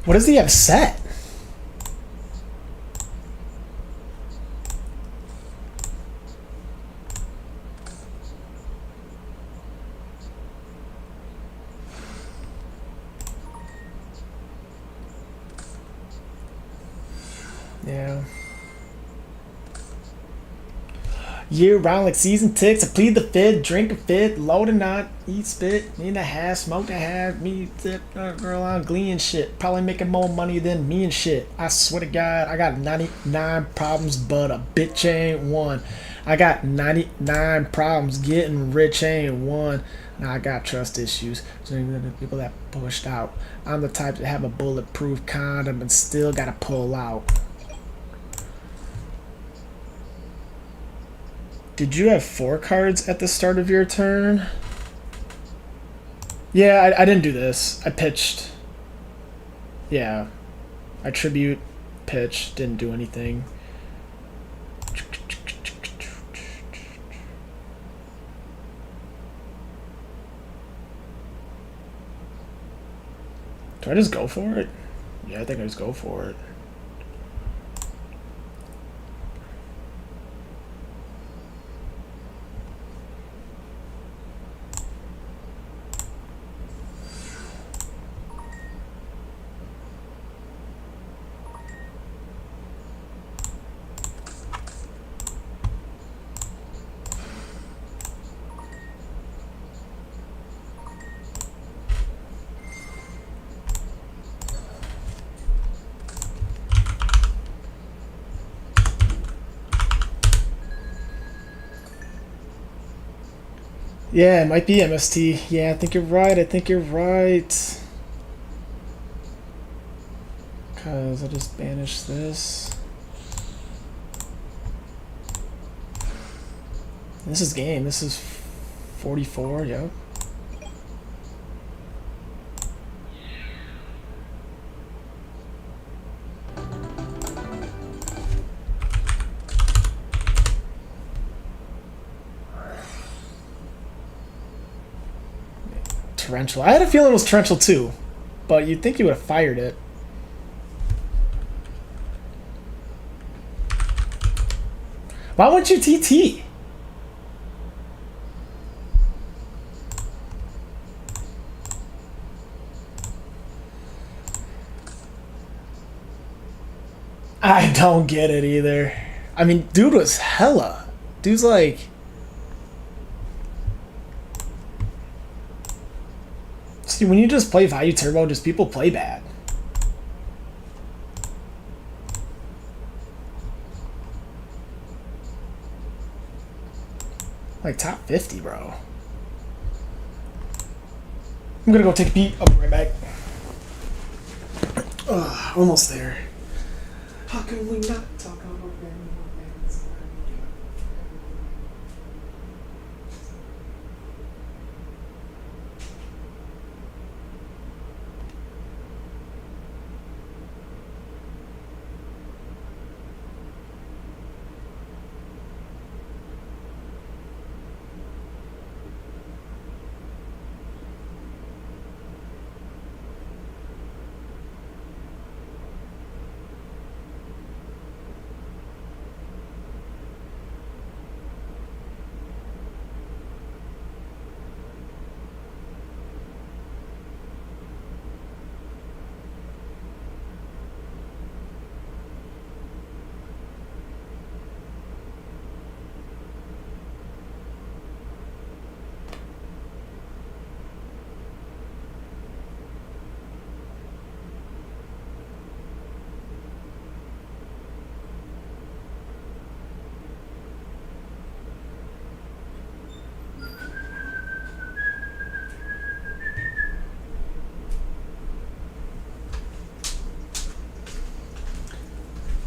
What does he have set? Yeah. Year round like season ticks. I plead the fifth, drink a fifth, load a knot, eat spit, need a half, smoke a half, me tip, girl on glee and shit. Probably making more money than me and shit. I swear to God, I got 99 problems, but a bitch ain't one. I got 99 problems, getting rich ain't one. Now I got trust issues. So the people that pushed out. I'm the type to have a bulletproof condom and still gotta pull out. Did you have 4 cards at the start of your turn? Yeah, I didn't do this. I pitched. Yeah. I tribute, pitch, didn't do anything. Do I just go for it? Yeah, I think I just go for it. Yeah, it might be MST. Yeah, I think you're right. I think you're right. Because I just banished this. This is game. This is 44, yep. Torrential. I had a feeling it was torrential too, but you'd think you would have fired it. Why wouldn't you TT? I don't get it either. I mean, dude was hella. Dude's like... See, when you just play value turbo, just people play bad. Like top 50, bro. I'm gonna go take a beat. I'll be right back. Almost there. How can we not talk about things?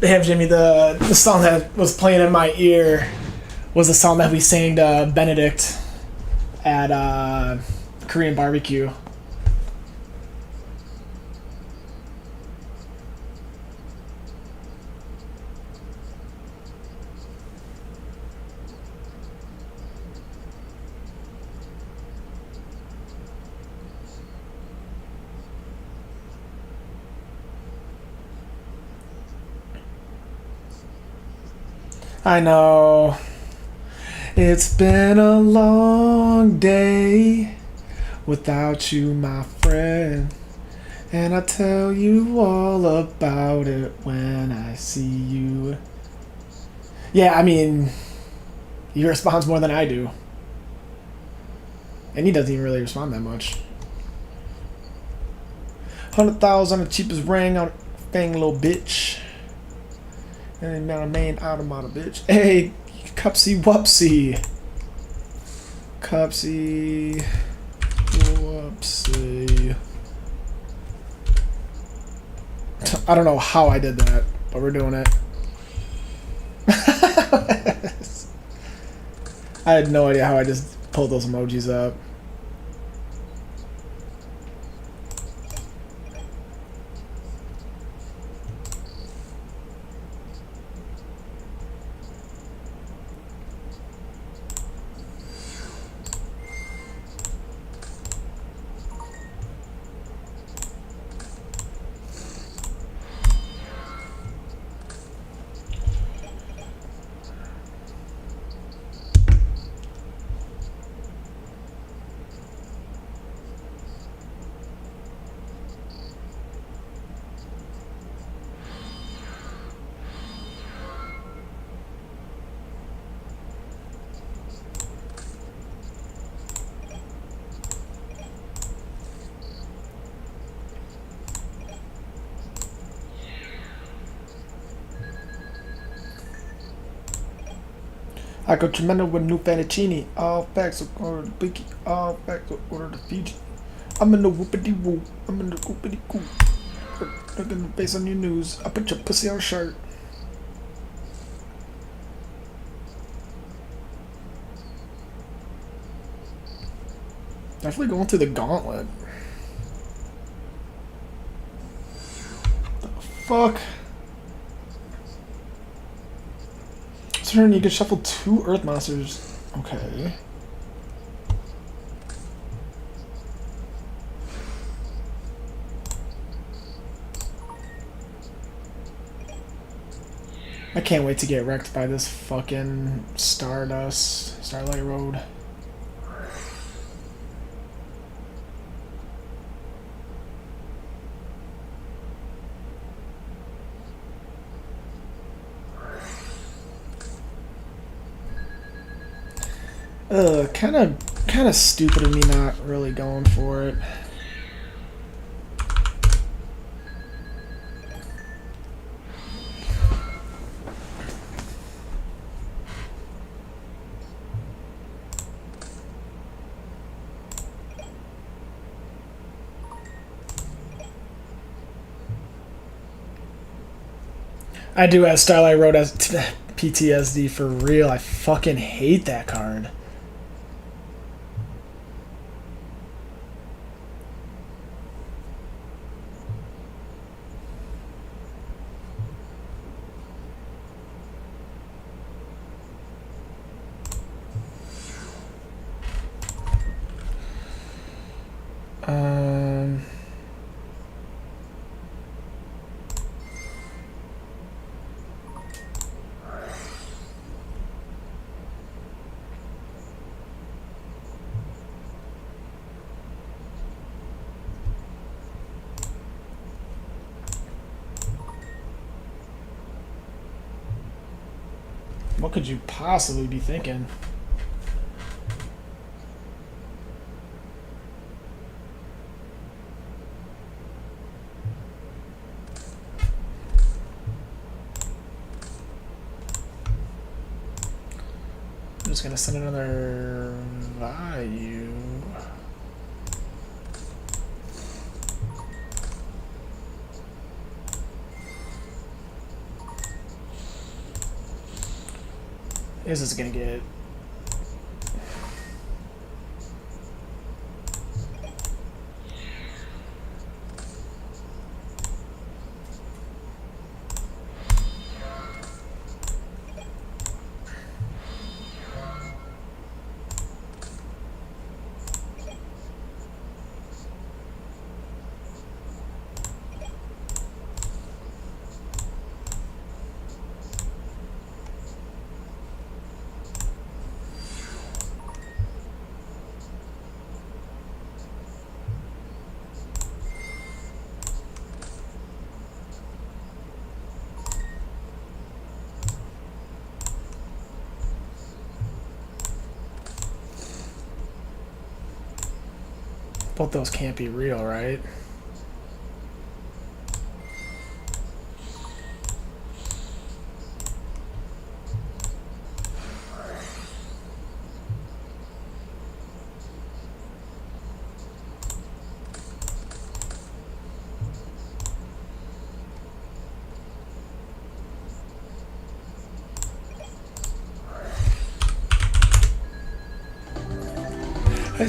Damn, Jimmy, the song that was playing in my ear was the song that we sang to Benedict at Korean barbecue. I know. It's been a long day without you, my friend. And I tell you all about it when I see you. Yeah, I mean, he responds more than I do. And he doesn't even really respond that much. 100,000 on the cheapest ring on thing, little bitch. And not a main automata, bitch. Hey, Cupsy Wupsy. Cupsy Wupsy. I don't know how I did that, but we're doing it. I had no idea how I just pulled those emojis up. I go tremendo with new fettuccine. All facts will order the biggie. All facts will order the Fiji. I'm in the whoopity whoop. I'm in the whoopity whoop. Look in the face on your news. I put your pussy on a shirt. Definitely going through the gauntlet. The fuck? Turn, you can shuffle 2 Earth Monsters. Okay. I can't wait to get wrecked by this fucking Starlight Road. Kind of stupid of me not really going for it. I do have Starlight Road as PTSD for real. I fucking hate that card. What could you possibly be thinking? I'm just gonna send another value. This is gonna get. Both those can't be real, right?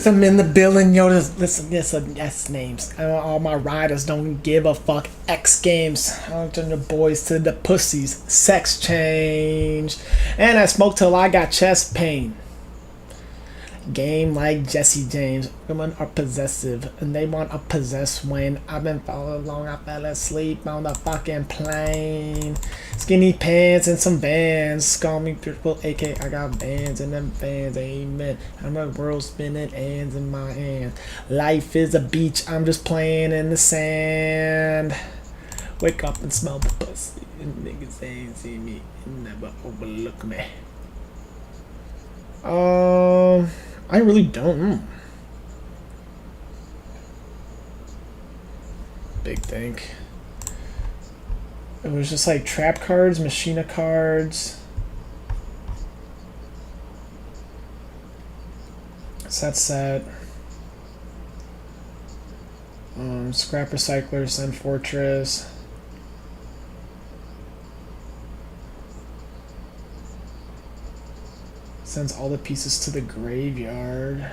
I'm in the building, yo. Listen, yes, names. All my riders don't give a fuck. X Games. I'll turn the boys to the pussies. Sex change. And I smoke till I got chest pain. Game like Jesse James. Women are possessive, and they want to possess when I've been falling long. I fell asleep on the fucking plane. Skinny pants and some Vans. Call me beautiful, AK. I got bands and them fans. Amen. I'm a world spinning hands in my hand. Life is a beach. I'm just playing in the sand. Wake up and smell the pussy. And niggas ain't see me and never overlook me. I really don't know. Big think. It was just like trap cards, machina cards. Set. Scrap Recycler, Send Fortress. Sends all the pieces to the graveyard.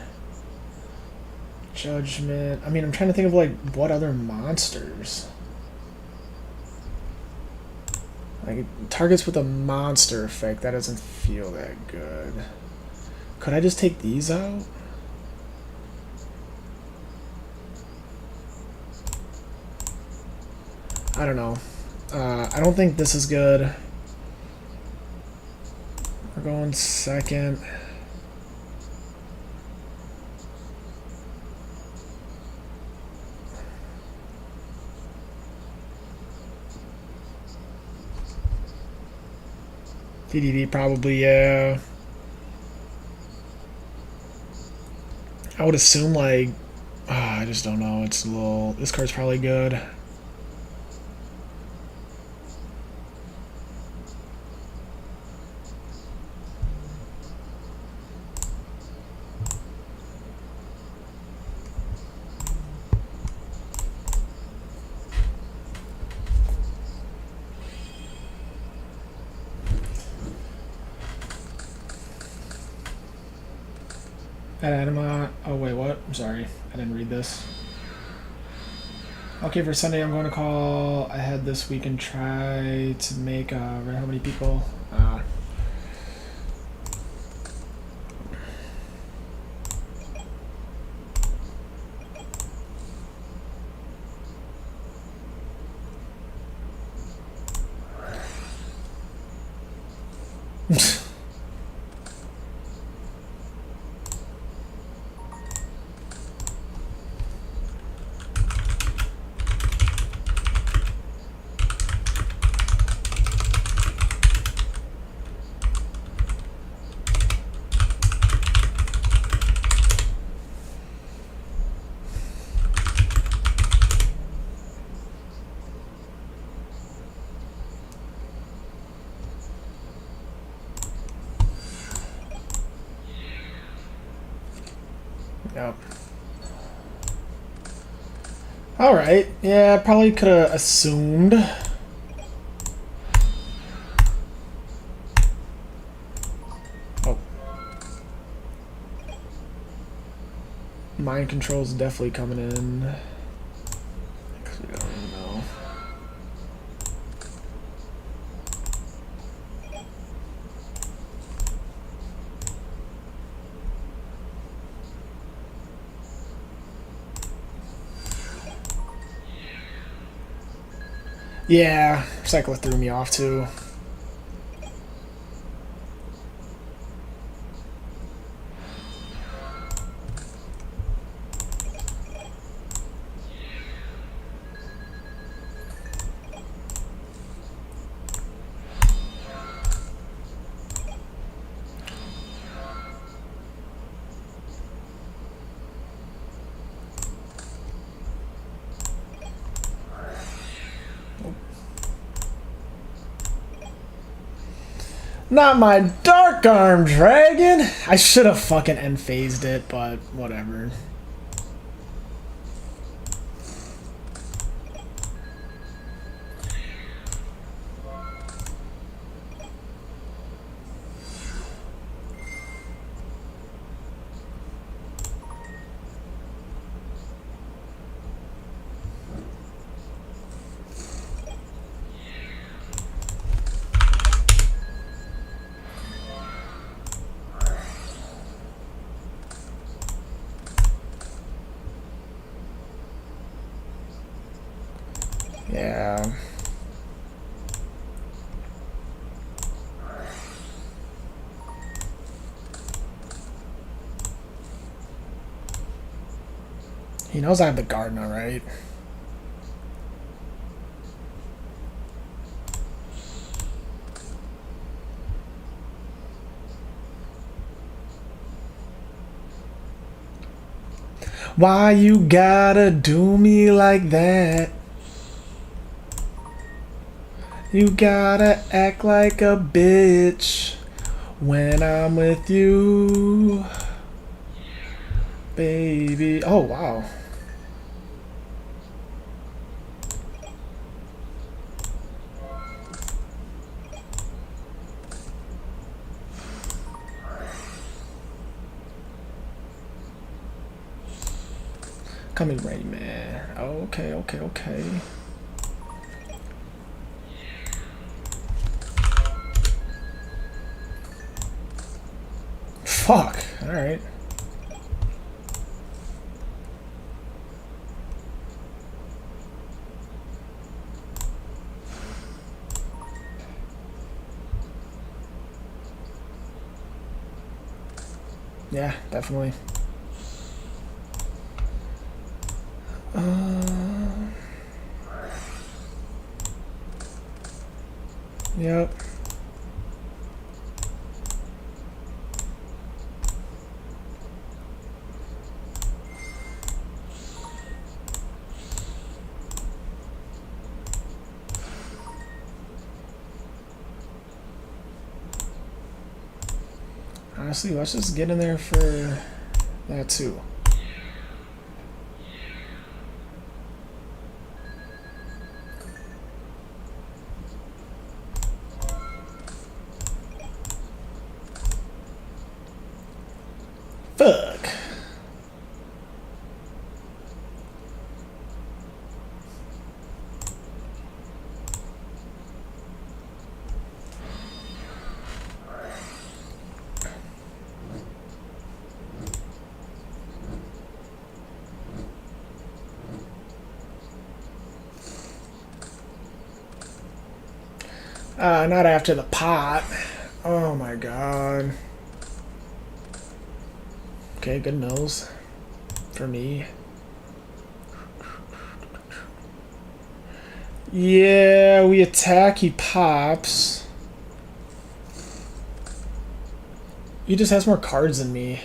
Judgment. I mean, I'm trying to think of like what other monsters. Like targets with a monster effect. That doesn't feel that good. Could I just take these out? I don't know. I don't think this is good. We're going second. DDD probably, yeah. I would assume like, I just don't know. It's a little, this card's probably good. At Anima. Oh, wait, what? I'm sorry. I didn't read this. Okay, for Sunday, I'm going to call ahead this week and try to make, how many people? Yep. Alright. Yeah, I probably could have assumed. Oh. Mind control's definitely coming in. Actually, I don't even know. Yeah, Cycler threw me off too. Not my Dark Arm Dragon! I should have fucking end-phased it, but whatever. Yeah. He knows I have the Gardener, right? Why you gotta do me like that? You gotta act like a bitch when I'm with you, baby. Oh, wow. Coming ready, man. Okay, okay, okay. Fuck. Alright. Yeah, definitely. Yep. Honestly, let's just get in there for that too. Fuck. Not after the pot. Oh my god. Okay, good mills. For me. Yeah, we attack, he pops. He just has more cards than me.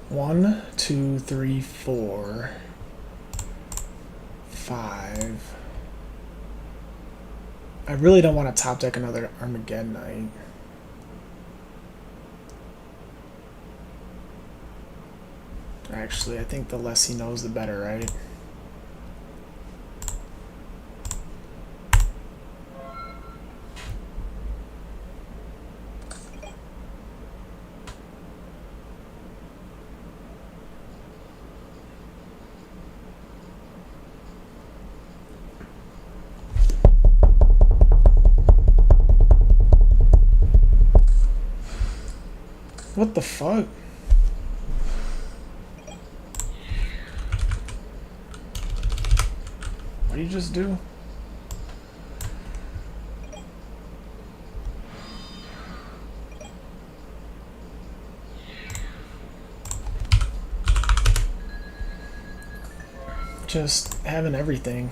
One, two, three, 4, 5. I really don't want to top deck another Armageddon Knight. Actually, I think the less he knows, the better, right? What the fuck? What did you just do? Just having everything.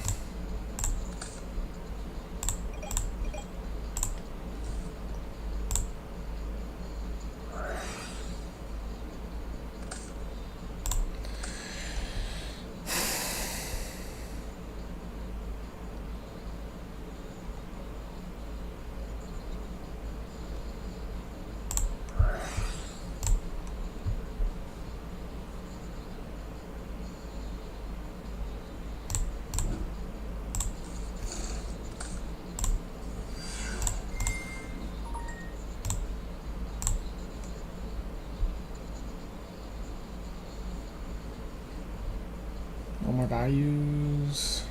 No more values.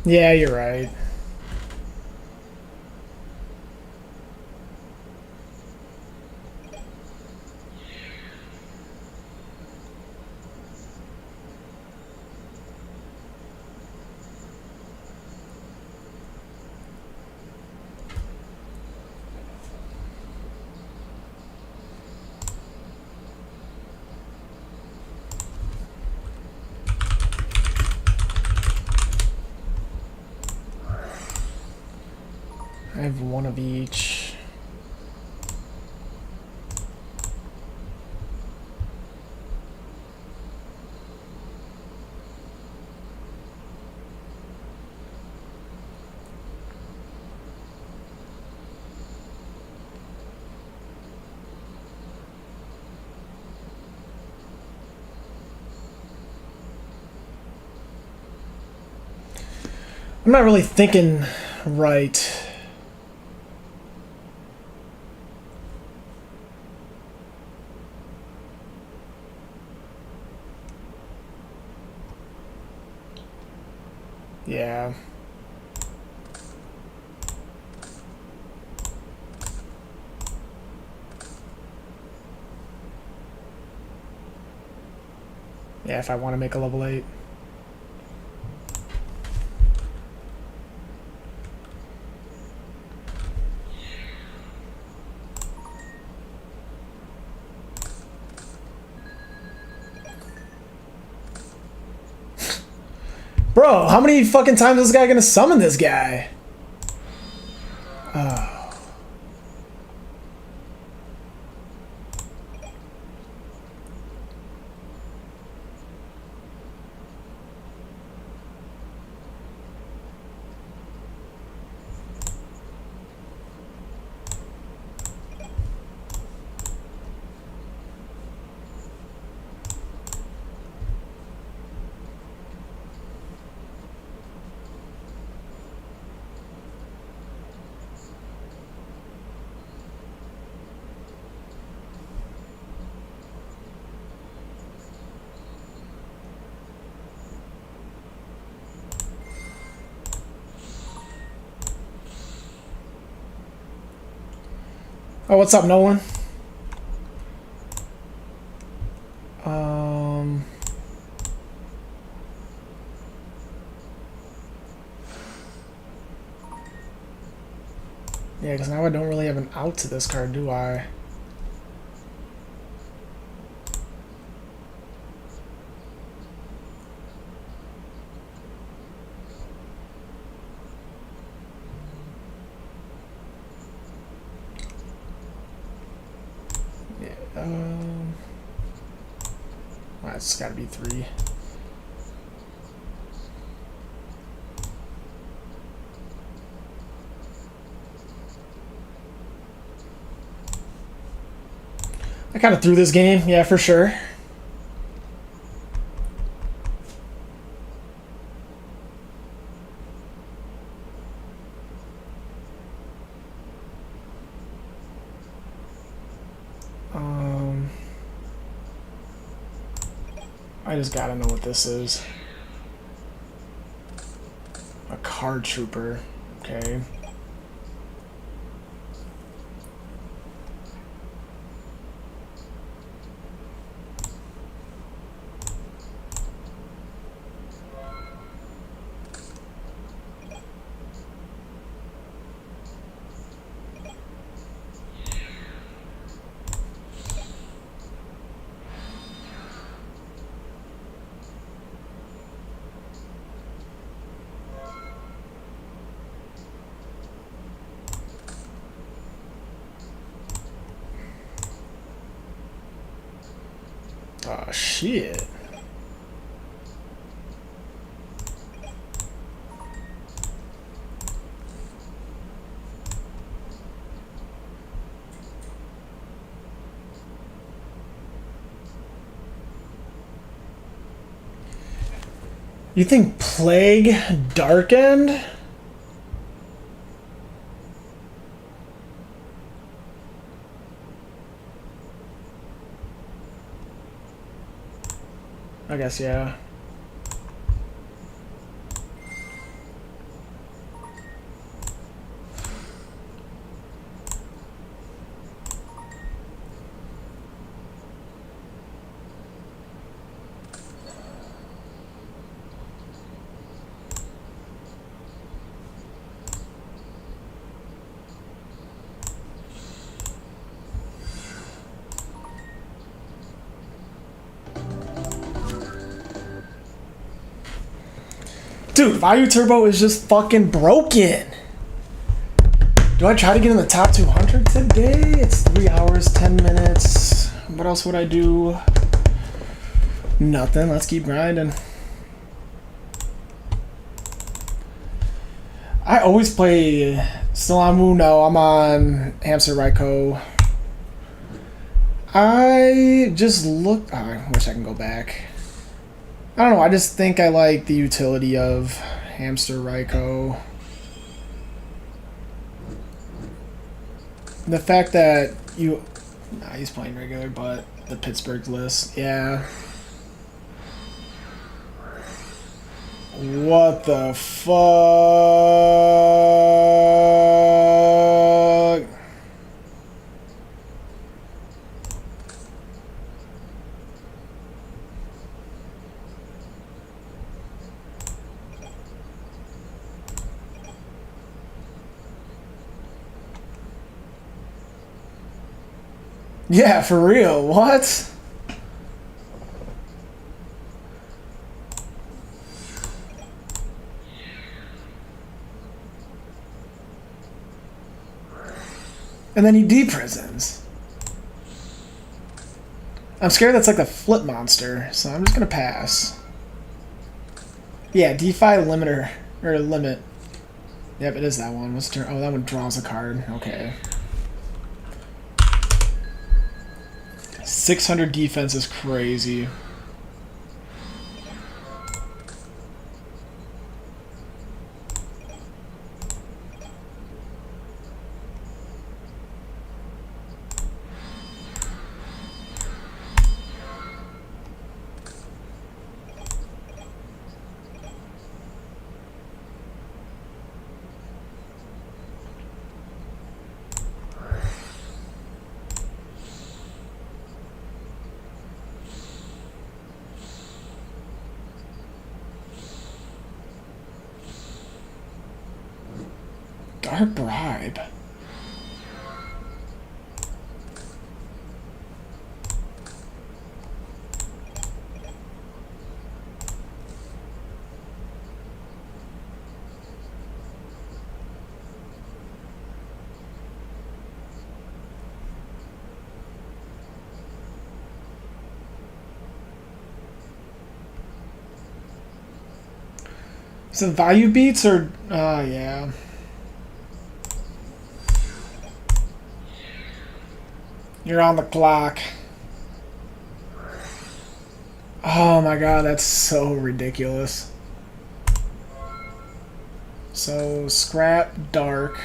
Yeah, you're right. I have one of each. I'm not really thinking right. Yeah. Yeah, if I want to make a level 8. Bro, how many fucking times is this guy gonna summon this guy? Oh. Oh, what's up, Nolan? Yeah, because now I don't really have an out to this card, do I? Well, it's got to be 3. I kind of threw this game, yeah, for sure. I just gotta know what this is. A card trooper. Okay. Oh, shit. You think Plague Darkened? I guess, yeah. Dude, Value Turbo is just fucking broken. Do I try to get in the top 200 today? It's 3 hours, 10 minutes. What else would I do? Nothing. Let's keep grinding. I always play... Still on Woo? No, I'm on Hamster Raiko. I just looked... Oh, I wish I can go back. I don't know, I just think I like the utility of Hamster Ryko. The fact that you... Nah, he's playing regular, but the Pittsburgh list, yeah. What the fuck? Yeah, for real, what? And then he de-prisons. I'm scared that's like the flip monster, so I'm just gonna pass. Yeah, DeFi limiter, or limit. Yep, it is that one. What's turn? Oh, that one draws a card. Okay. 600 defense is crazy. Dark Bribe. So value beats or yeah. You're on the clock. Oh my god, that's so ridiculous. So, scrap, dark.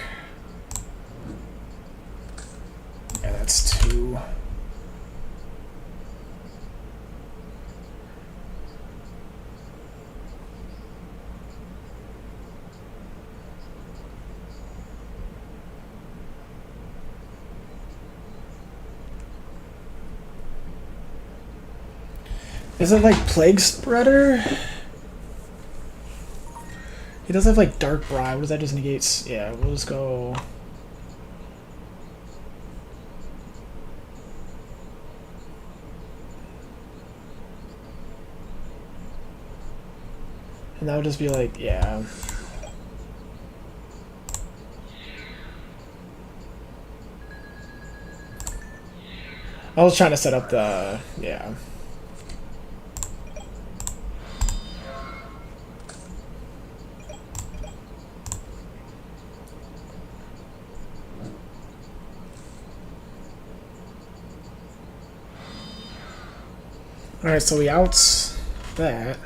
Yeah, that's 2. Is it like Plague Spreader? He does have like Dark Bribe. What does that just negate? Yeah, we'll just go. And that would just be like, yeah. I was trying to set up the, yeah. Alright, so we outs that.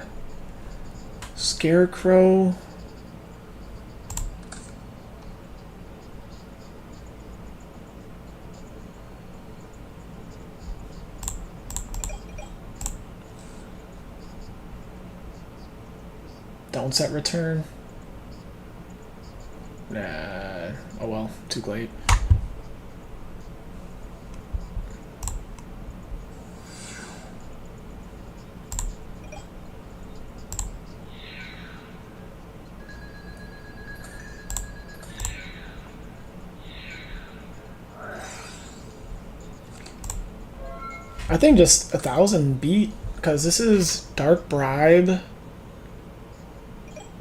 Scarecrow. Don't set return. Nah. Oh well, too late. I think just 1,000 beat, because this is Dark Bribe,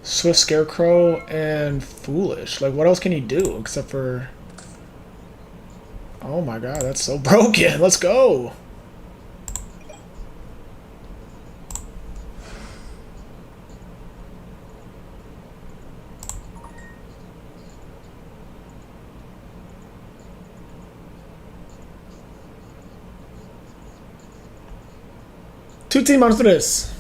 Swift Scarecrow, and Foolish. Like, what else can he do except for... Oh my god, that's so broken. Let's go. Two team monsters.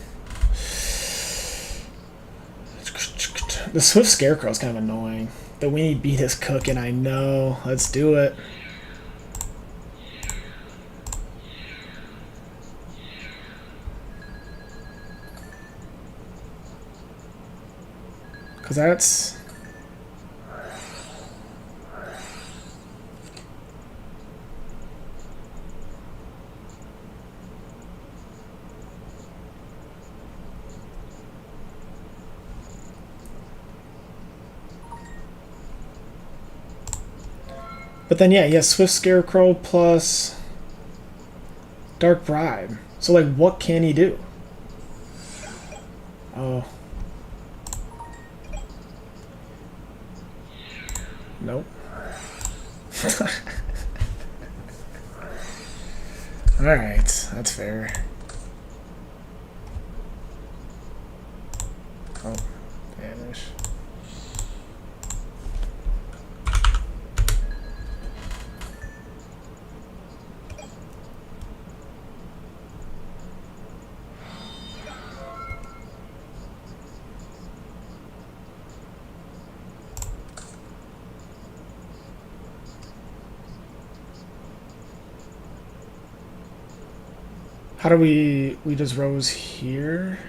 The Swift Scarecrow is kind of annoying. The Weenie Beat is cooking, I know. Let's do it. Because that's... But then, yeah, he has Swift Scarecrow plus Dark Bribe. So, like, what can he do? Oh. Nope. Alright, that's fair. Oh, vanish. How do we just rose here?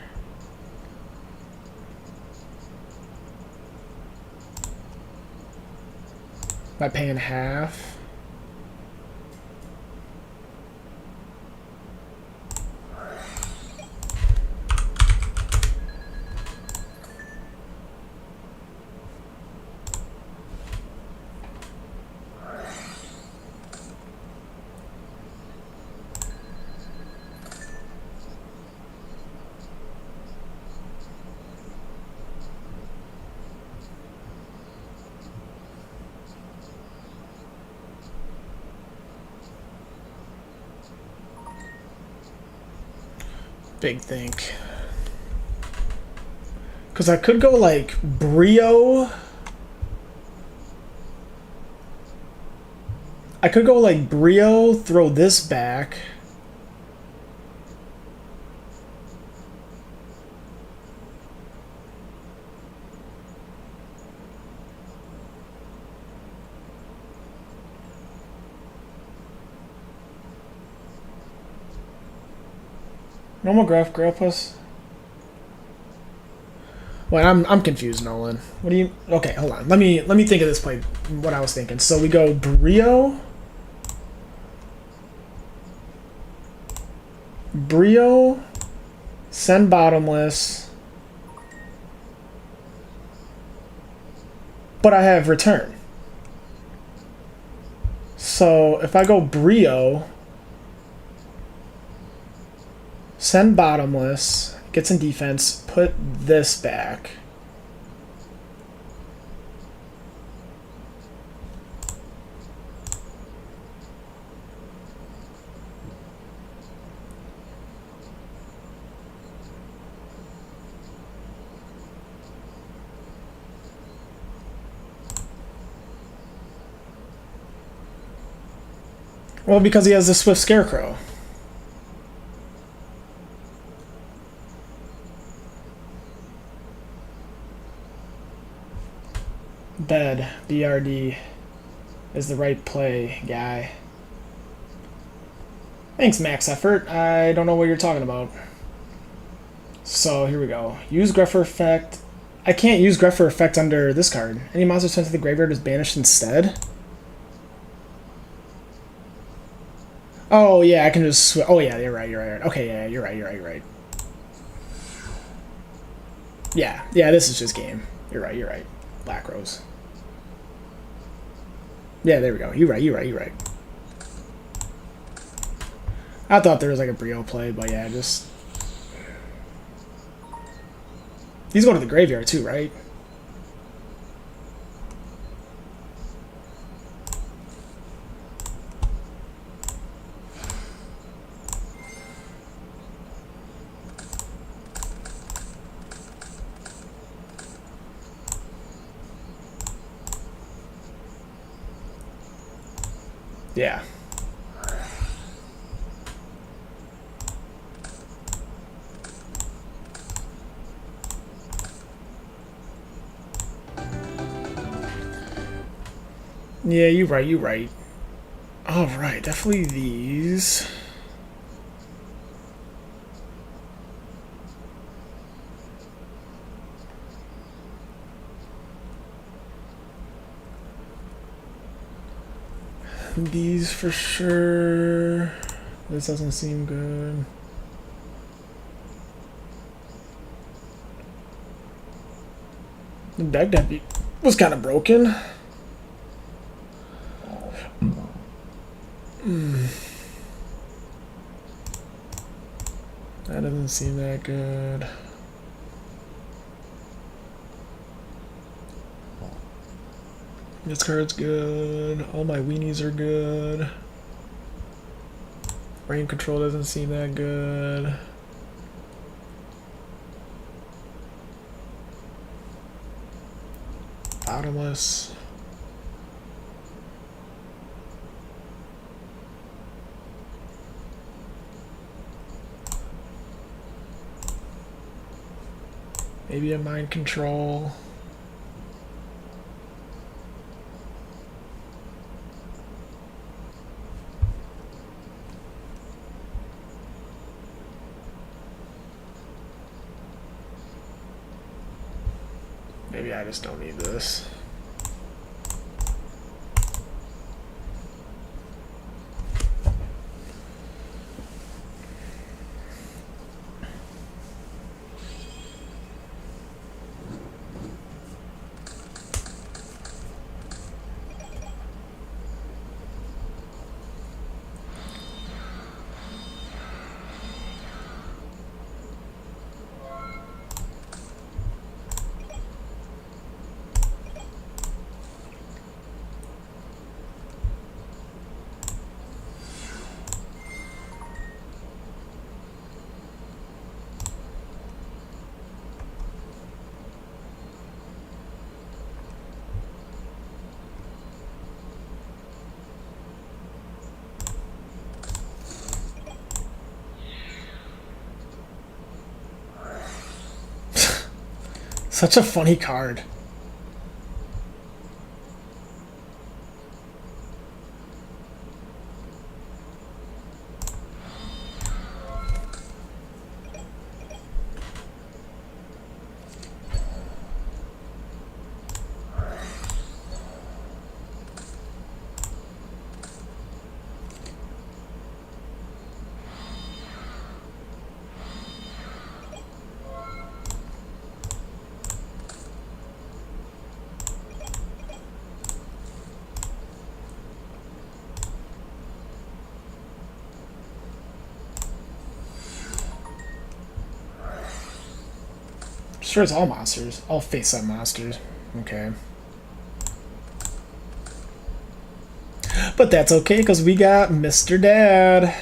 Am I paying half? Big think. Because I could go like Brio. I could go like Brio, throw this back. Normal Grapplus. Wait, I'm confused, Nolan. What do you? Okay, hold on. Let me think of this play. What I was thinking. So we go Brio, send bottomless, but I have return. So if I go Brio, send bottomless, get some defense, put this back. Well, because he has the Swift Scarecrow. Bed, BRD, is the right play, guy. Thanks, Max Effort. I don't know what you're talking about. So, here we go. Use Grepher Effect. I can't use Grepher Effect under this card. Any monster sent to the graveyard is banished instead. Oh, yeah, I can just... Oh, yeah, you're right. Okay, yeah, you're right. Yeah, this is just game. You're right. Black Rose. Yeah, there we go. You're right. I thought there was like a Brio play, but yeah, just... He's going to the graveyard too, right? Yeah. Yeah, you right, you right. Alright, definitely these. These for sure. This doesn't seem good. The Baghdad beat was kind of broken. That doesn't seem that good. This card's good. All my weenies are good. Brain control doesn't seem that good. Bottomless. Maybe a mind control. Maybe I just don't need this. Such a funny card. Sure, it's all monsters. All face-up monsters. Okay. But that's okay, because we got Mr. Dad.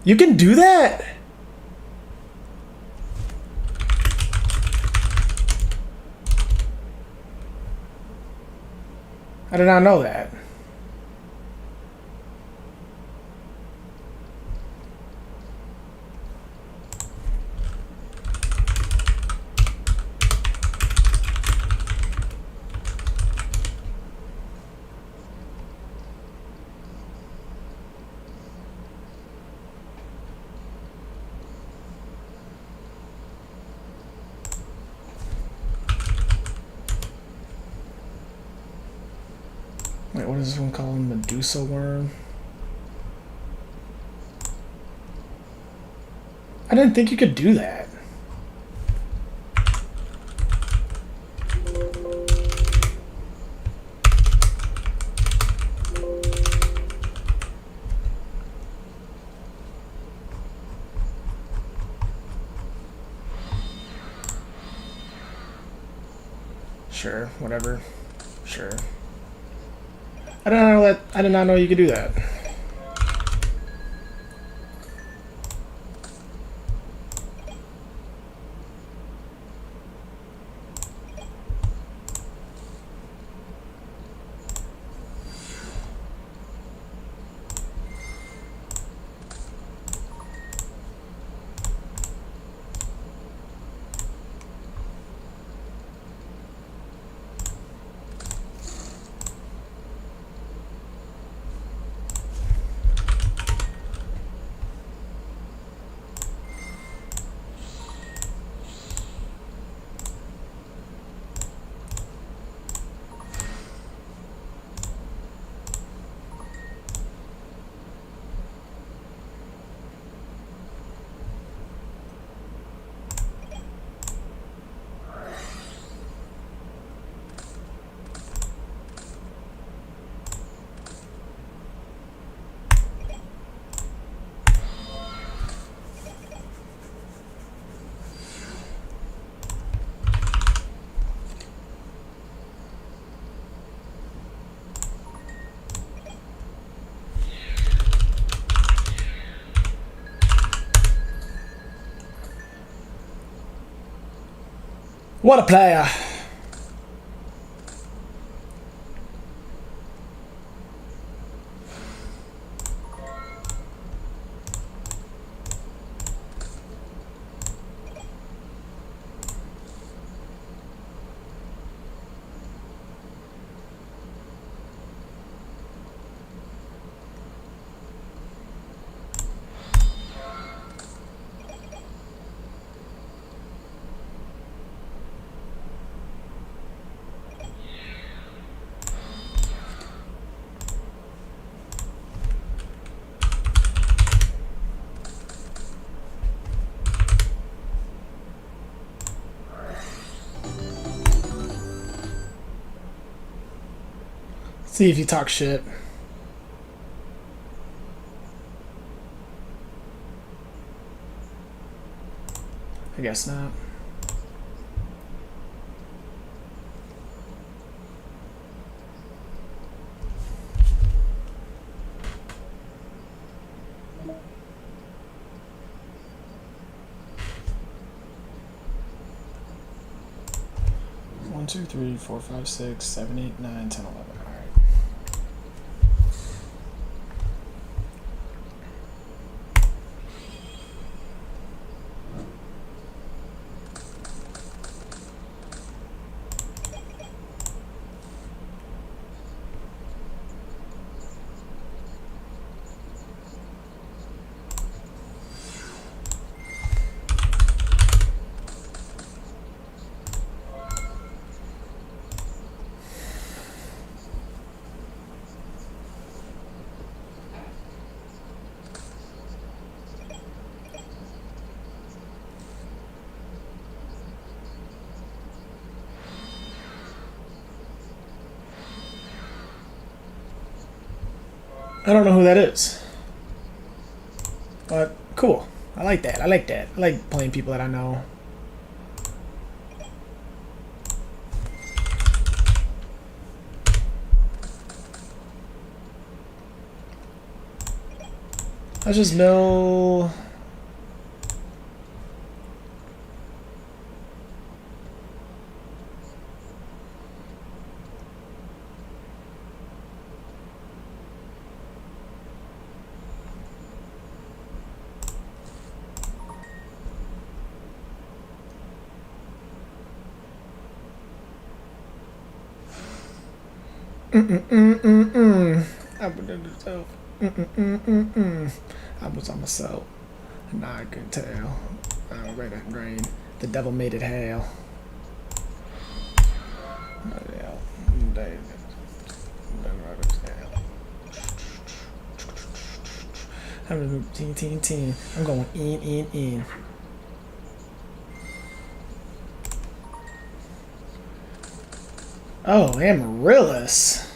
You can do that? I did not know that. This one called Medusa worm. I didn't think you could do that. Sure, whatever. Sure. I did not know you could do that. What a player! See if you talk shit. I guess not. One, two, three, four, five, 6, 7, 8, 9, 10, 11. I don't know who that is. But cool. I like that. I like that. I like playing people that I know. I just know... I was on myself. Now I can tell. Right at grain. The devil made it hell. Time to move. Teen. I'm going in. Oh, Amaryllis.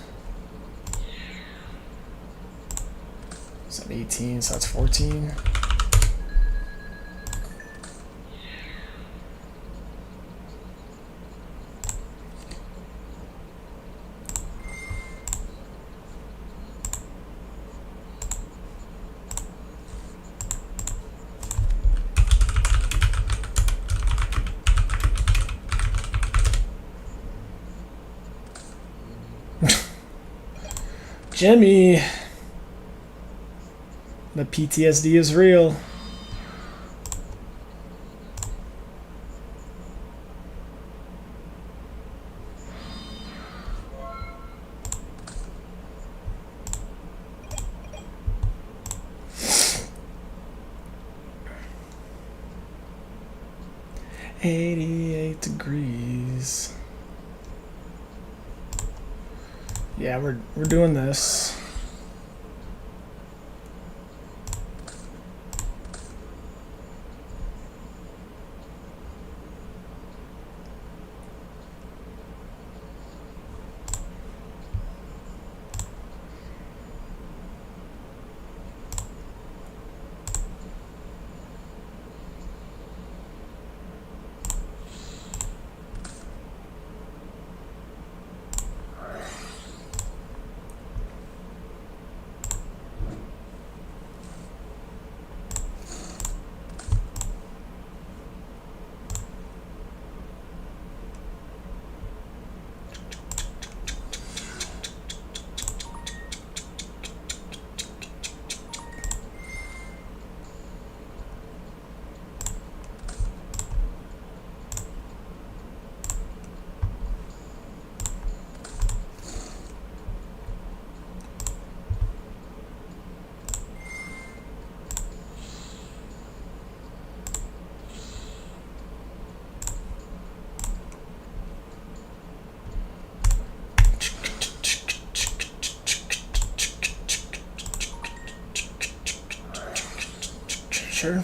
Is that 18? So that's 14. Jimmy, the PTSD is real. $88 degrees. Yeah, we're doing this. Sure. I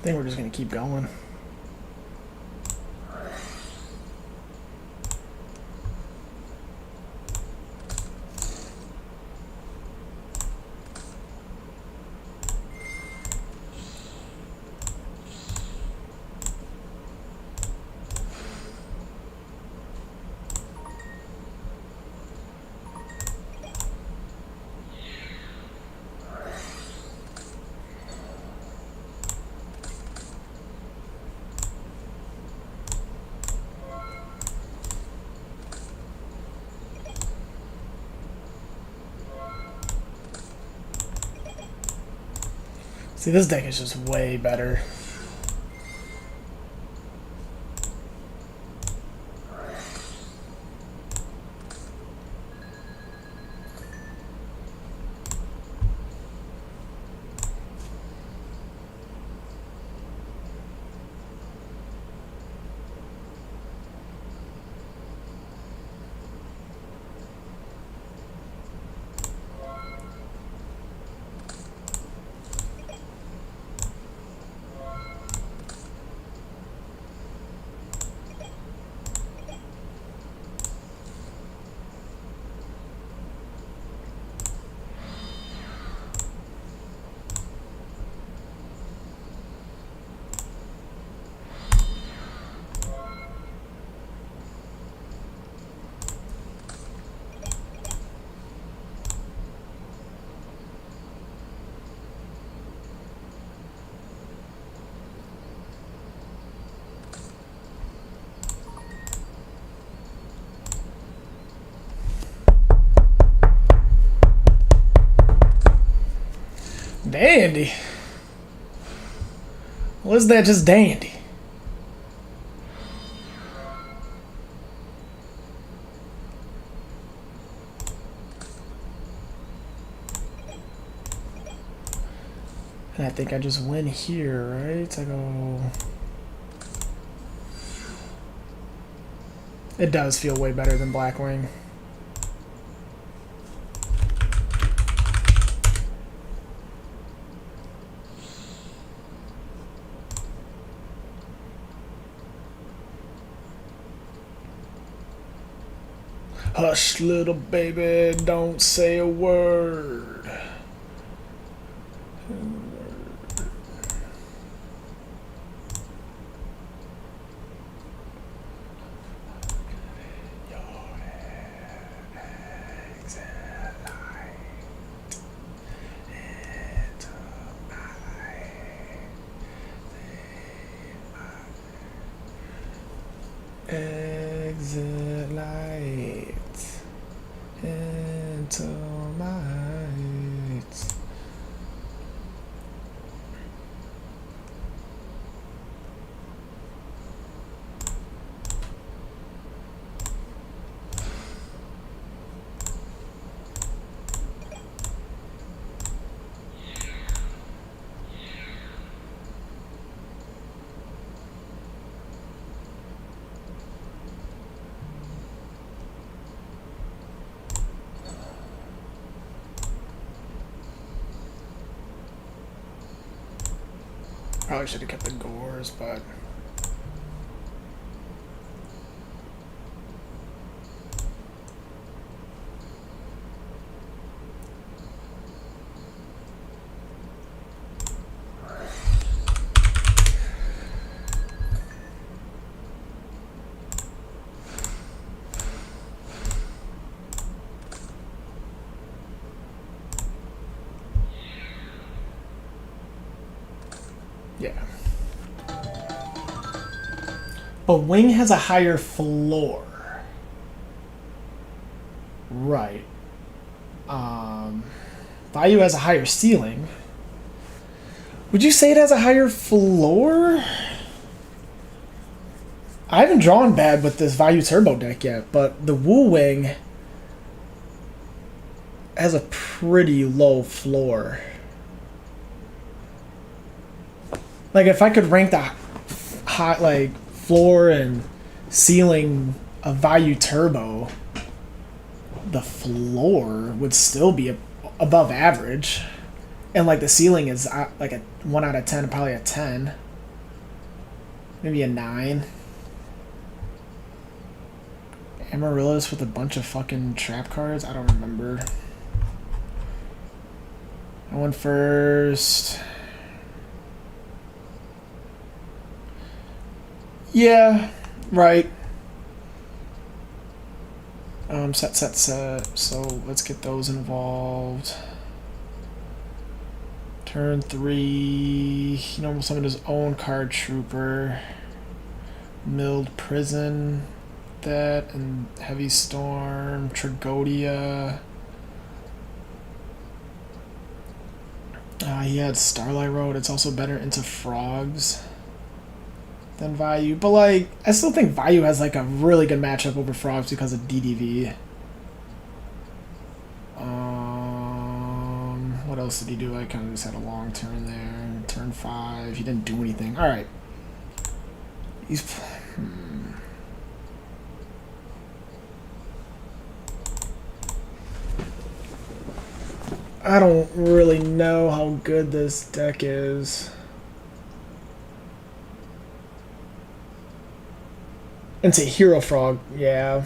think we're just gonna keep going. See, this deck is just way better. Dandy. Was that just dandy? And I think I just win here, right? I go... It does feel way better than Blackwing. Hush, little baby, don't say a word. Exit light into light. Probably should have kept the gores, but yeah. But Wing has a higher floor. Right. Vayu has a higher ceiling. Would you say it has a higher floor? I haven't drawn bad with this Vayu Turbo deck yet, but the Wu Wing has a pretty low floor. Like, if I could rank the high, like, floor and ceiling of Vayu Turbo, the floor would still be above average. And, like, the ceiling is, like, a 1 out of 10, probably a 10. Maybe a 9. Amaryllis with a bunch of fucking trap cards? I don't remember. I went first. Yeah, right. Set. So let's get those involved. Turn 3. He normal summoned his own card trooper. Milled Prison. That and Heavy Storm. Tragodia. He had Starlight Road. It's also better into Frogs than Vayu, but like I still think Vayu has like a really good matchup over Frogs because of DDV. What else did he do? I kind of just had a long turn there. Turn 5, he didn't do anything. All right, he's. I don't really know how good this deck is. Into Hero Frog, yeah.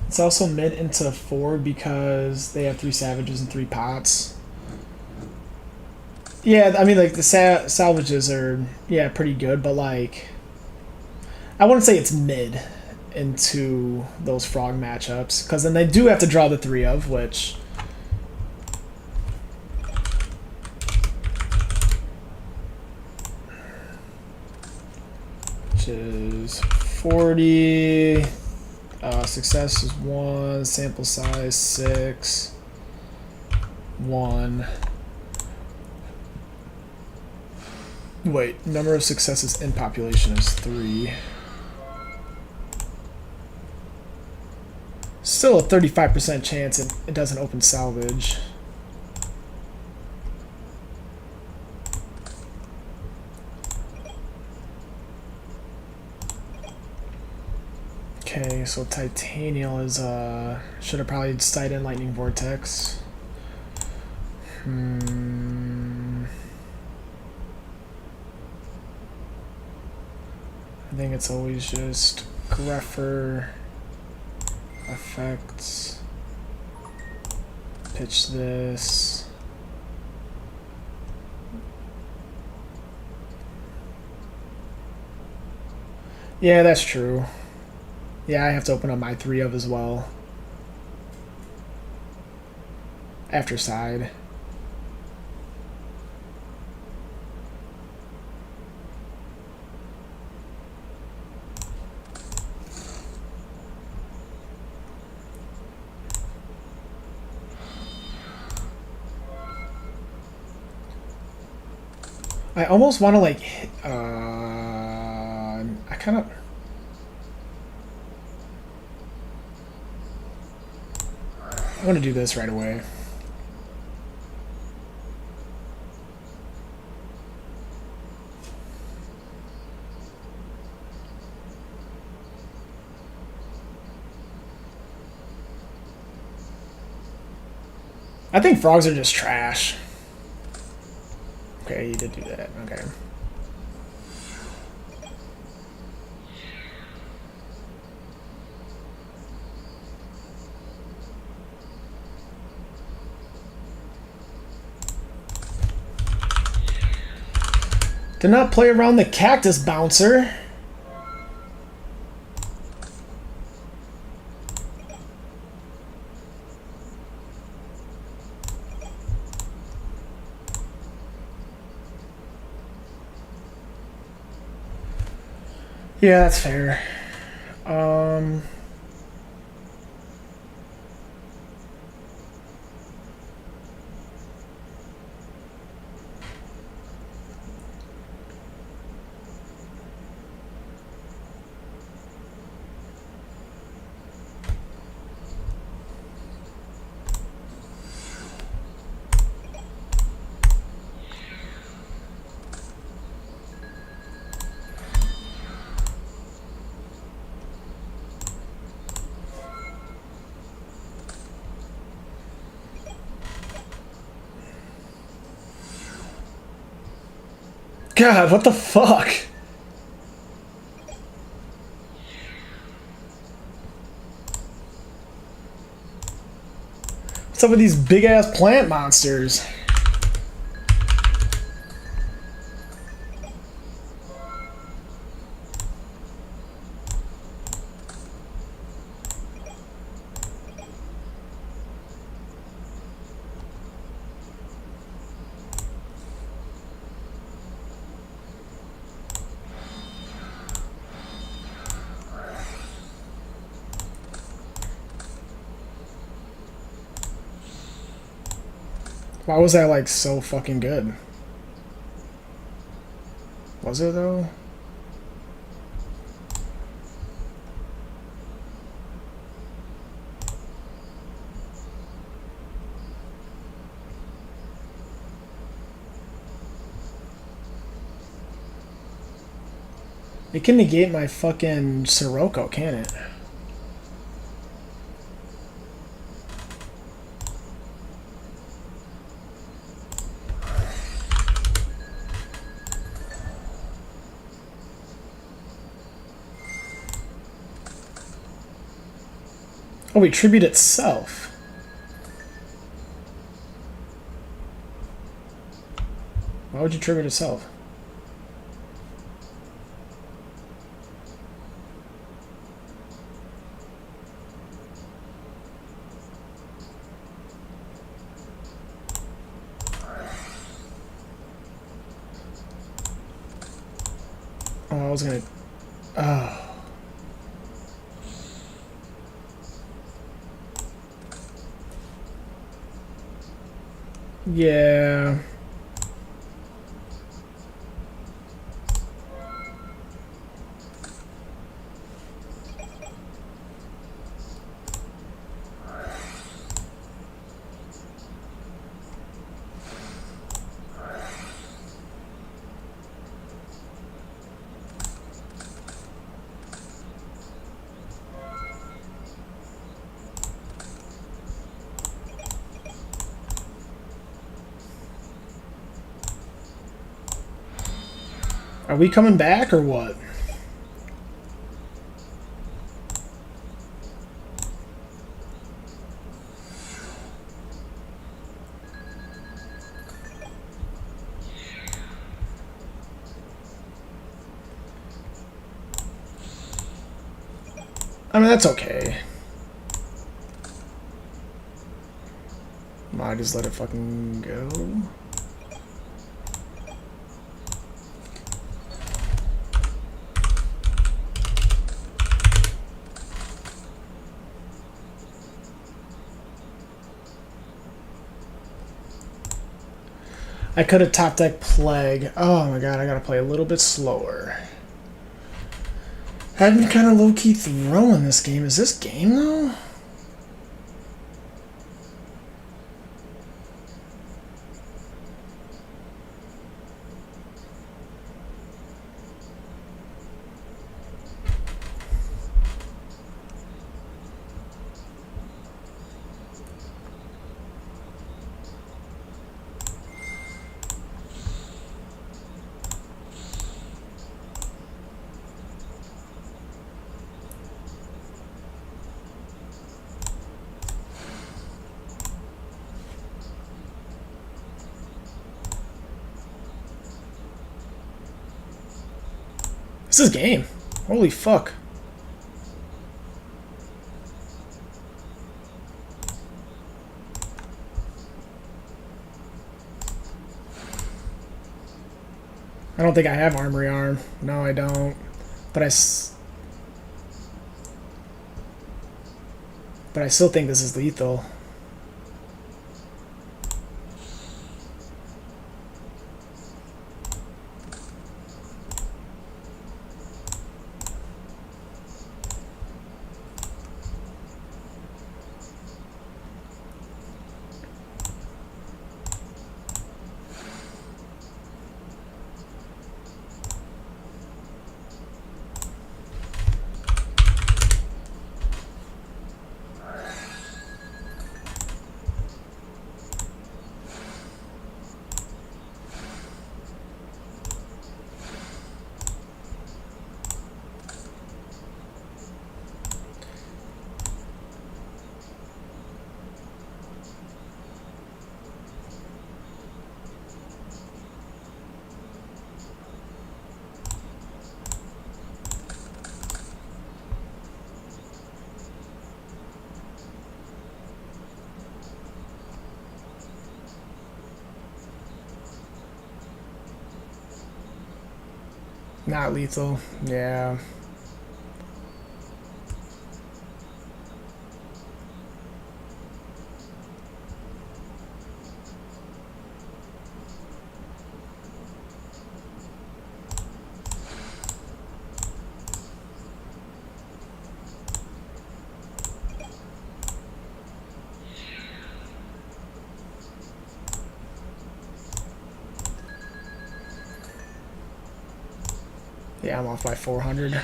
It's also mid into 4 because they have 3 Savages and 3 Pots. Yeah, I mean, like, the salvages are, yeah, pretty good, but, like, I wouldn't say it's mid into those Frog matchups, because then they do have to draw the 3 of, which is 40, success is 1, sample size 6, 1. Wait, number of successes in population is 3. Still a 35% chance it doesn't open salvage. Okay, so Titanial is should have probably stayed in Lightning Vortex. I think it's always just Greffer effects. Pitch this. Yeah, that's true. Yeah, I have to open up my 3 of as well. After side. I almost want to like I kind of I want to do this right away. I think frogs are just trash. Okay, you did do that. Okay. Do not play around the cactus bouncer. Yeah, that's fair. God, what the fuck? What's up with these big ass plant monsters? Why was that like so fucking good? Was it though? It can negate my fucking Sirocco, can it? Oh, wait, tribute itself. Why would you tribute itself? Oh, I was gonna... Oh. Yeah. we coming back or what? I mean, that's okay. Might just let it fucking go. I could have top deck Plague. Oh my god, I gotta play a little bit slower. I've been kind of low-key throwing this game. Is this game, though? This is game. Holy fuck. I don't think I have Armory Arm. No, I don't. But I still think this is lethal. Not lethal. Yeah. Yeah, I'm off by 400.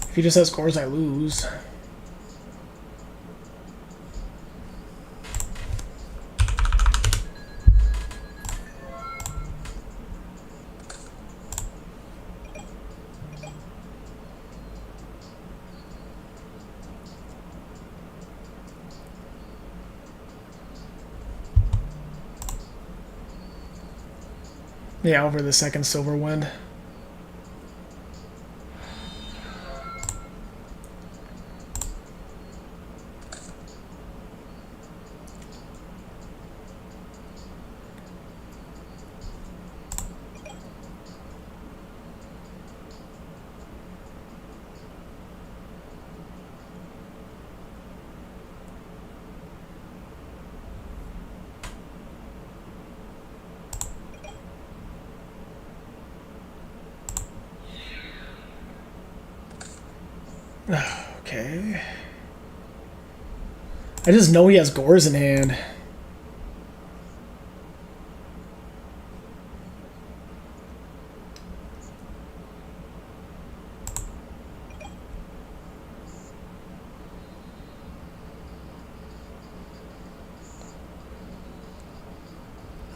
If he just has scores, I lose. Yeah, over the second silver wind. Okay. I just know he has Gores in hand.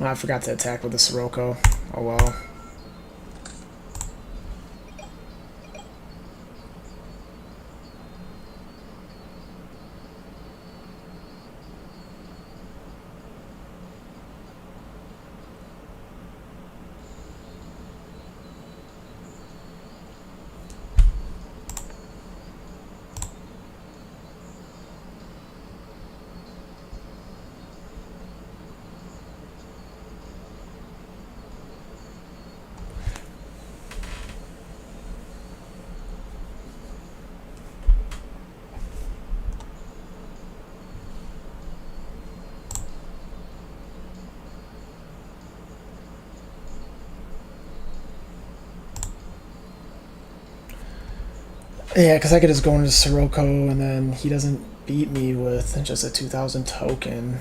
I forgot to attack with the Sirocco. Oh well. Yeah, because I could just go into Sirocco and then he doesn't beat me with just a 2,000 token.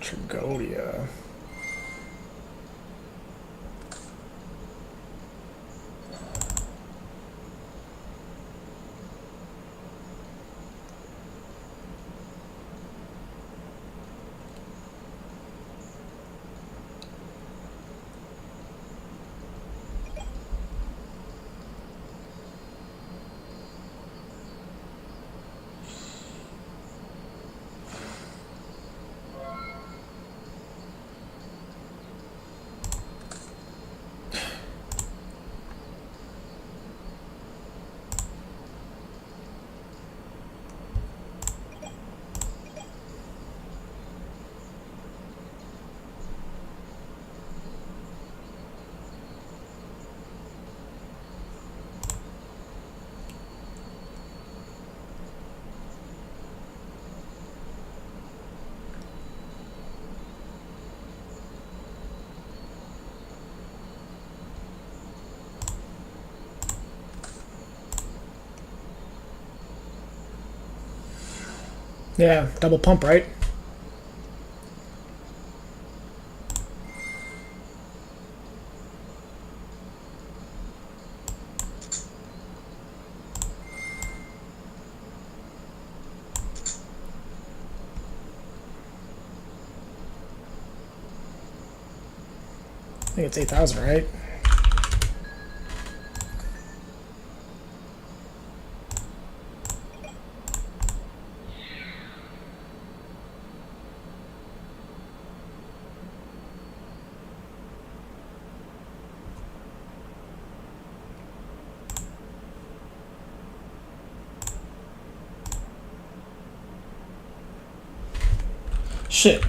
Trigodia. Yeah, double pump, right? I think it's 8,000, right? Shit.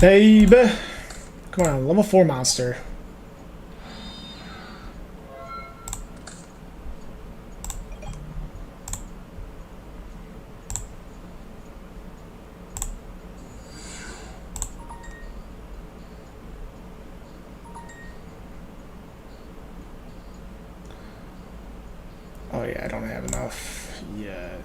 Baby! Come on, level 4 monster. Oh yeah, I don't have enough yet.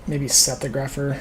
Maybe Sethigrapher.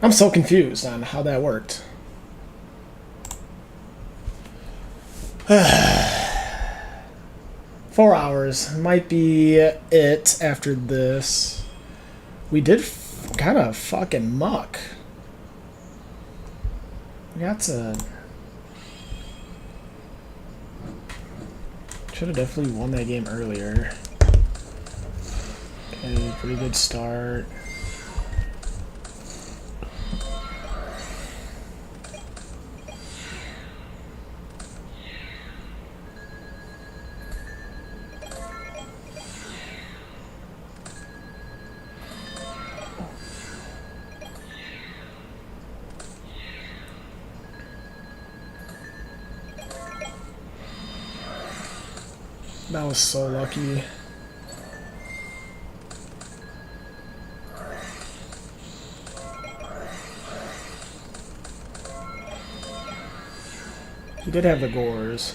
I'm so confused on how that worked. 4 hours might be it after this. We did kind of fucking muck. We got to... Should have definitely won that game earlier. Okay, pretty good start. That was so lucky. He did have the gores.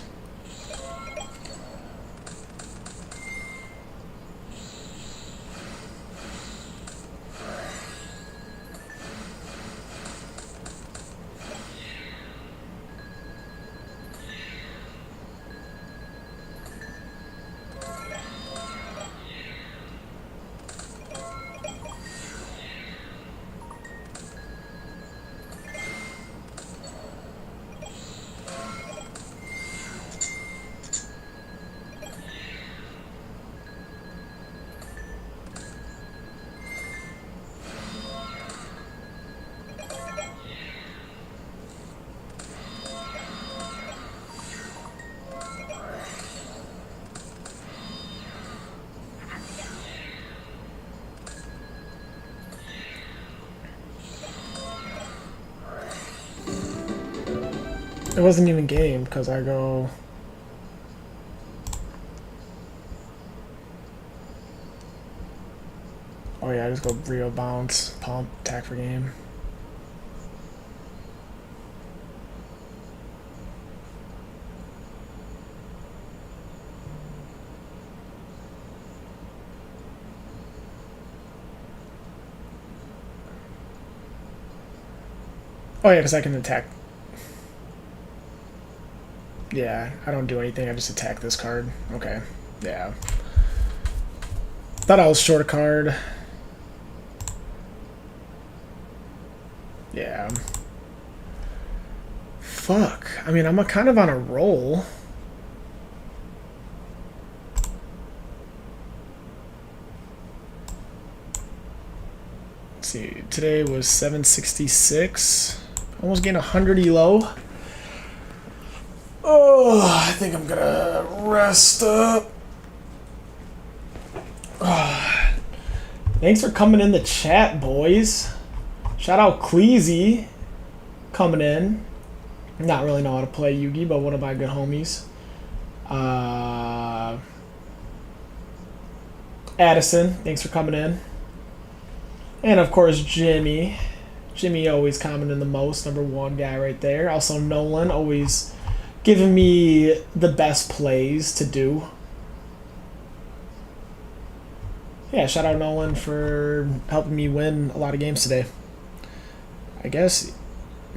It wasn't even game because I go... Oh yeah, I just go Rio bounce, pump, attack for game. Oh yeah, because I can attack. Yeah, I don't do anything. I just attack this card. Okay. Yeah. Thought I was short a card. Yeah. Fuck. I mean, I'm kind of on a roll. Let's see. Today was 766. Almost getting 100 elo. Oh, I think I'm gonna rest up. Oh. Thanks for coming in the chat, boys. Shout out Cleezy coming in. Not really know how to play Yugi, but one of my good homies. Edison, thanks for coming in. And of course, Jimmy. Jimmy always commenting the most, #1 guy right there. Also, Nolan, always giving me the best plays to do. Yeah, shout out Nolan for helping me win a lot of games today. I guess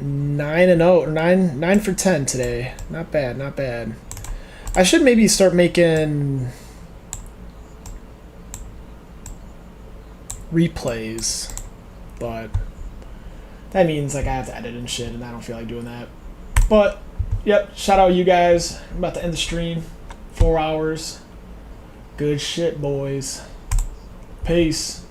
9-0 or 9 for 10 today. Not bad, not bad. I should maybe start making replays, but that means like I have to edit and shit, and I don't feel like doing that. But yep, shout out you guys. I'm about to end the stream. 4 hours. Good shit, boys. Peace.